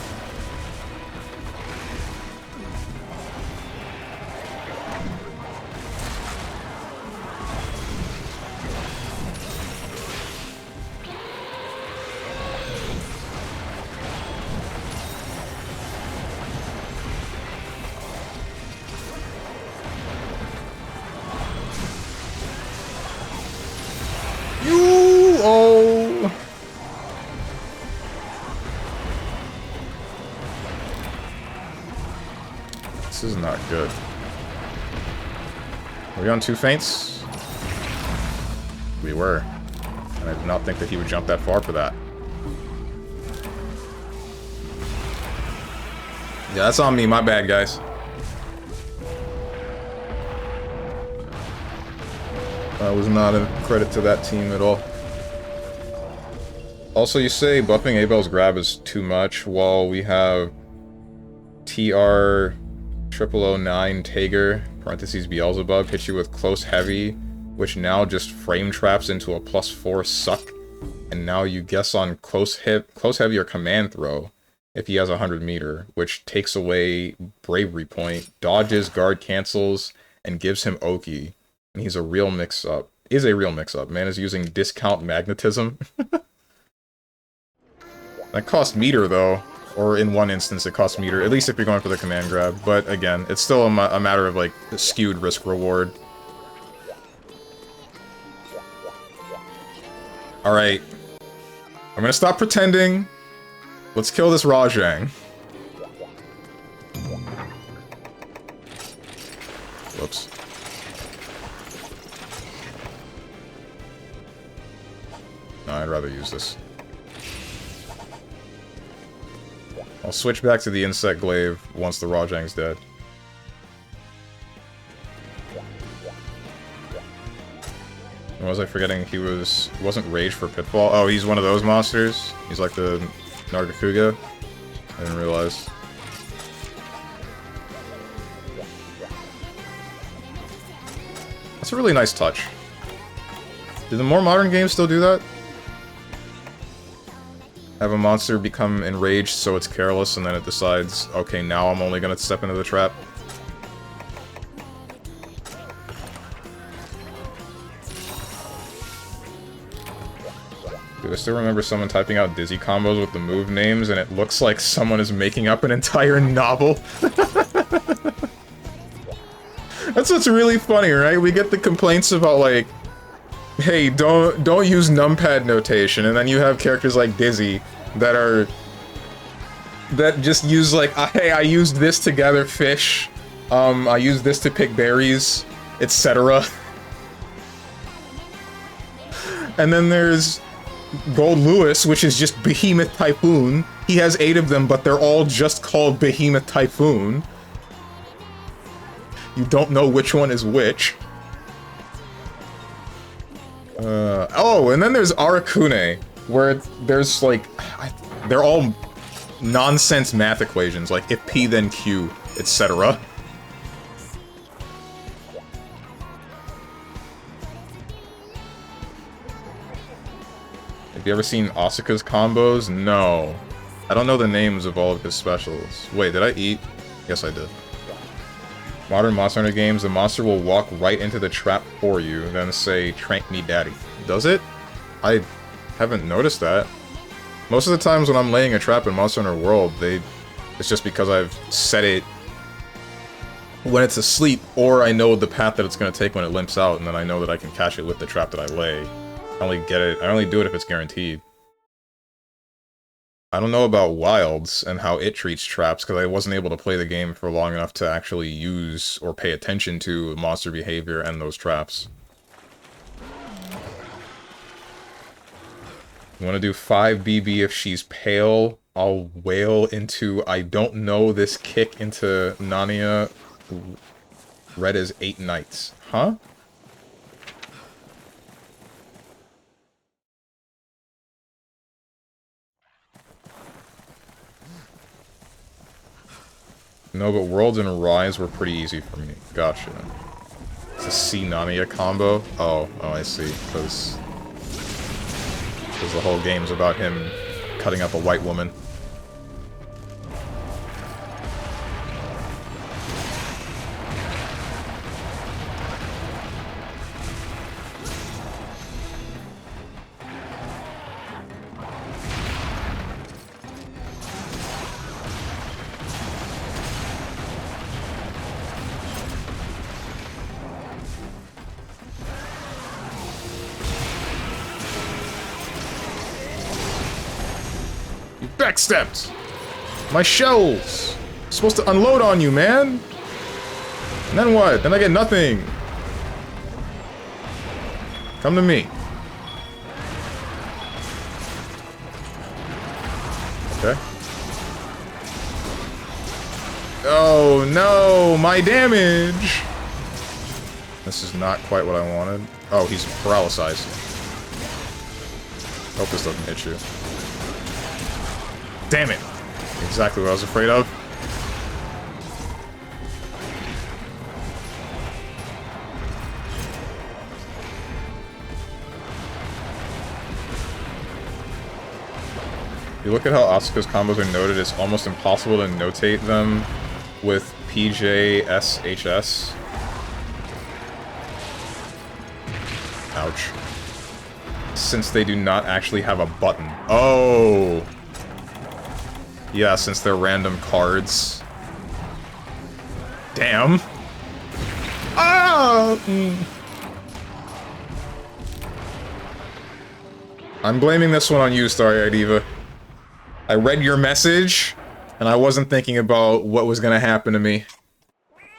This is not good. Are we on 2 feints? We were. And I did not think that he would jump that far for that. Yeah, that's on me. My bad, guys. That was not a credit to that team at all. Also, you say buffing Abel's grab is too much, while we have TR 0009 Tager, parentheses Beelzebub, hit you with close heavy, which now just frame traps into a +4 suck, and now you guess on close heavy or command throw if he has a 100 meter, which takes away bravery point, dodges, guard cancels, and gives him Oki. And he's a real mix-up. Is a real mix-up. Man is using discount magnetism. That costs meter, though. Or in one instance, it costs meter. At least if you're going for the command grab. But again, it's still a matter of, like, skewed risk-reward. Alright. I'm gonna stop pretending. Let's kill this Rajang. Whoops. No, I'd rather use this. I'll switch back to the Insect Glaive once the Rajang's dead. Or was I forgetting he wasn't Rage for Pitfall? Oh, he's one of those monsters? He's like the Nargacuga? I didn't realize. That's a really nice touch. Do the more modern games still do that? Have a monster become enraged so it's careless and then it decides, okay, now I'm only gonna step into the trap. Dude, I still remember someone typing out Dizzy combos with the move names and it looks like someone is making up an entire novel. That's what's really funny, right? We get the complaints about, like, hey, don't use numpad notation, and then you have characters like Dizzy that just use, like, hey, I used this to gather fish, I used this to pick berries, etc. And then there's Gold Lewis, which is just Behemoth Typhoon. He has 8 of them, but they're all just called Behemoth Typhoon. You don't know which one is which. Oh, and then there's Arakune, where there's, like, they're all nonsense math equations, like if P then Q, etc. Have you ever seen Asuka's combos? No. I don't know the names of all of his specials. Wait, did I eat? Yes, I did. Modern Monster Hunter games, the monster will walk right into the trap for you, then say, "Trank me daddy." Does it? I haven't noticed that. Most of the times when I'm laying a trap in Monster Hunter World, it's just because I've set it when it's asleep, or I know the path that it's going to take when it limps out, and then I know that I can catch it with the trap that I lay. I only do it if it's guaranteed. I don't know about Wilds and how it treats traps, because I wasn't able to play the game for long enough to actually use or pay attention to monster behavior and those traps. You want to do 5 BB if she's pale? I'll wail into I don't know this kick into Nania red as 8 nights. Huh? No, but Worlds and Rise were pretty easy for me. Gotcha. It's a C Nania combo? Oh, I see. Because the whole game's about him cutting up a white woman. Backstepped! My shells! I'm supposed to unload on you, man! And then what? Then I get nothing. Come to me. Okay. Oh no, my damage! This is not quite what I wanted. Oh, he's paralyzed. Hope this doesn't hit you. Damn it! Exactly what I was afraid of. If you look at how Asuka's combos are noted, it's almost impossible to notate them with PJSHS. Ouch. Since they do not actually have a button. Oh! Yeah, since they're random cards. Damn! Ah! I'm blaming this one on you, Starry-Eyed Diva. I read your message, and I wasn't thinking about what was gonna happen to me.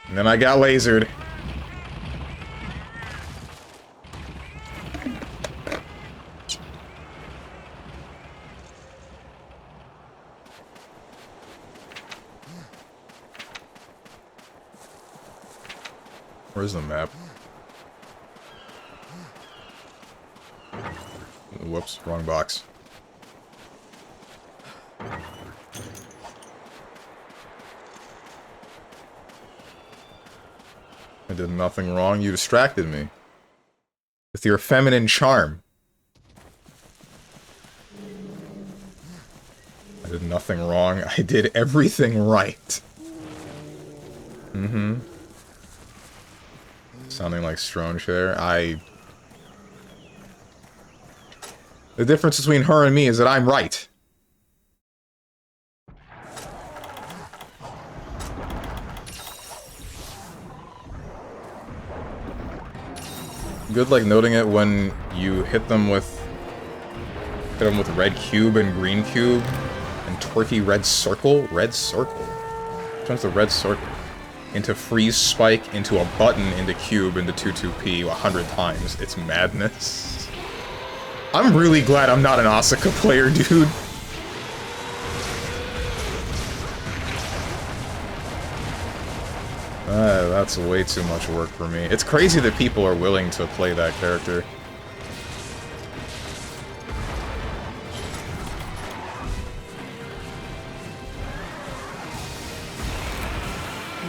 And then I got lasered. Where's the map? Whoops, wrong box. I did nothing wrong. You distracted me. With your feminine charm. I did nothing wrong. I did everything right. Mm-hmm. Sounding like Strange there. The difference between her and me is that I'm right. Good, like, noting it when you hit them with red cube and green cube and twerky red circle. Red circle? Turns the red circle into freeze spike, into a button, into cube, into 2-2p 100 times. It's madness. I'm really glad I'm not an Asuka player, dude. That's way too much work for me. It's crazy that people are willing to play that character.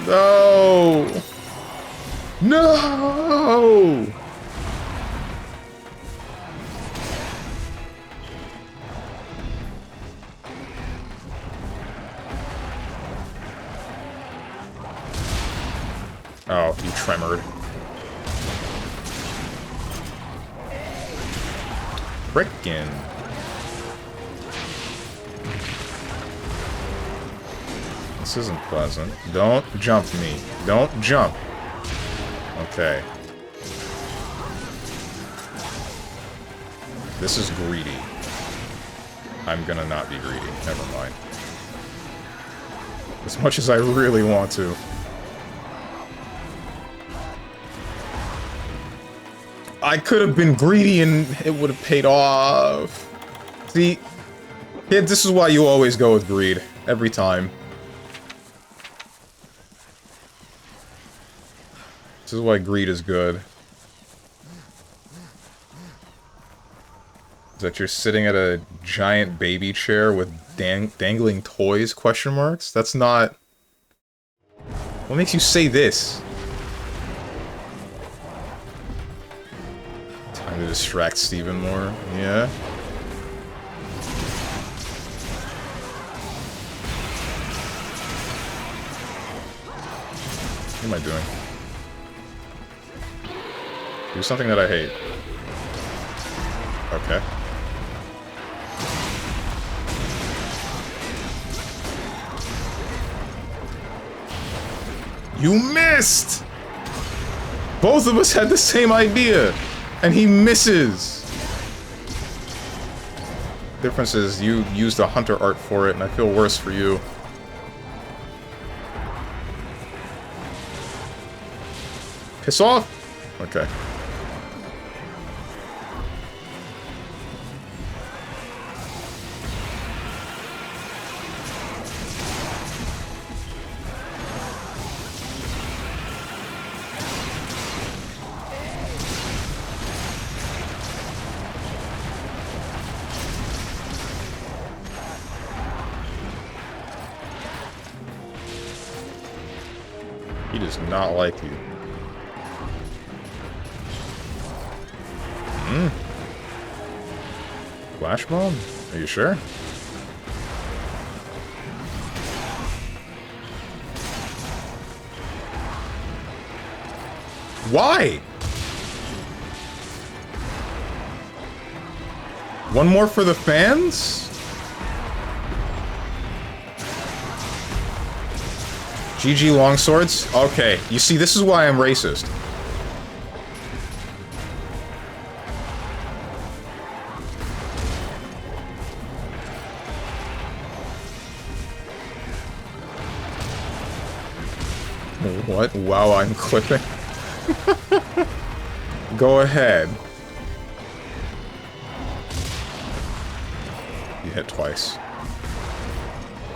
No! No! Oh, you tremored. Frickin'. This isn't pleasant. Don't jump me. Don't jump. Okay. This is greedy. I'm gonna not be greedy. Never mind. As much as I really want to. I could have been greedy and it would have paid off. See, kid, this is why you always go with greed. Every time. This is why greed is good. Is that you're sitting at a giant baby chair with dangling toys, question marks? That's not... What makes you say this? Time to distract Steven more, yeah? What am I doing? Do something that I hate. Okay. You missed! Both of us had the same idea! And he misses! Difference is, you used a hunter art for it, and I feel worse for you. Piss off! Okay. He does not like you. Flash bomb? Are you sure? Why? One more for the fans? GG longswords? Okay, you see, this is why I'm racist. What? Wow, I'm clipping. Go ahead. You hit twice.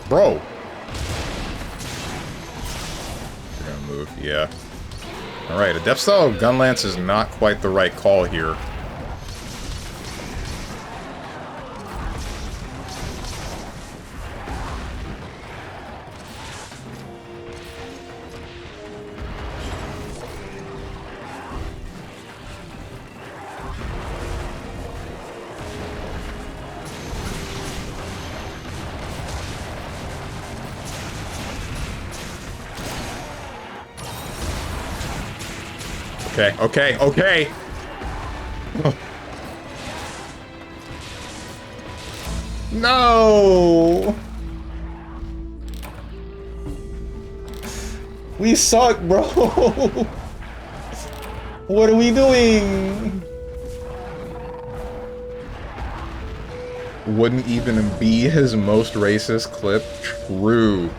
Bro! You're gonna move, yeah. Alright, a depth style gun lance is not quite the right call here. Okay, okay, okay! No! We suck, bro! What are we doing? Wouldn't even be his most racist clip. True.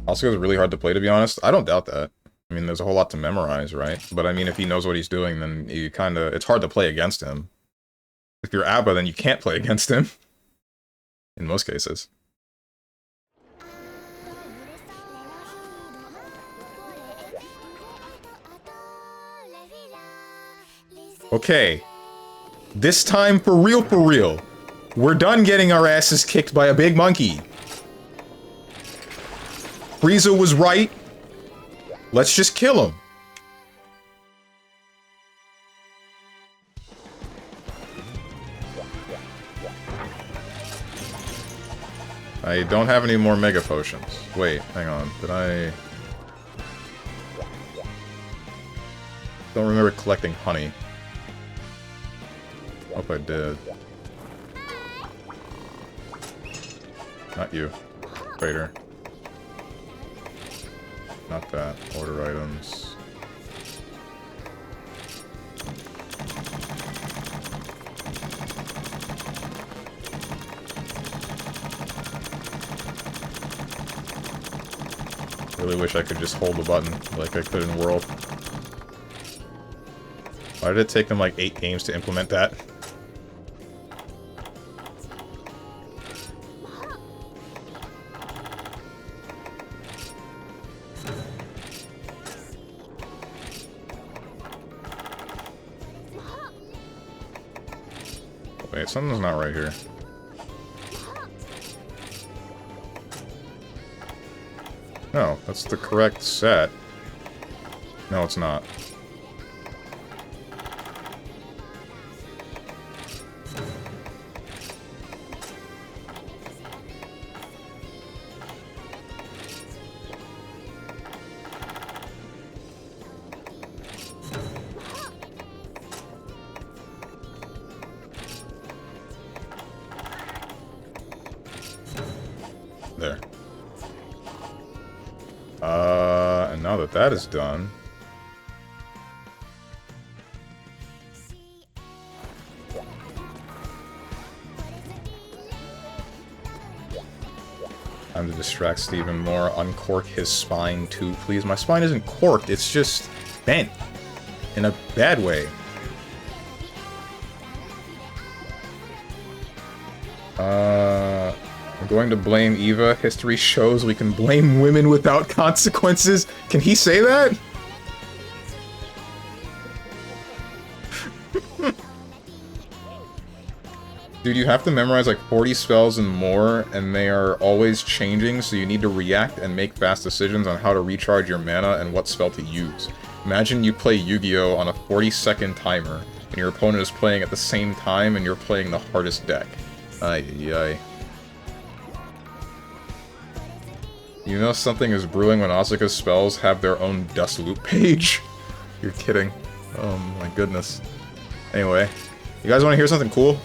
Also, it's really hard to play, to be honest. I don't doubt that. I mean, there's a whole lot to memorize, right? But I mean, if he knows what he's doing, then you kinda... It's hard to play against him. If you're ABBA, then you can't play against him. In most cases. Okay. This time, for real, we're done getting our asses kicked by a big monkey. Frieza was right. Let's just kill him. I don't have any more Mega Potions. Wait, hang on. Did I... Don't remember collecting honey. Hope I did. Not you. Trader. Not that. Order items. Really wish I could just hold the button like I could in World. Why did it take them like 8 games to implement that? Wait, something's not right here. No, that's the correct set. No, it's not. There. And now that that is done... Time to distract Steven more. Uncork his spine too, please. My spine isn't corked, it's just bent. In a bad way. I'm going to blame Eva. History shows we can blame women without consequences. Can he say that? Dude, you have to memorize like 40 spells and more, and they are always changing, so you need to react and make fast decisions on how to recharge your mana and what spell to use. Imagine you play Yu-Gi-Oh! On a 40-second timer, and your opponent is playing at the same time, and you're playing the hardest deck. Ay. You know something is brewing when Asuka's spells have their own dust loop page? You're kidding. Oh my goodness. Anyway, you guys want to hear something cool?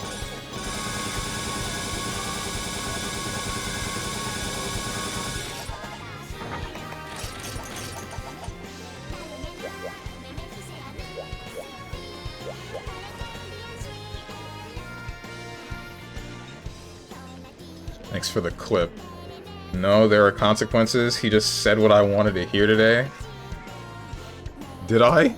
Thanks for the clip. No, there are consequences. He just said what I wanted to hear today. Did I?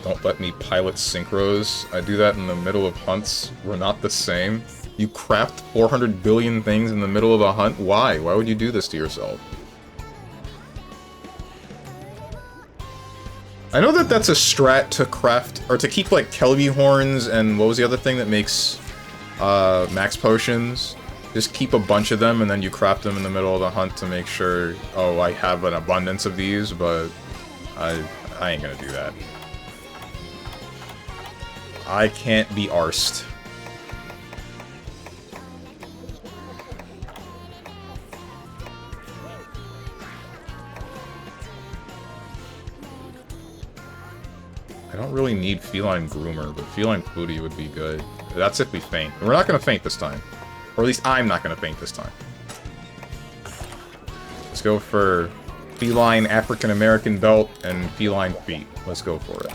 Don't let me pilot synchros. I do that in the middle of hunts. We're not the same. You craft 400 billion things in the middle of a hunt? Why? Why would you do this to yourself? I know that that's a strat to craft, or to keep, like, Kelby horns, and what was the other thing that makes, max potions? Just keep a bunch of them, and then you craft them in the middle of the hunt to make sure, oh, I have an abundance of these, but I ain't gonna do that. I can't be arsed. I don't really need Feline Groomer, but Feline Flutie would be good. That's if we faint. We're not gonna faint this time. Or at least I'm not gonna faint this time. Let's go for Feline African American Belt and Feline Feet. Let's go for it.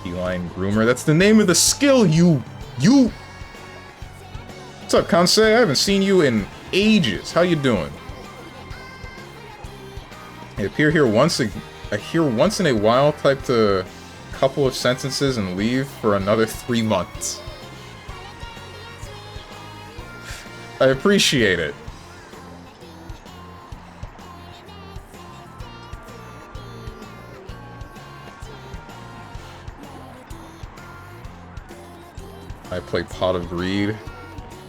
Feline Groomer. That's the name of the skill, you... What's up, Kansei? I haven't seen you in ages. How you doing? I appear here once in a while, type a couple of sentences and leave for another 3 months. I appreciate it. I play Pot of Greed.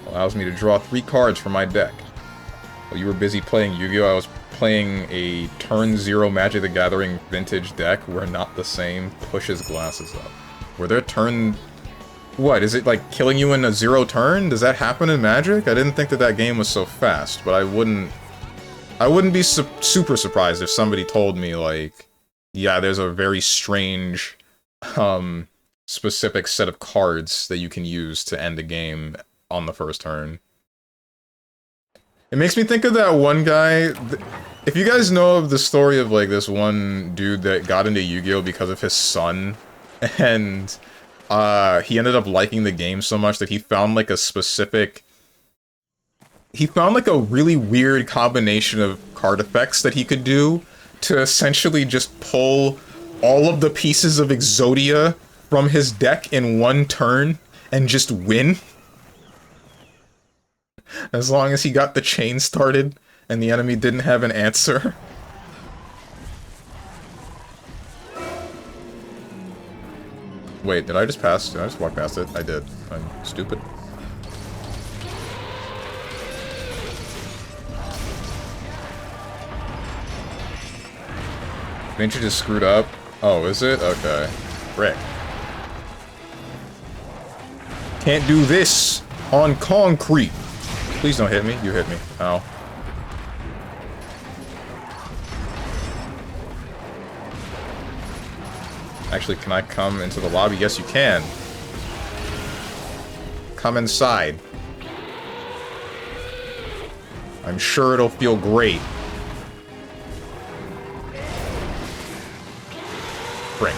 Allows me to draw 3 cards from my deck. While you were busy playing Yu-Gi-Oh! I was playing a turn 0 Magic the Gathering vintage deck. We're not the same. Pushes glasses up. Were there turn... What, is it like killing you in a 0 turn? Does that happen in Magic? I didn't think that that game was so fast, but I wouldn't be super surprised if somebody told me, like, yeah, there's a very strange, specific set of cards that you can use to end a game on the first turn. It makes me think of that one guy... If you guys know of the story of, like, this one dude that got into Yu-Gi-Oh! Because of his son, and he ended up liking the game so much that he found, like, a specific... He found, like, a really weird combination of card effects that he could do to essentially just pull all of the pieces of Exodia from his deck in one turn and just win. As long as he got the chain started and the enemy didn't have an answer. Wait, did I just pass? Did I just walk past it? I did. I'm stupid. Vintage is screwed up. Oh, is it? Okay. Frick. Can't do this on concrete. Please don't hit me. You hit me. Ow. Actually, can I come into the lobby? Yes, you can. Come inside. I'm sure it'll feel great. Frick.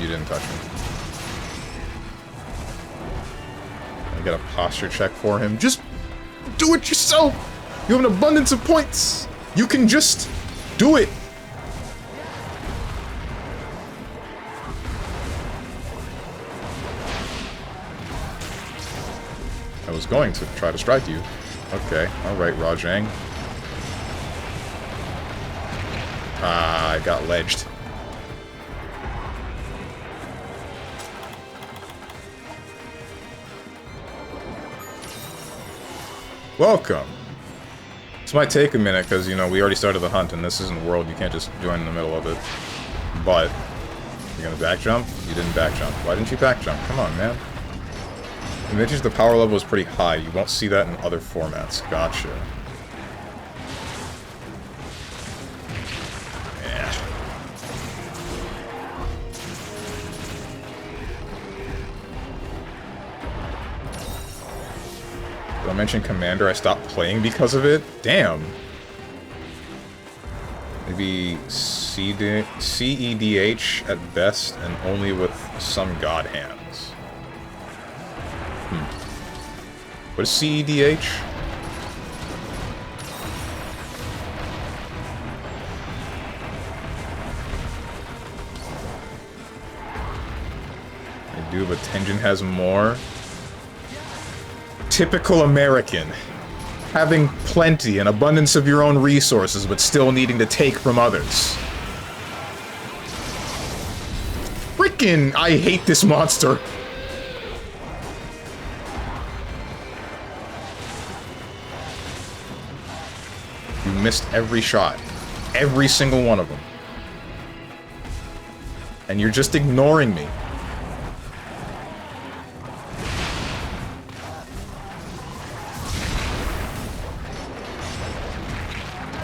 didn't touch me. I get a posture check for him. Just do it yourself! You have an abundance of points! You can just do it! I was going to try to strike you. Okay, alright, Rajang. Ah, I got ledged. Welcome! This might take a minute, because, you know, we already started the hunt, and this isn't the world, you can't just join in the middle of it. But, you're gonna back jump? You didn't back jump. Why didn't you back jump? Come on, man. In Vintage, the power level is pretty high. You won't see that in other formats. Gotcha. Yeah. Did I mention Commander? I stopped playing because of it? Damn. Maybe CEDH at best, and only with some god hands. What is CEDH? I do, but Tenjin has more. Typical American. Having plenty, an abundance of your own resources, but still needing to take from others. Frickin', I hate this monster. You missed every shot. Every single one of them. And you're just ignoring me.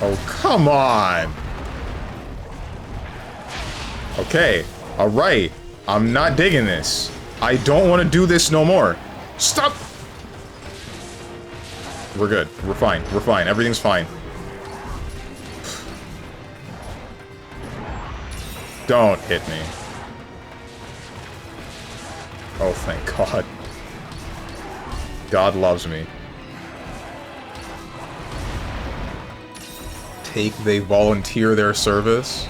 Oh, come on! Okay, alright. I'm not digging this. I don't want to do this no more. Stop! We're good. We're fine. We're fine. Everything's fine. Don't hit me. Oh, thank God. God loves me. Take they volunteer their service?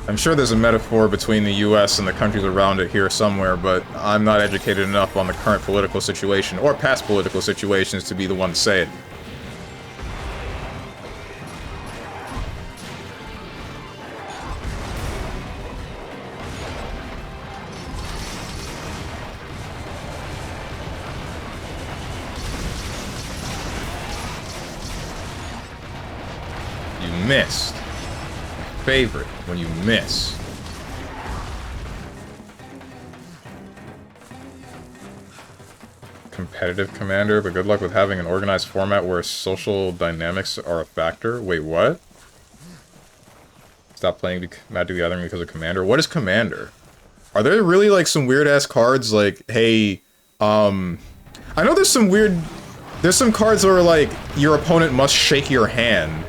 I'm sure there's a metaphor between the US and the countries around it here somewhere, but I'm not educated enough on the current political situation, or past political situations, to be the one to say it. Missed. Favorite when you miss. Competitive commander, but good luck with having an organized format where social dynamics are a factor. Wait, what? Stop playing Magic the Gathering because of commander? What is commander? Are there really like some weird ass cards like, hey, I know there's some weird, there's some cards where like your opponent must shake your hand.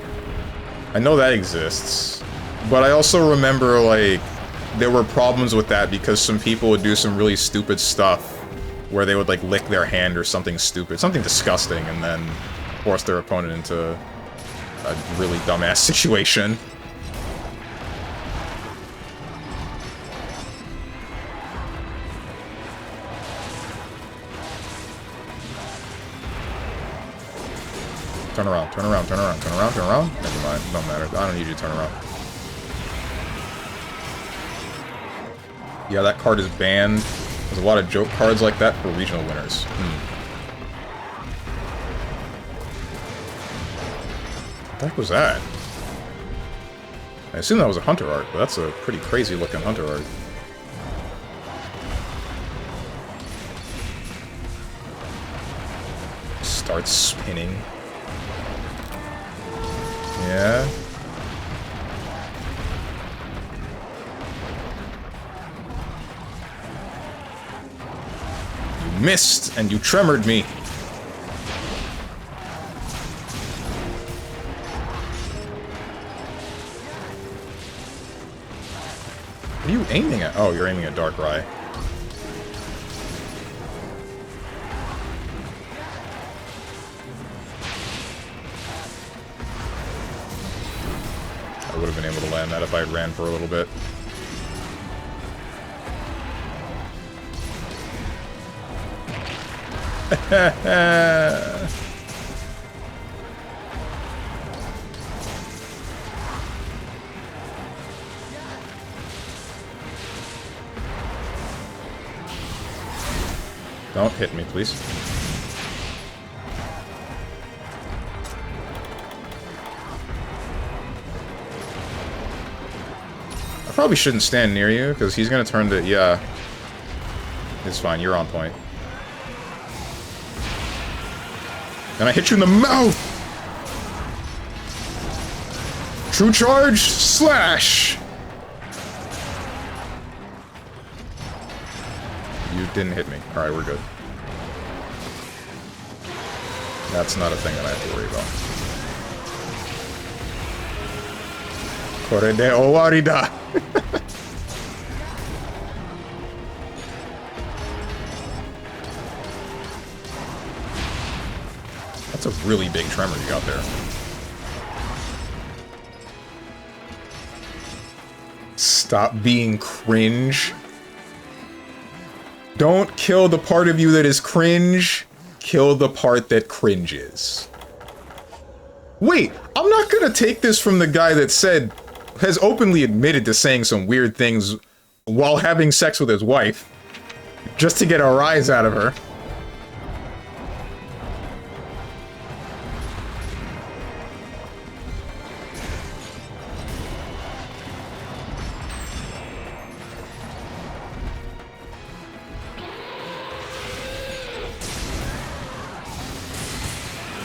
I know that exists, but I also remember, like, there were problems with that because some people would do some really stupid stuff where they would, like, lick their hand or something stupid, something disgusting, and then force their opponent into a really dumbass situation. Turn around, turn around, turn around, turn around, turn around. Never mind, don't matter. I don't need you to turn around. Yeah, that card is banned. There's a lot of joke cards like that for regional winners. What the heck was that? I assume that was a hunter art, but that's a pretty crazy looking hunter art. Starts spinning. Yeah. You missed, and you tremored me. What are you aiming at? Oh, you're aiming at Darkrai. I would have been able to land that if I had ran for a little bit. Don't hit me, please. I probably shouldn't stand near you, because he's going to turn to... Yeah. It's fine, you're on point. And I hit you in the mouth! True charge, slash! You didn't hit me. Alright, we're good. That's not a thing that I have to worry about. Kore de owari da! That's a really big tremor you got there. Stop being cringe. Don't kill the part of you that is cringe. Kill the part that cringes. Wait, I'm not gonna take this from the guy that said, has openly admitted to saying some weird things while having sex with his wife, just to get a rise out of her.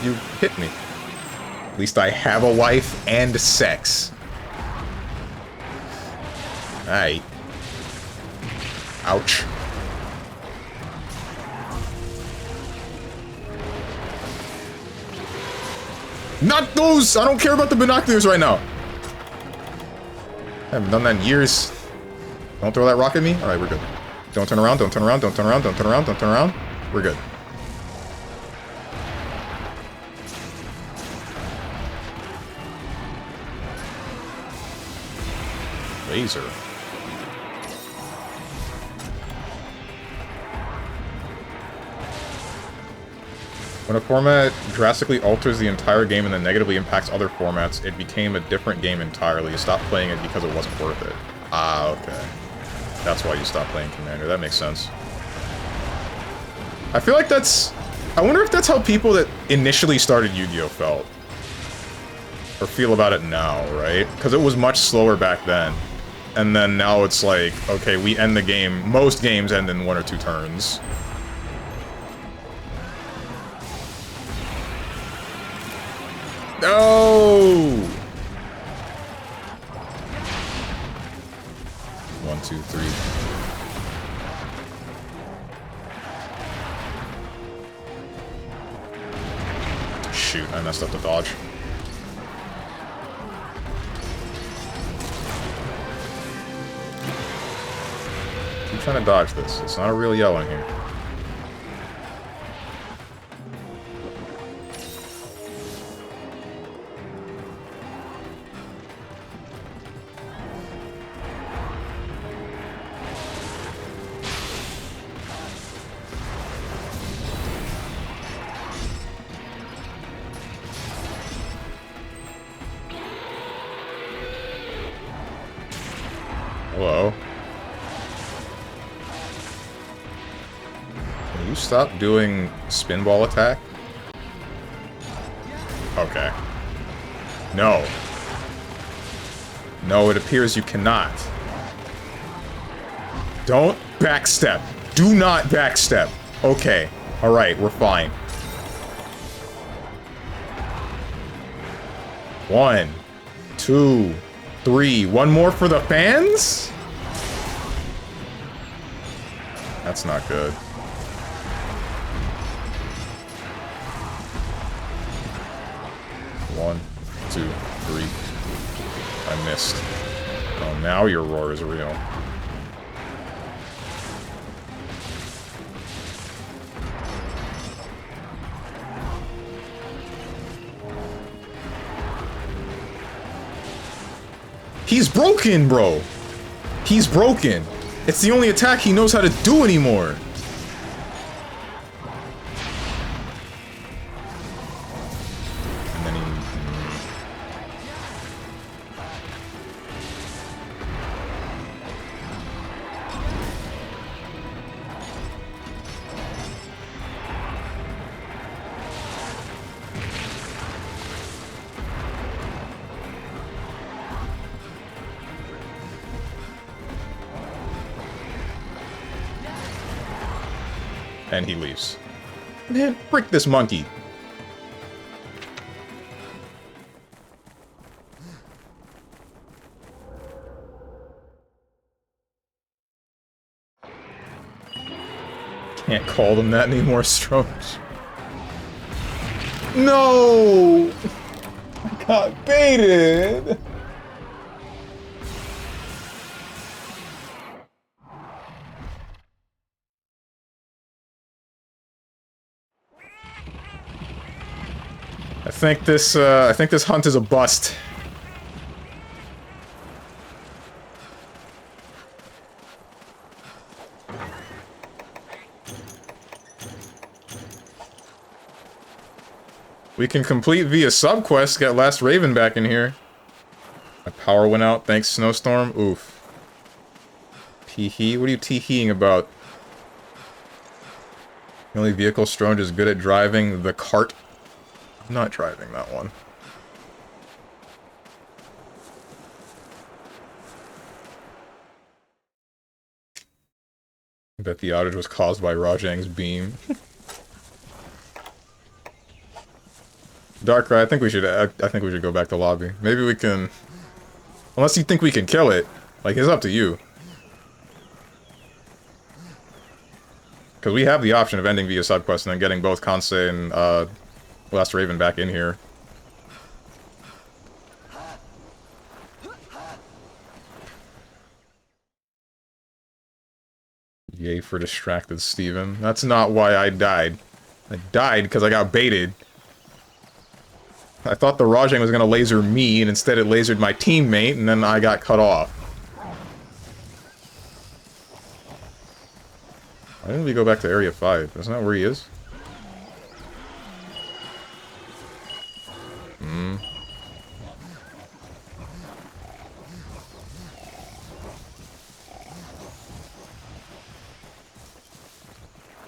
You hit me. At least I have a wife and sex. Aight. Ouch. Not those! I don't care about the binoculars right now. I haven't done that in years. Don't throw that rock at me. Alright, we're good. Don't turn around, don't turn around, don't turn around, don't turn around, don't turn around. We're good. Laser. When a format drastically alters the entire game and then negatively impacts other formats, it became a different game entirely. You stopped playing it because it wasn't worth it. Ah, okay. That's why you stopped playing Commander. That makes sense. I feel like that's... I wonder if that's how people that initially started Yu-Gi-Oh! Felt. Or feel about it now, right? Because it was much slower back then. And then now it's like, okay, we end the game. Most games end in 1 or 2 turns. No! 1, 2, 3. Shoot, I messed up the dodge. Keep trying to dodge this. It's not a real yell in here. Hello? Can you stop doing spin ball attack? Okay. No. No, it appears you cannot. Don't backstep. Do not backstep. Okay. Alright, we're fine. 1, 2, 3. One more for the fans? That's not good. One, 2, 3. I missed. Oh, now your roar is real. He's broken, bro. He's broken. It's the only attack he knows how to do anymore. And then he... And he leaves. Man, frick this monkey. Can't call them that anymore, Strong. No! I got baited! I think this hunt is a bust. We can complete via subquest, get Last Raven back in here. My power went out, thanks Snowstorm. Oof. Tee-hee? What are you tee-heeing about? The only vehicle Stronge is good at driving, the cart. I'm not driving that one. I bet the outage was caused by Rajang's beam. Darkrai, I think we should go back to lobby. Maybe we can... Unless you think we can kill it. Like, it's up to you. Because we have the option of ending via subquest and then getting both Kansei and, Last Raven back in here. Yay for distracted Steven. That's not why I died. I died because I got baited. I thought the Rajang was gonna laser me, and instead it lasered my teammate, and then I got cut off. Why didn't we go back to Area 5? Isn't that where he is?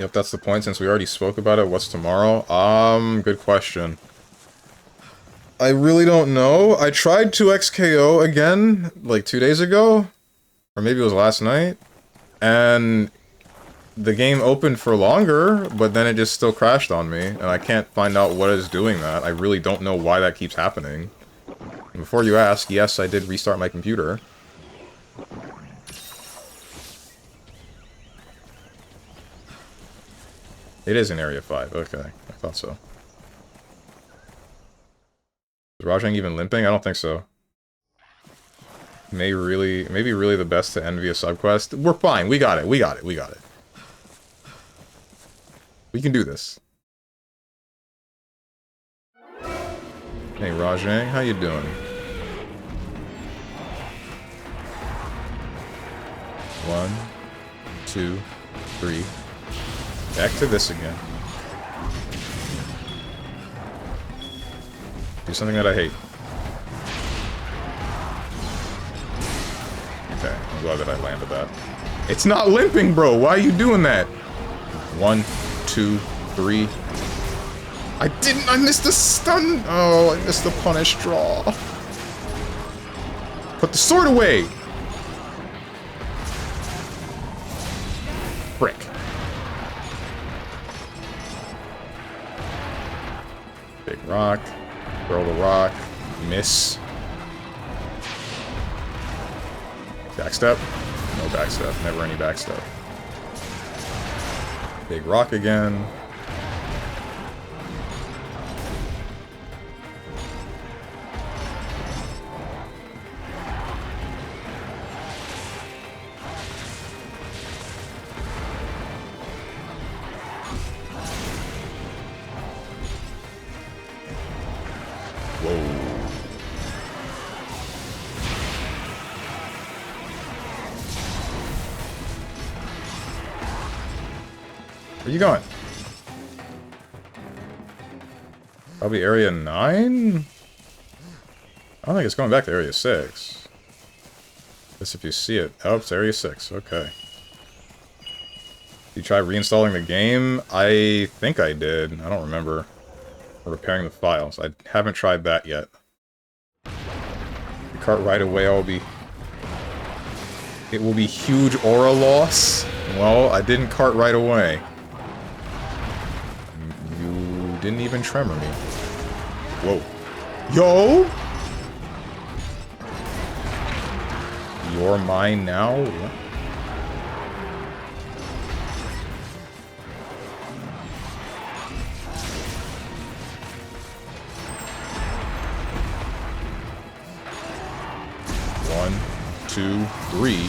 Yep, that's the point, since we already spoke about it. What's tomorrow? Good question. I really don't know. I tried to XKO again, like 2 days ago. Or maybe it was last night. And the game opened for longer, but then it just still crashed on me. And I can't find out what is doing that. I really don't know why that keeps happening. And before you ask, yes, I did restart my computer. It is in Area 5, okay. I thought so. Is Rajang even limping? I don't think so. Maybe really the best to end via subquest. We're fine, we got it, we got it, we got it. We can do this. Hey Rajang, how you doing? One, two, three. Back to this again. Do something that I hate. Okay, I'm glad that I landed that. It's not limping, bro! Why are you doing that? 1, 2, 3. I missed the stun! Oh, I missed the punish draw. Put the sword away! Frick. Big rock. Throw the rock. Miss. Backstep? No backstep. Never any backstep. Big rock again. Where you going? Probably area 9? I don't think it's going back to area 6. Guess if you see it. Oh, it's area 6. Okay. You try reinstalling the game? I think I did. I don't remember. Or repairing the files. I haven't tried that yet. If you cart right away, it will be huge aura loss. Well, I didn't cart right away. You didn't even tremor me. Whoa. Yo! You're mine now? What? One, two, three.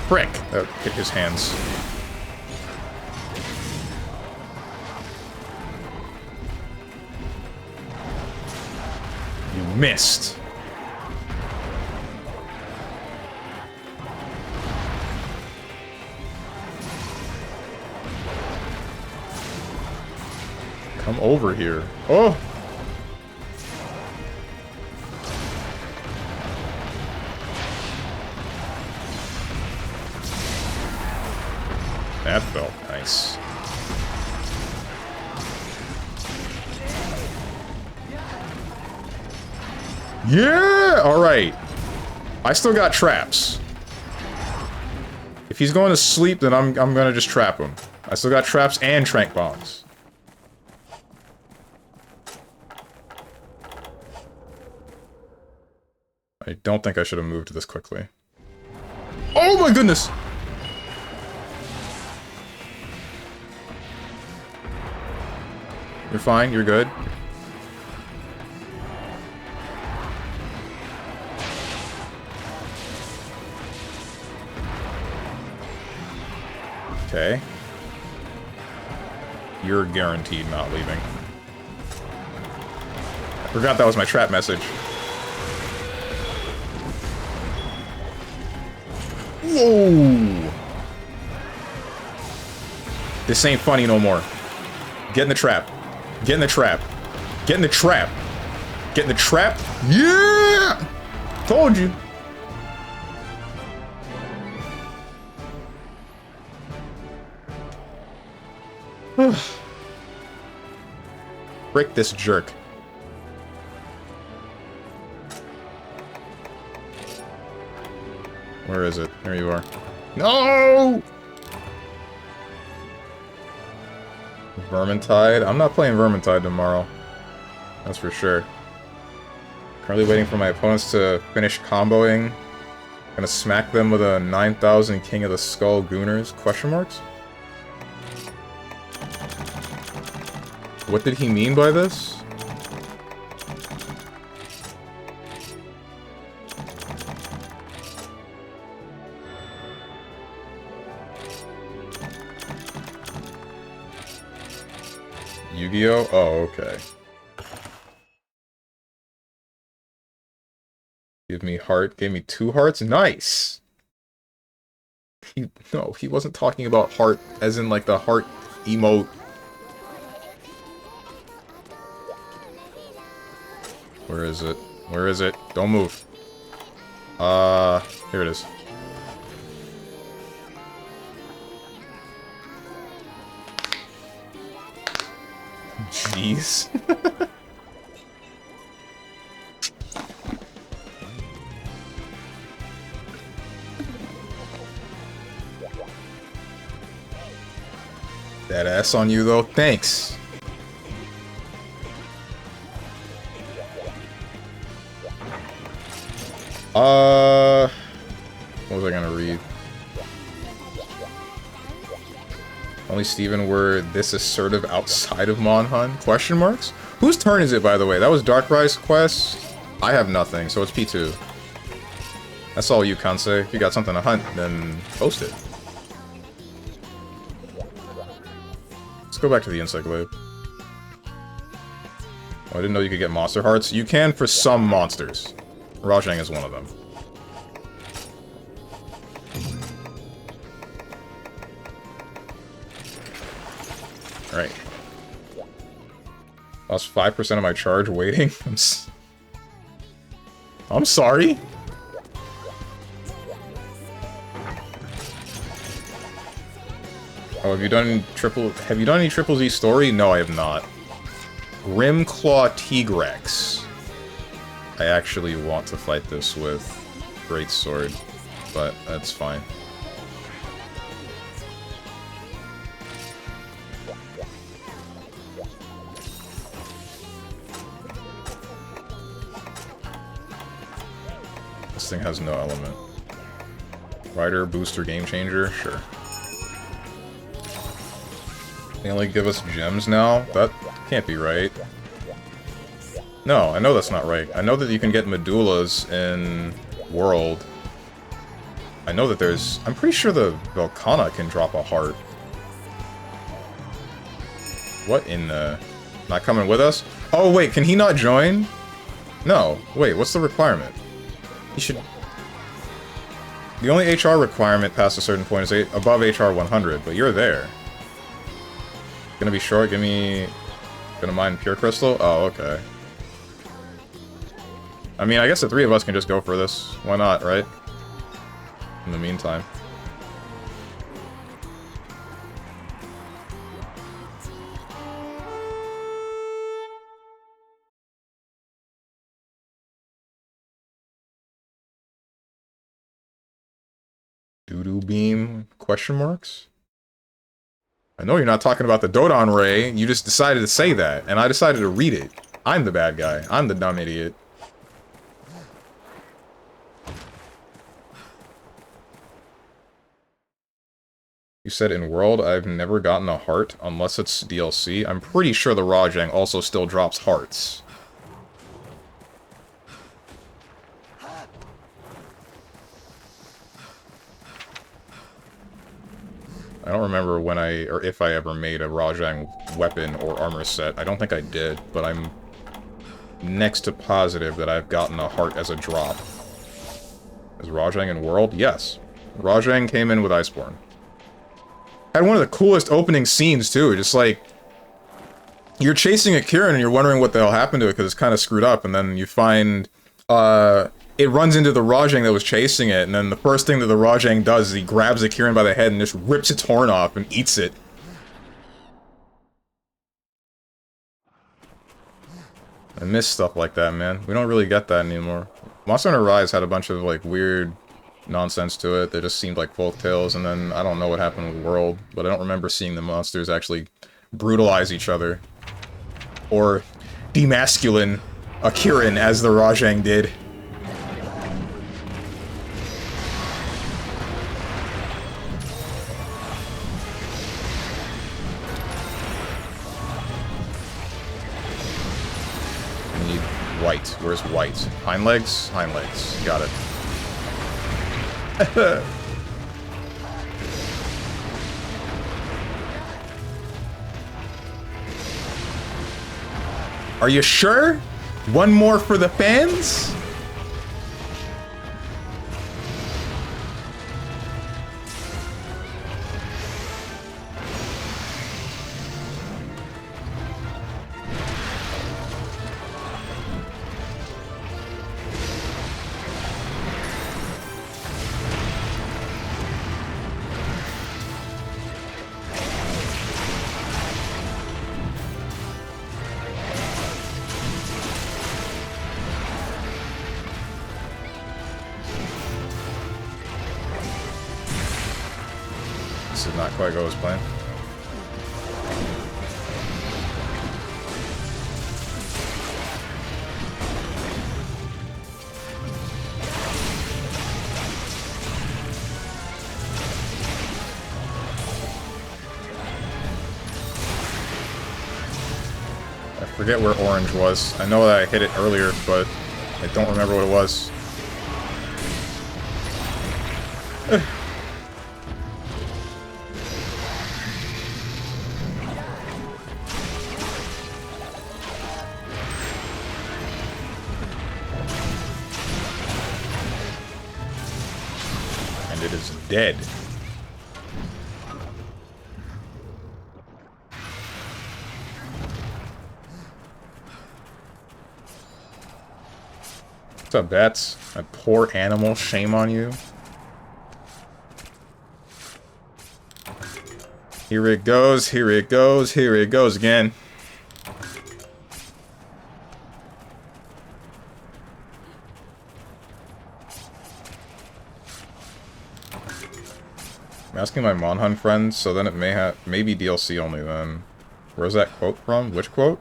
Frick! That hit his hands. You missed. Come over here. Oh! That felt nice. Yeah! Alright. I still got traps. If he's going to sleep, then I'm gonna just trap him. I still got traps and trank bombs. I don't think I should have moved this quickly. Oh my goodness! You're fine, you're good. Okay. You're guaranteed not leaving. I forgot that was my trap message. Whoa! This ain't funny no more. Get in the trap. Get in the trap. Get in the trap. Get in the trap. Yeah! Told you. Frick this jerk. Where is it? There you are. No! Vermintide? I'm not playing Vermintide tomorrow. That's for sure. Currently waiting for my opponents to finish comboing. Gonna smack them with a 9,000 King of the Skull Gooners? Question marks? What did he mean by this? Yu-Gi-Oh? Oh, okay. Give me heart. Gave me 2 hearts? Nice! No, he wasn't talking about heart as in like the heart emote. Where is it? Where is it? Don't move. Here it is. Jeez. That ass on you though. Thanks. What was I gonna read? Only Steven were this assertive outside of Monhun? Question marks? Whose turn is it, by the way? That was Darkrise quest? I have nothing, so it's P2. That's all you, Kansei. If you got something to hunt, then post it. Let's go back to the Encyclopedia. Oh, I didn't know you could get monster hearts. You can for some monsters. Rajang is one of them. Lost 5% of my charge waiting. I'm sorry. Oh, have you done any Triple Z story? No, I have not. Grimclaw Tigrex. I actually want to fight this with Greatsword, but that's fine. This thing has no element. Rider, booster, game changer? Sure. They only give us gems now? That can't be right. No, I know that's not right. I know that you can get medullas in World. I know that there's... I'm pretty sure the Velkhana can drop a heart. What in the... Not coming with us? Oh, wait, can he not join? No. Wait, what's the requirement? He should... The only HR requirement past a certain point is above HR 100, but you're there. Gonna be short, give me... Gonna mine Pure Crystal? Oh, okay. I mean, I guess the three of us can just go for this. Why not, right? In the meantime. Doo-doo beam? Question marks? I know you're not talking about the Dodon Ray, you just decided to say that, and I decided to read it. I'm the bad guy. I'm the dumb idiot. You said in World, I've never gotten a heart unless it's DLC. I'm pretty sure the Rajang also still drops hearts. I don't remember when or if I ever made a Rajang weapon or armor set. I don't think I did, but I'm next to positive that I've gotten a heart as a drop. Is Rajang in World? Yes. Rajang came in with Iceborne. Had one of the coolest opening scenes, too. Just like, you're chasing a Kirin and you're wondering what the hell happened to it because it's kind of screwed up, and then you find, it runs into the Rajang that was chasing it, and then the first thing that the Rajang does is he grabs the Kirin by the head and just rips its horn off and eats it. I miss stuff like that, man. We don't really get that anymore. Monster Hunter Rise had a bunch of, like, weird nonsense to it. They just seemed like folk tales, and then I don't know what happened with World, but I don't remember seeing the monsters actually brutalize each other. Or demasculine a Kirin as the Rajang did. I need white. Where's white? Hind legs? Hind legs. Got it. Are you sure? One more for the fans? This did not quite go as planned. I forget where orange was. I know that I hit it earlier, but I don't remember what it was. And it is dead. What's up, Bats? A poor animal, shame on you. Here it goes, here it goes, here it goes again. I'm asking my Monhun friends, so then it may be DLC only then. Where's that quote from? Which quote?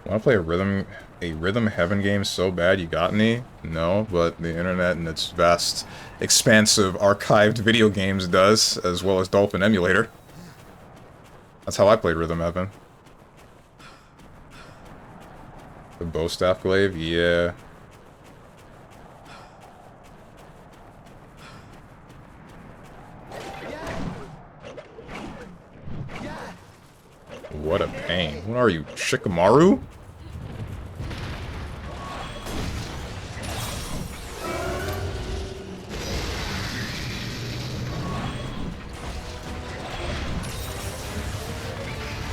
Want to play a rhythm heaven game so bad you got any? No, but the internet and its vast, expansive, archived video games does, as well as Dolphin Emulator. That's how I played Rhythm Heaven. The Bowstaff Glaive? Yeah. What a pain. What are you, Shikamaru?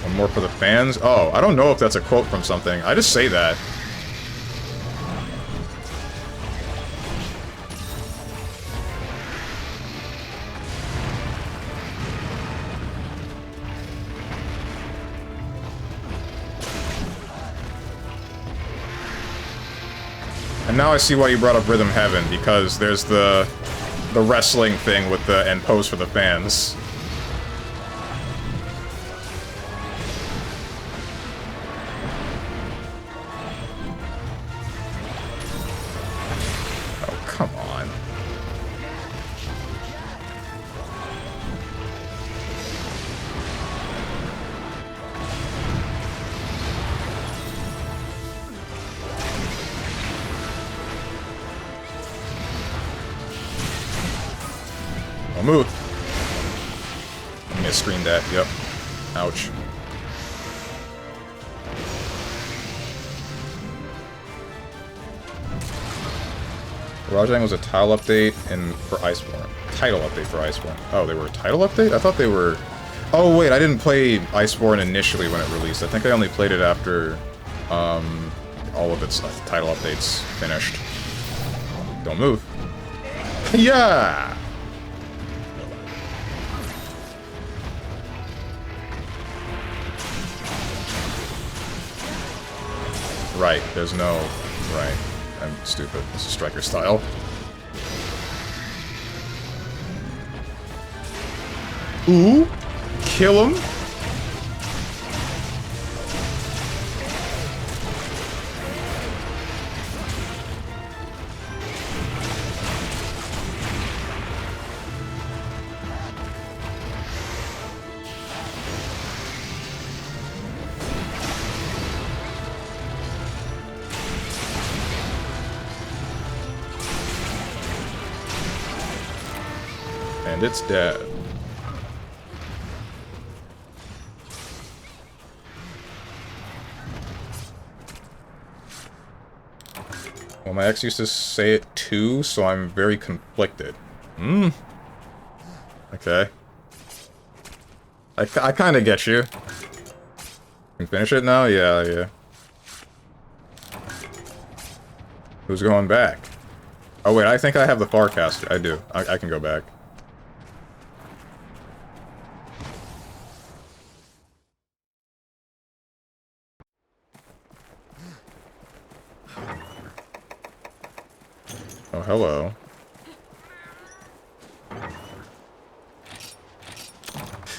One more for the fans? Oh, I don't know if that's a quote from something. I just say that. And now I see why you brought up Rhythm Heaven, because there's the wrestling thing with the and pose for the fans. Oh, come on. Don't move. I'm gonna screen that. Yep. Ouch. Rajang was a tile update for Iceborne. Title update for Iceborne. Oh, they were a title update? I thought they were... Oh, wait, I didn't play Iceborne initially when it released. I think I only played it after all of its title updates finished. Don't move. Yeah! Right, there's no... Right. I'm stupid. This is striker style. Ooh! Kill him! And it's dead. Well, my ex used to say it too, so I'm very conflicted. Hmm. Okay. I kind of get you. Can finish it now? Yeah, yeah. Who's going back? Oh wait, I think I have the Farcaster. I do. I can go back. Oh, hello.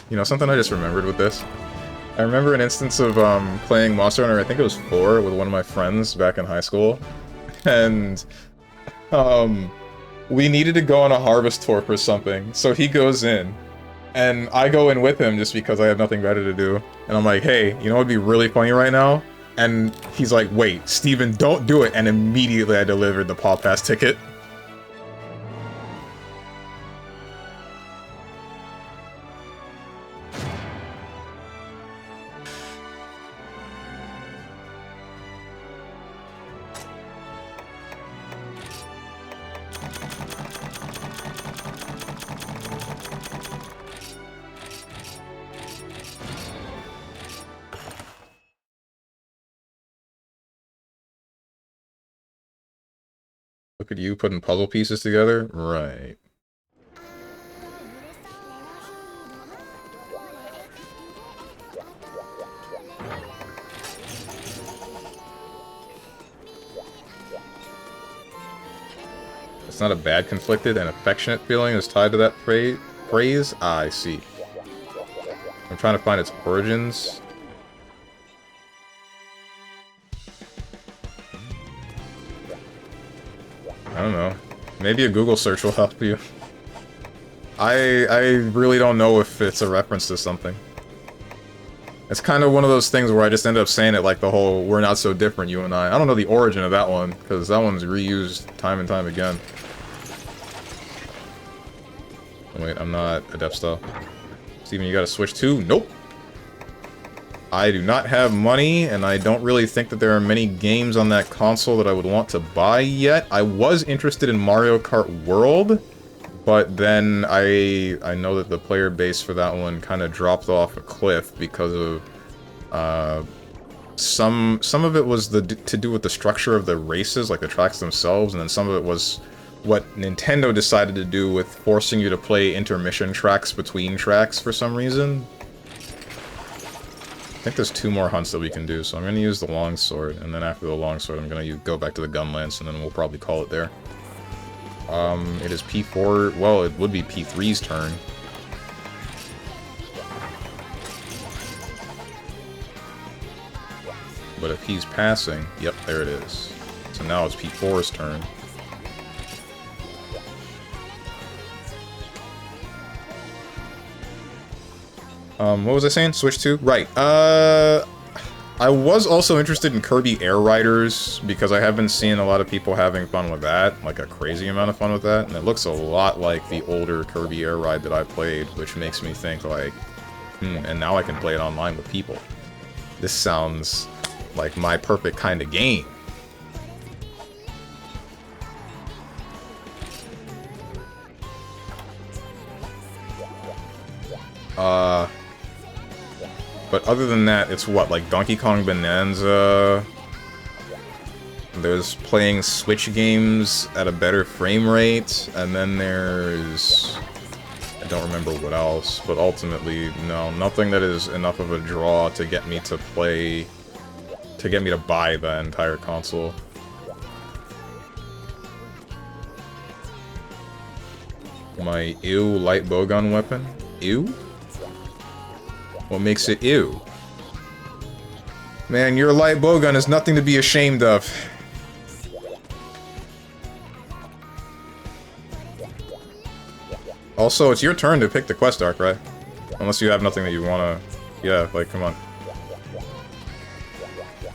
You know, something I just remembered with this? I remember an instance of playing Monster Hunter, I think it was 4, with one of my friends back in high school. And we needed to go on a harvest tour for something, so he goes in. And I go in with him just because I have nothing better to do. And I'm like, hey, you know what would be really funny right now? And he's like, wait, Steven, don't do it. And immediately I delivered the Paw Pass ticket. Look at you putting puzzle pieces together. Right. It's not a bad, conflicted, and affectionate feeling is tied to that phrase? Ah, I see. I'm trying to find its origins. I don't know. Maybe a Google search will help you. I really don't know if it's a reference to something. It's kind of one of those things where I just end up saying it like the whole "we're not so different, you and I." I don't know the origin of that one, because that one's reused time and time again. Oh, wait, I'm not adept stuff. Steven, you gotta switch too? Nope. I do not have money, and I don't really think that there are many games on that console that I would want to buy yet. I was interested in Mario Kart World, but then I know that the player base for that one kind of dropped off a cliff because of some of it was to do with the structure of the races, like the tracks themselves, and then some of it was what Nintendo decided to do with forcing you to play intermission tracks between tracks for some reason. I think there's 2 more hunts that we can do, so I'm going to use the longsword, and then after the longsword I'm going to go back to the gun lance, and then we'll probably call it there. It is P4, well, it would be P3's turn. But if he's passing, yep, there it is. So now it's P4's turn. What was I saying? Switch to? Right. I was also interested in Kirby Air Riders, because I have been seeing a lot of people having fun with that, like a crazy amount of fun with that, and it looks a lot like the older Kirby Air Ride that I played, which makes me think like, and now I can play it online with people. This sounds like my perfect kind of game. But other than that, it's what, like Donkey Kong Bonanza? There's playing Switch games at a better frame rate, and then there's... I don't remember what else, but ultimately, no, nothing that is enough of a draw to get me to play... to get me to buy the entire console. My ew light bowgun weapon? Ew? What makes it ew? Man, your light bowgun is nothing to be ashamed of. Also, it's your turn to pick the quest arc, right? Unless you have nothing that you wanna... Yeah, like, come on.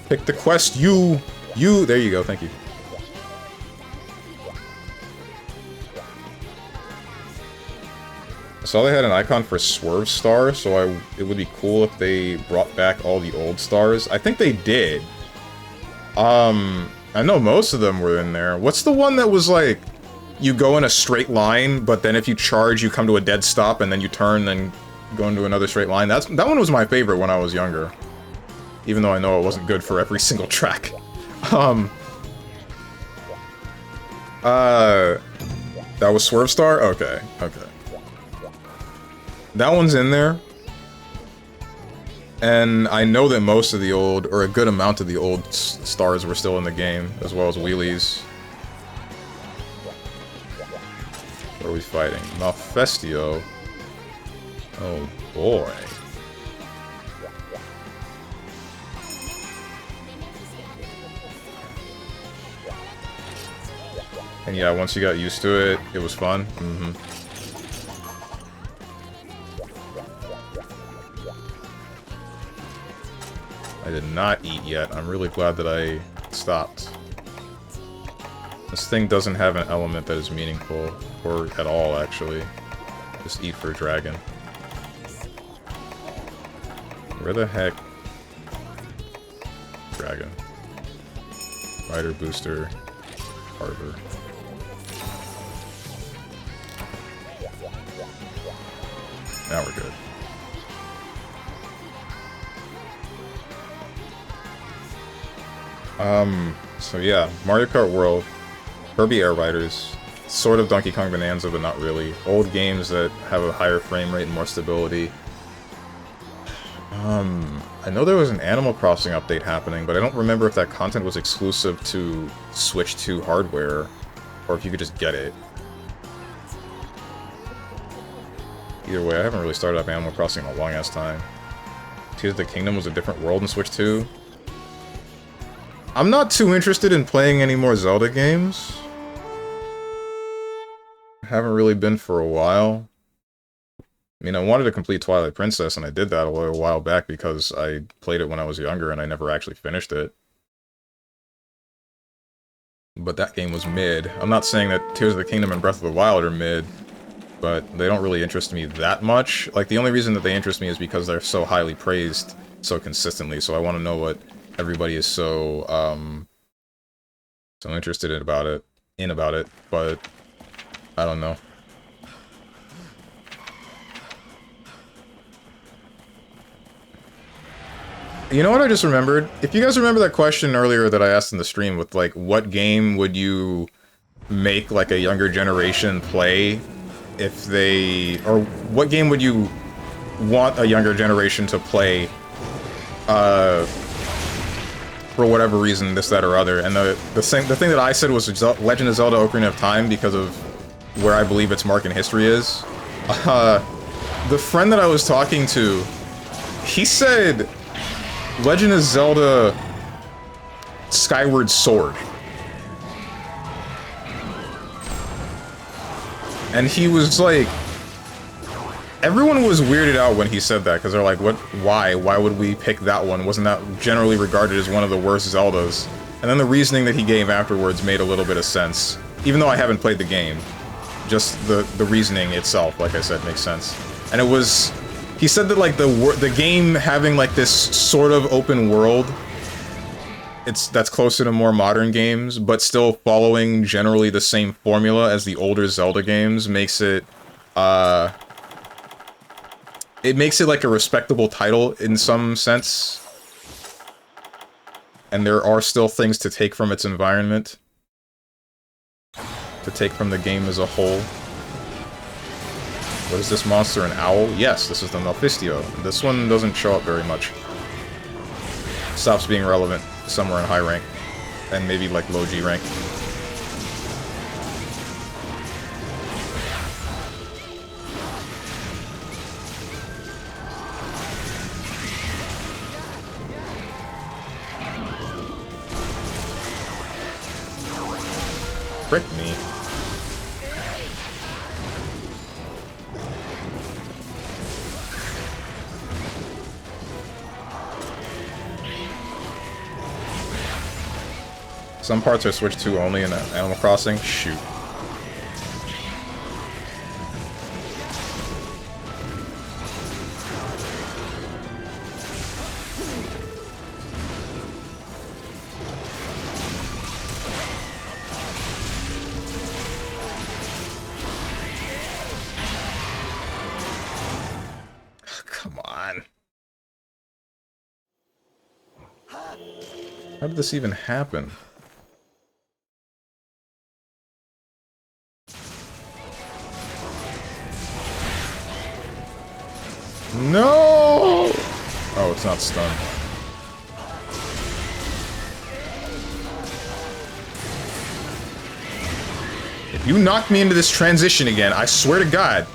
Pick the quest, you! There you go, thank you. I saw they had an icon for Swerve Star, so it would be cool if they brought back all the old stars. I think they did. I know most of them were in there. What's the one that was like, you go in a straight line, but then if you charge, you come to a dead stop, and then you turn, and go into another straight line? That one was my favorite when I was younger. Even though I know it wasn't good for every single track. That was Swerve Star? Okay, okay. That one's in there. And I know that most of the old, or a good amount of the old stars were still in the game, as well as wheelies. What are we fighting? Malfestio. Oh boy. And yeah, once you got used to it, it was fun. I did not eat yet. I'm really glad that I stopped. This thing doesn't have an element that is meaningful, or at all, actually. Just eat for a dragon. Where the heck? Dragon. Rider booster. Harbor. Now we're good. So yeah, Mario Kart World. Kirby Air Riders. Sort of Donkey Kong Bonanza, but not really. Old games that have a higher frame rate and more stability. I know there was an Animal Crossing update happening, but I don't remember if that content was exclusive to Switch 2 hardware, or if you could just get it. Either way, I haven't really started up Animal Crossing in a long-ass time. Tears of the Kingdom was a different world in Switch 2. I'm not too interested in playing any more Zelda games. I haven't really been for a while. I mean, I wanted to complete Twilight Princess, and I did that a little while back because I played it when I was younger and I never actually finished it. But that game was mid. I'm not saying that Tears of the Kingdom and Breath of the Wild are mid, but they don't really interest me that much. Like, the only reason that they interest me is because they're so highly praised so consistently, so I want to know what everybody is so interested in about it, but I don't know. You know what I just remembered? If you guys remember that question earlier that I asked in the stream with, like, what game would you make, like, a younger generation play if they... Or what game would you want a younger generation to play, for whatever reason, this, that, or other? And the thing that I said was Legend of Zelda Ocarina of Time because of where I believe its mark in history is. The friend that I was talking to, he said... Legend of Zelda Skyward Sword. And he was like... Everyone was weirded out when he said that, because they're like, what? Why? Why would we pick that one? Wasn't that generally regarded as one of the worst Zeldas? And then the reasoning that he gave afterwards made a little bit of sense. Even though I haven't played the game. Just the reasoning itself, like I said, makes sense. And it was... He said that, like, the game having, like, this sort of open world, that's closer to more modern games, but still following generally the same formula as the older Zelda games makes it, like a respectable title in some sense. And there are still things to take from its environment. To take from the game as a whole. What is this monster, an owl? Yes, this is the Mephisto. This one doesn't show up very much. Stops being relevant somewhere in high rank. And maybe like low G rank. Frick me. Some parts are Switch 2 only in Animal Crossing? Shoot. Come on. How did this even happen? No! Oh, it's not stunned. If you knock me into this transition again, I swear to God.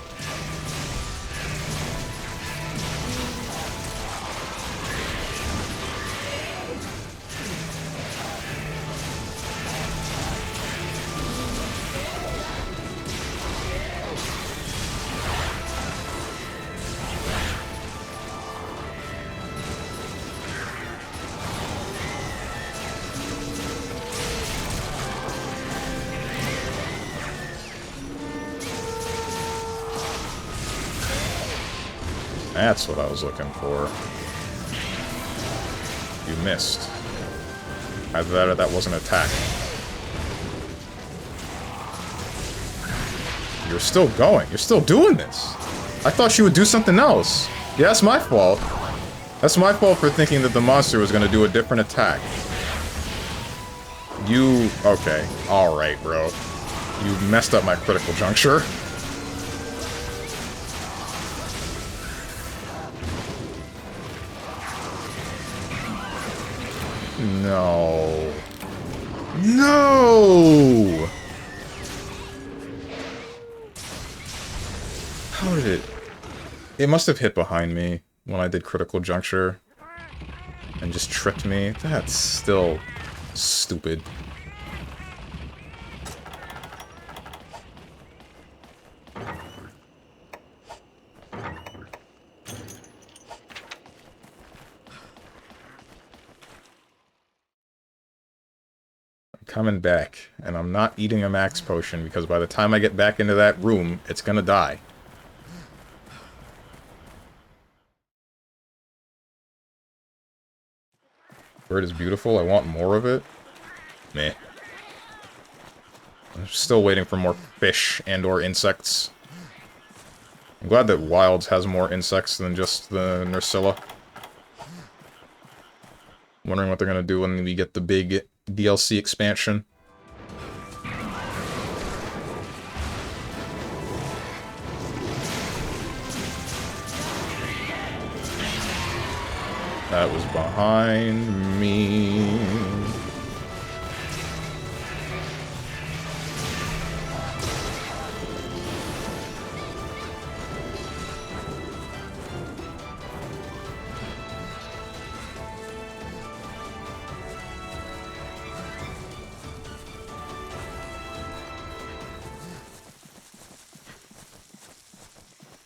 That's what I was looking for. You missed. Either that or that wasn't an attack. You're still going. You're still doing this. I thought she would do something else. Yeah, that's my fault. That's my fault for thinking that the monster was going to do a different attack. You... Okay. Alright, bro. You messed up my critical juncture. No. No! How did it... It must have hit behind me when I did critical juncture and just tripped me. That's still stupid. Coming back, and I'm not eating a max potion because by the time I get back into that room, it's gonna die. Bird is beautiful, I want more of it. Meh. I'm still waiting for more fish and or insects. I'm glad that Wilds has more insects than just the Nursilla. Wondering what they're gonna do when we get the big DLC expansion. That was behind me.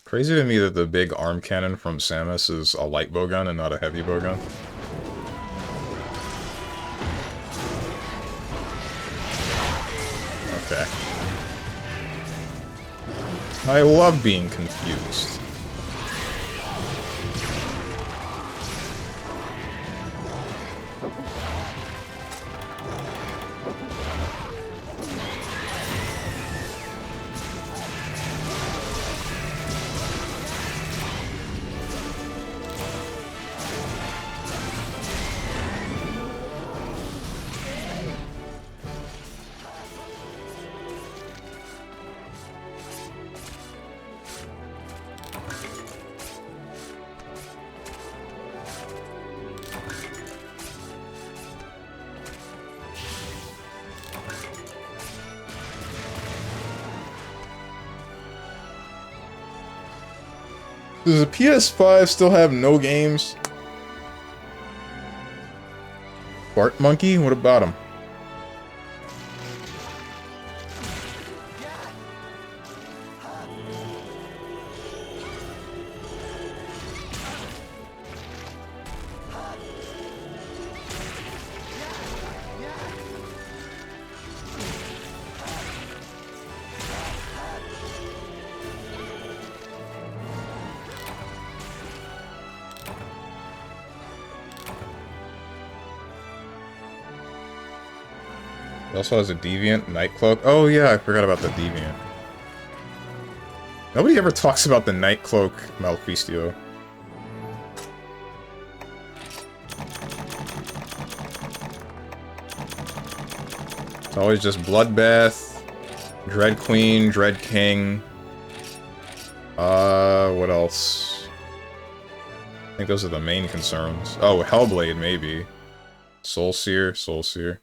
Crazy to me that the big arm cannon from Samus is a light bowgun and not a heavy bowgun. Okay. I love being confused. Does the PS5 still have no games? Bart Monkey? What about him? It also has a Deviant, Nightcloak. Oh yeah, I forgot about the Deviant. Nobody ever talks about the Nightcloak Malfistio. It's always just Bloodbath, Dread Queen, Dread King. What else? I think those are the main concerns. Oh, Hellblade, maybe. Soulseer, Soulseer.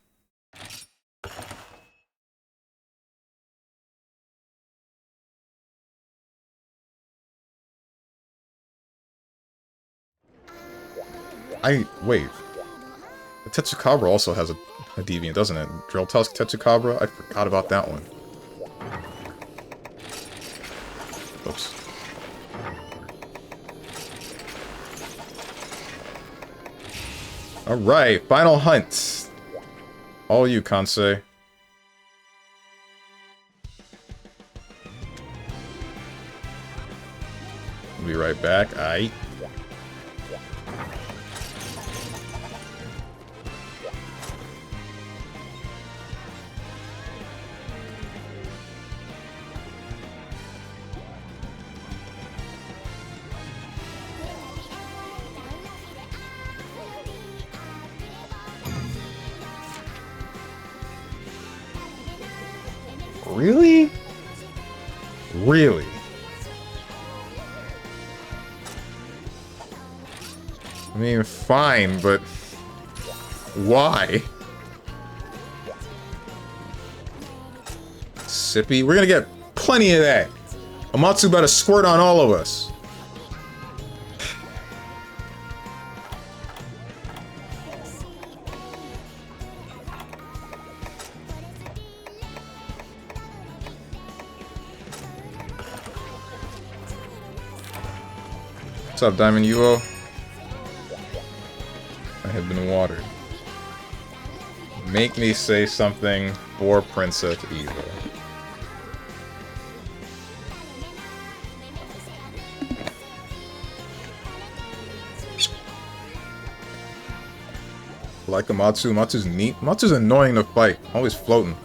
Wait. The Tetsukabra also has a Deviant, doesn't it? Drill Tusk Tetsukabra? I forgot about that one. Oops. Alright, final hunt. All you, Kansei. We'll be right back. Aight. Really? Really? I mean, fine, but why? Sippy? We're gonna get plenty of that. Amatsu about to squirt on all of us. What's up, Diamond Yuo? I have been watered. Make me say something for Princess Eva. Like Amatsu. Amatsu's neat. Amatsu's annoying to fight. Always floating.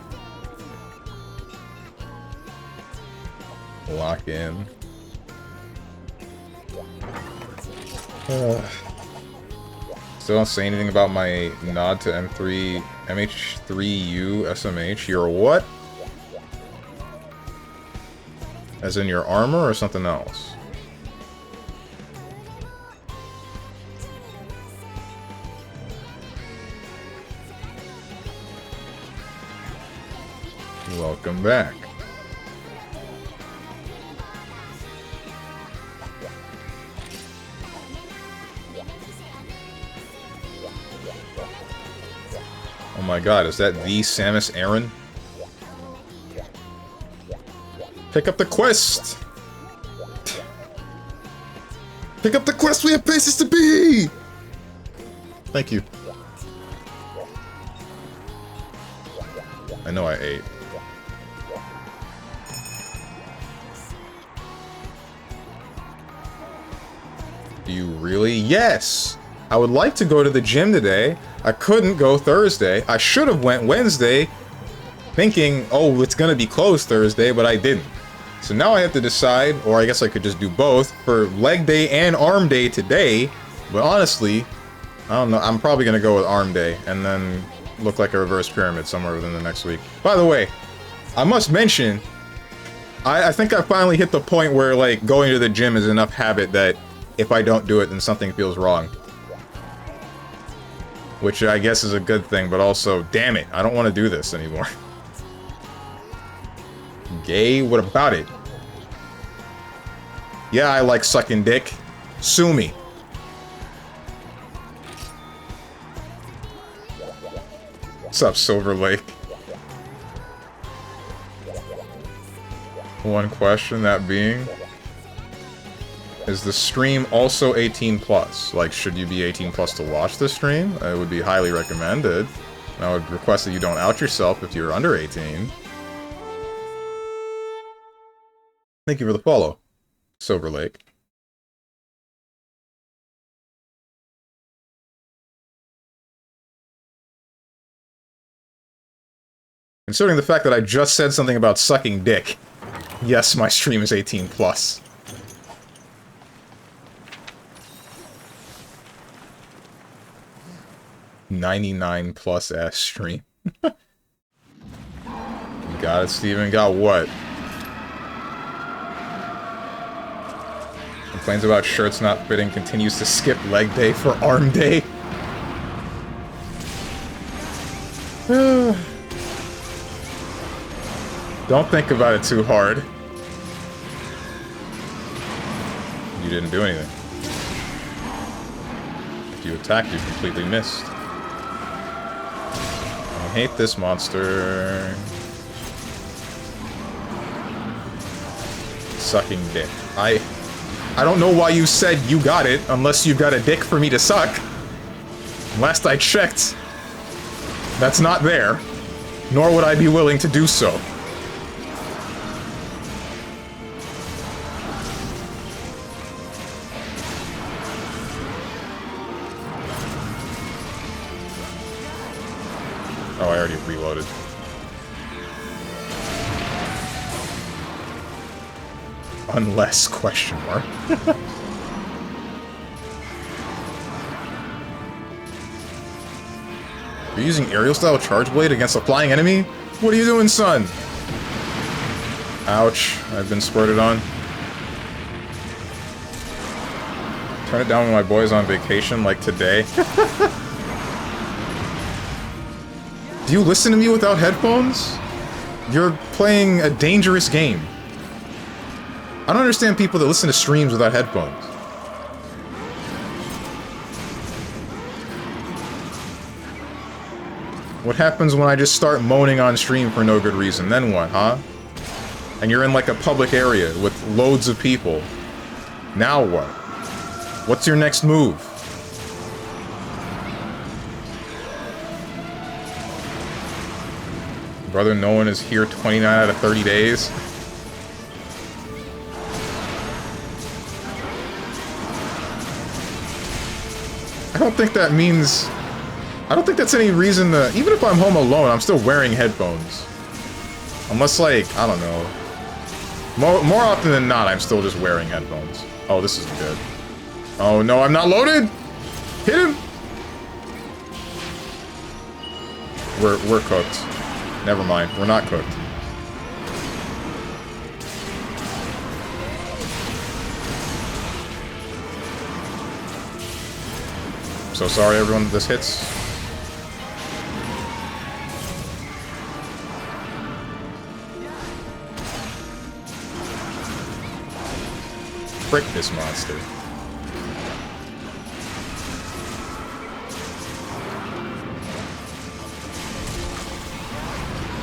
Lock in. Still don't say anything about my nod to M3 MH3U SMH. Your what? As in your armor or something else? Welcome back. Oh my god, is that the Samus Aran? Pick up the quest! Pick up the quest, we have places to be! Thank you. I know I ate. Do you really? Yes! I would like to go to the gym today. I couldn't go Thursday. I should have went Wednesday, thinking, oh, it's gonna be closed Thursday, but I didn't. So now I have to decide, or I guess I could just do both, for leg day and arm day today. But honestly, I don't know. I'm probably gonna go with arm day, and then look like a reverse pyramid somewhere within the next week. By the way, I must mention, I think I finally hit the point where, like, going to the gym is enough habit that if I don't do it, then something feels wrong. Which I guess is a good thing, but also, damn it, I don't want to do this anymore. Gay? What about it? Yeah, I like sucking dick. Sue me. What's up, Silver Lake? One question, that being, is the stream also 18 plus? Like, should you be 18 plus to watch the stream? It would be highly recommended. I would request that you don't out yourself if you're under 18. Thank you for the follow, Silver Lake. Considering the fact that I just said something about sucking dick, yes, my stream is 18 plus. $99 plus ass stream. You got it, Steven. Got what? Complains about shirts not fitting, continues to skip leg day for arm day. Don't think about it too hard. You didn't do anything. If you attacked, you completely missed. I hate this monster. Sucking dick. I don't know why you said you got it, unless you've got a dick for me to suck. Last I checked, that's not there. Nor would I be willing to do so. Oh, I already reloaded. Unless, question mark. You're using aerial style charge blade against a flying enemy? What are you doing, son? Ouch, I've been squirted on. Turn it down when my boy's on vacation, like today. Do you listen to me without headphones? You're playing a dangerous game. I don't understand people that listen to streams without headphones. What happens when I just start moaning on stream for no good reason? Then what, huh? And you're in like a public area with loads of people. Now what? What's your next move? Brother, no one is here 29 out of 30 days. I don't think that means... I don't think that's any reason to... Even if I'm home alone, I'm still wearing headphones. Unless, like, I don't know. More often than not, I'm still just wearing headphones. Oh, this isn't good. Oh, no, I'm not loaded! Hit him! We're cooked. Never mind, we're not cooked. So sorry, everyone, that this hits. Frick this monster.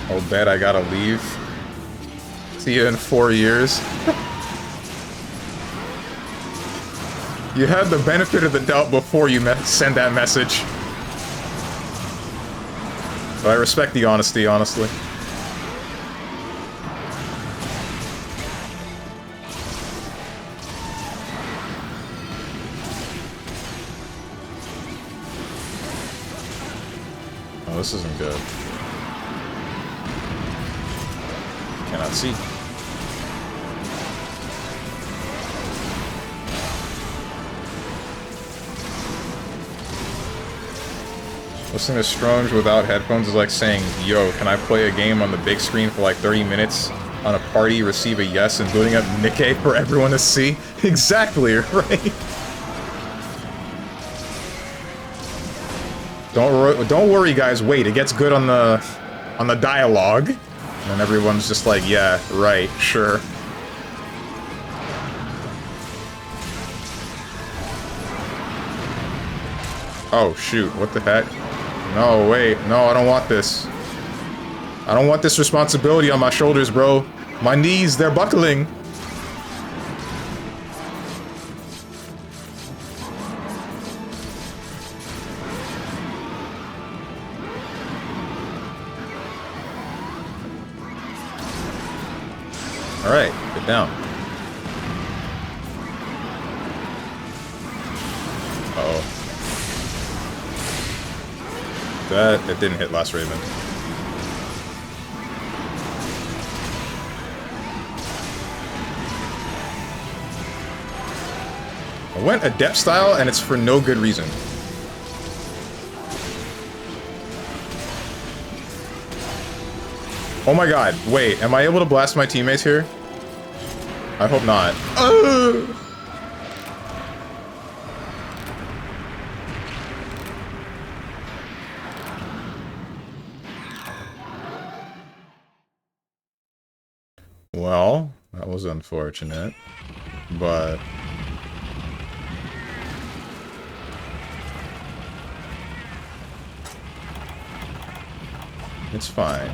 Oh, bet I gotta leave. See you in 4 years. You had the benefit of the doubt before you send that message. But I respect the honesty, honestly. Oh, this isn't good. Cannot see. Listening to Strong without headphones is like saying, yo, can I play a game on the big screen for like 30 minutes on a party, receive a yes, and building up Nikkei for everyone to see? Exactly, right? Don't worry, guys, wait, it gets good on the dialogue. And then everyone's just like, yeah, right, sure. Oh, shoot, what the heck? No, wait, no, I don't want this. I don't want this responsibility on my shoulders, bro. My knees, they're buckling. Alright, get down. Uh-oh. It didn't hit last Raven. I went Adept style, and it's for no good reason. Oh my god, wait, am I able to blast my teammates here? I hope not. Well, that was unfortunate, but... it's fine.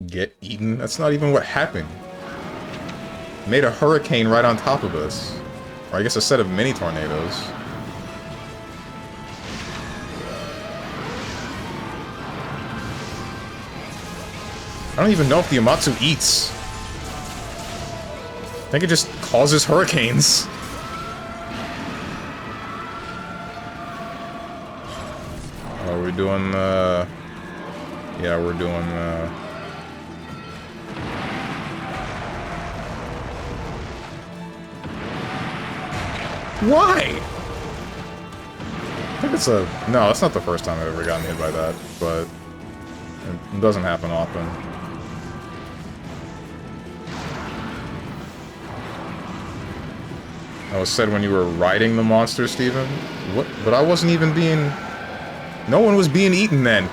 Get eaten? That's not even what happened. Made a hurricane right on top of us. Or I guess a set of mini tornadoes. I don't even know if the Amatsu eats. I think it just causes hurricanes. Oh, we're doing, yeah, we're doing, Why? I think it's a... No, that's not the first time I've ever gotten hit by that, but it doesn't happen often. That was said when you were riding the monster, Steven. What? But I wasn't even being... No one was being eaten then.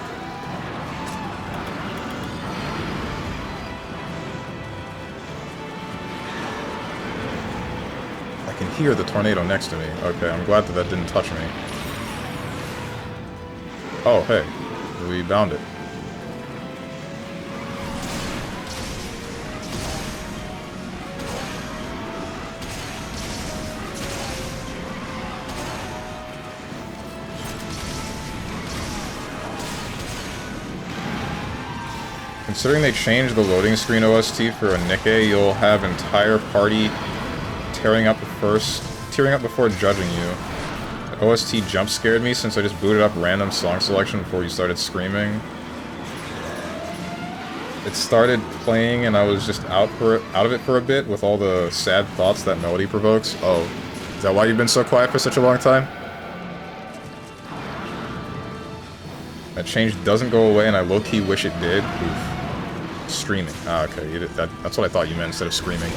I can hear the tornado next to me. Okay, I'm glad that that didn't touch me. Oh, hey. We bound it. Considering they changed the loading screen OST for a Nikke, you'll have entire party tearing up before judging you. The OST jump scared me since I just booted up random song selection before you started screaming. It started playing and I was just out of it for a bit with all the sad thoughts that melody provokes. Oh, is that why you've been so quiet for such a long time? That change doesn't go away and I low-key wish it did. Oof. Streaming. Ah, okay. That's what I thought you meant instead of screaming.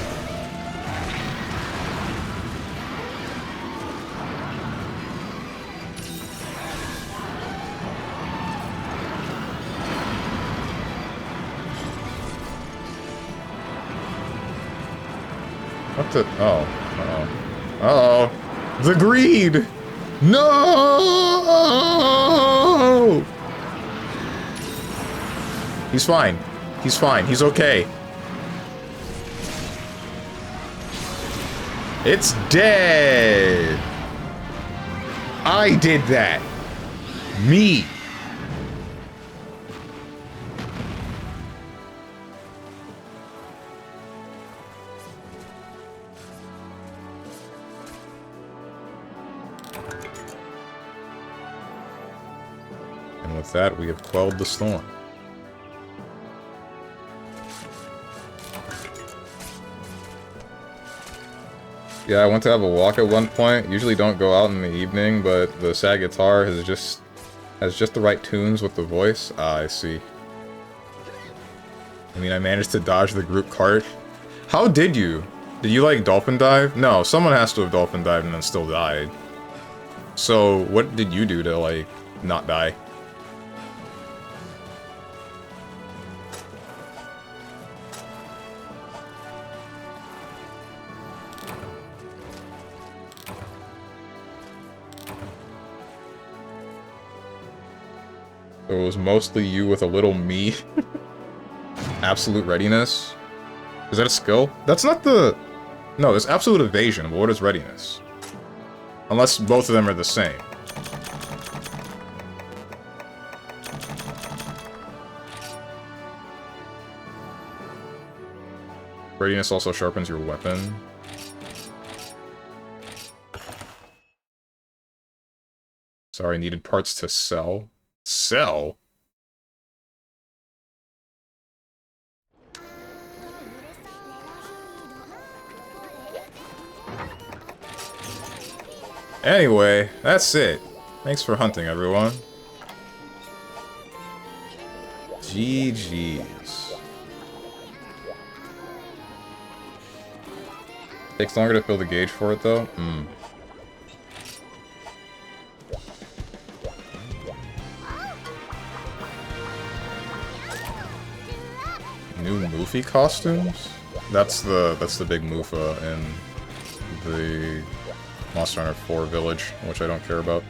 What the... Oh. Uh-oh. Uh-oh. The greed! No! He's fine. He's fine. He's okay. It's dead. I did that. Me. And with that, we have quelled the storm. Yeah, I went to have a walk at one point. Usually don't go out in the evening, but the sad guitar has just the right tunes with the voice. Ah, I see. I mean, I managed to dodge the group cart. How did you? Did you, like, dolphin dive? No, someone has to have dolphin dived and then still died. So, what did you do to, like, not die? It was mostly you with a little me. Absolute readiness. Is that a skill? That's not the... No, there's absolute evasion, but what is readiness? Unless both of them are the same. Readiness also sharpens your weapon. Sorry, needed parts to sell. Sell? Anyway, that's it. Thanks for hunting, everyone. GG's. Takes longer to fill the gauge for it, though? New Moofy costumes? That's the big Moofa in the Monster Hunter 4 village, which I don't care about.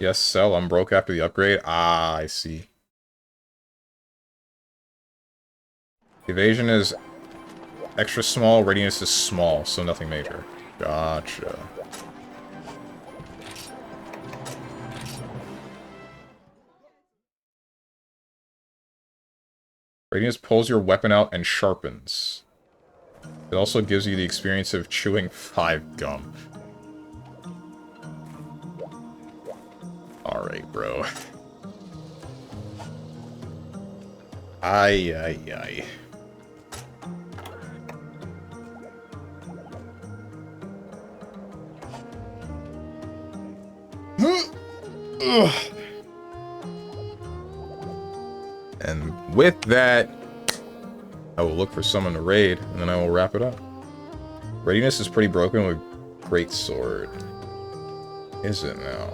Yes, sell. I'm broke after the upgrade. Ah, I see. Evasion is extra small, readiness is small, so nothing major. Gotcha. Readiness pulls your weapon out and sharpens. It also gives you the experience of chewing 5 gum. Alright, bro. Ay, ay, ay. Ugh. And with that, I will look for someone to raid, and then I will wrap it up. Readiness is pretty broken with Great Sword. Is it now?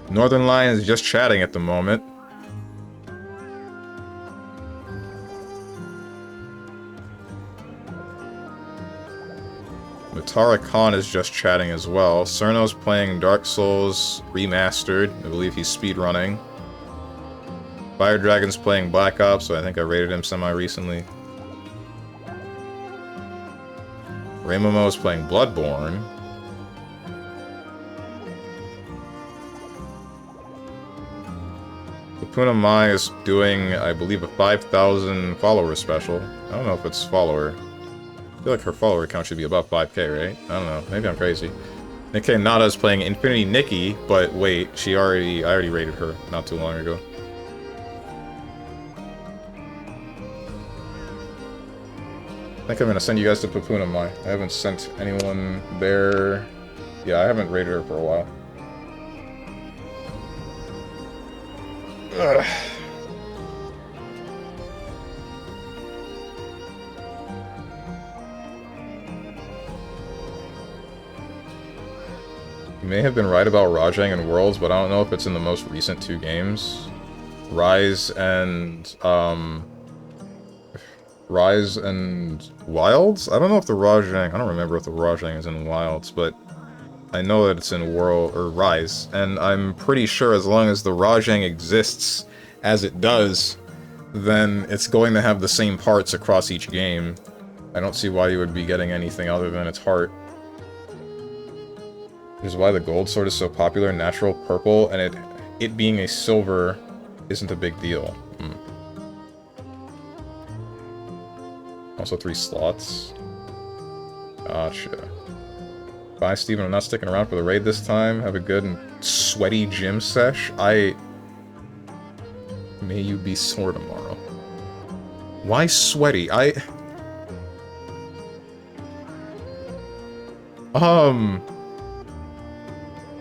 Northern Lion is just chatting at the moment. Matara Khan is just chatting as well. Cerno's playing Dark Souls Remastered. I believe he's speedrunning. Fire Dragon's playing Black Ops, so I think I rated him semi-recently. Raymomo is playing Bloodborne. Kapuna Mai is doing, I believe, a 5,000 follower special. I don't know if it's follower. I feel like her follower count should be above 5k, right? I don't know. Maybe I'm crazy. Nikkei Nada is playing Infinity Nikki, but wait, I already rated her not too long ago. I think I'm gonna send you guys to Papuna Mai. I haven't sent anyone there. Yeah, I haven't rated her for a while. Ugh. You may have been right about Rajang and Worlds, but I don't know if it's in the most recent 2 games. Rise and Wilds? I don't know if the Rajang... I don't remember if the Rajang is in Wilds, but I know that it's in Rise. And I'm pretty sure as long as the Rajang exists as it does, then it's going to have the same parts across each game. I don't see why you would be getting anything other than its heart. Which is why the gold sword is so popular, natural purple, and it being a silver isn't a big deal. Also 3 slots. Gotcha. Bye, Steven. I'm not sticking around for the raid this time. Have a good and sweaty gym sesh. May you be sore tomorrow. Why sweaty? I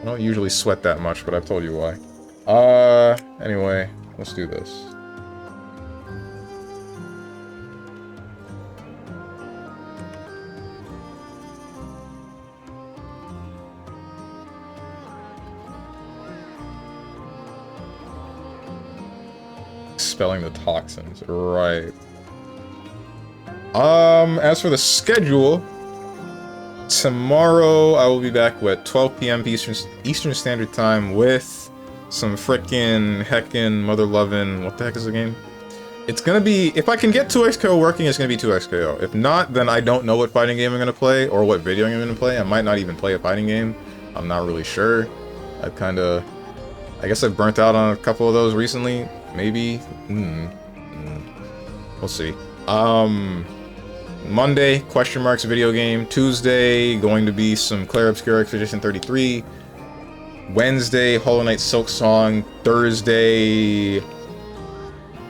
don't usually sweat that much, but I've told you why. Anyway, let's do this. Expelling the toxins, right. As for the schedule, tomorrow I will be back at 12 p.m. Eastern Standard Time with some frickin' heckin' mother-lovin', what the heck is the game? It's gonna be, if I can get 2XKO working, it's gonna be 2XKO. If not, then I don't know what fighting game I'm gonna play, or what video I'm gonna play. I might not even play a fighting game. I'm not really sure. I guess I've burnt out on a couple of those recently. Maybe? We'll see. Monday, question marks video game. Tuesday, going to be some Clair Obscura Expedition 33. Wednesday, Hollow Knight Silk Song. Thursday,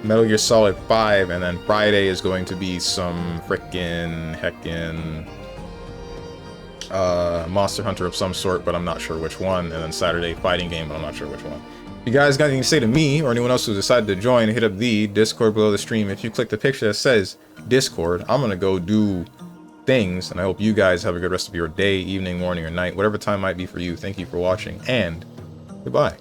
Metal Gear Solid 5. And then Friday is going to be some frickin' heckin' Monster Hunter of some sort, but I'm not sure which one. And then Saturday, fighting game, but I'm not sure which one. If you guys got anything to say to me, or anyone else who decided to join, hit up the Discord below the stream. If you click the picture that says Discord, I'm gonna go do things, and I hope you guys have a good rest of your day, evening, morning, or night, whatever time might be for you. Thank you for watching, and goodbye.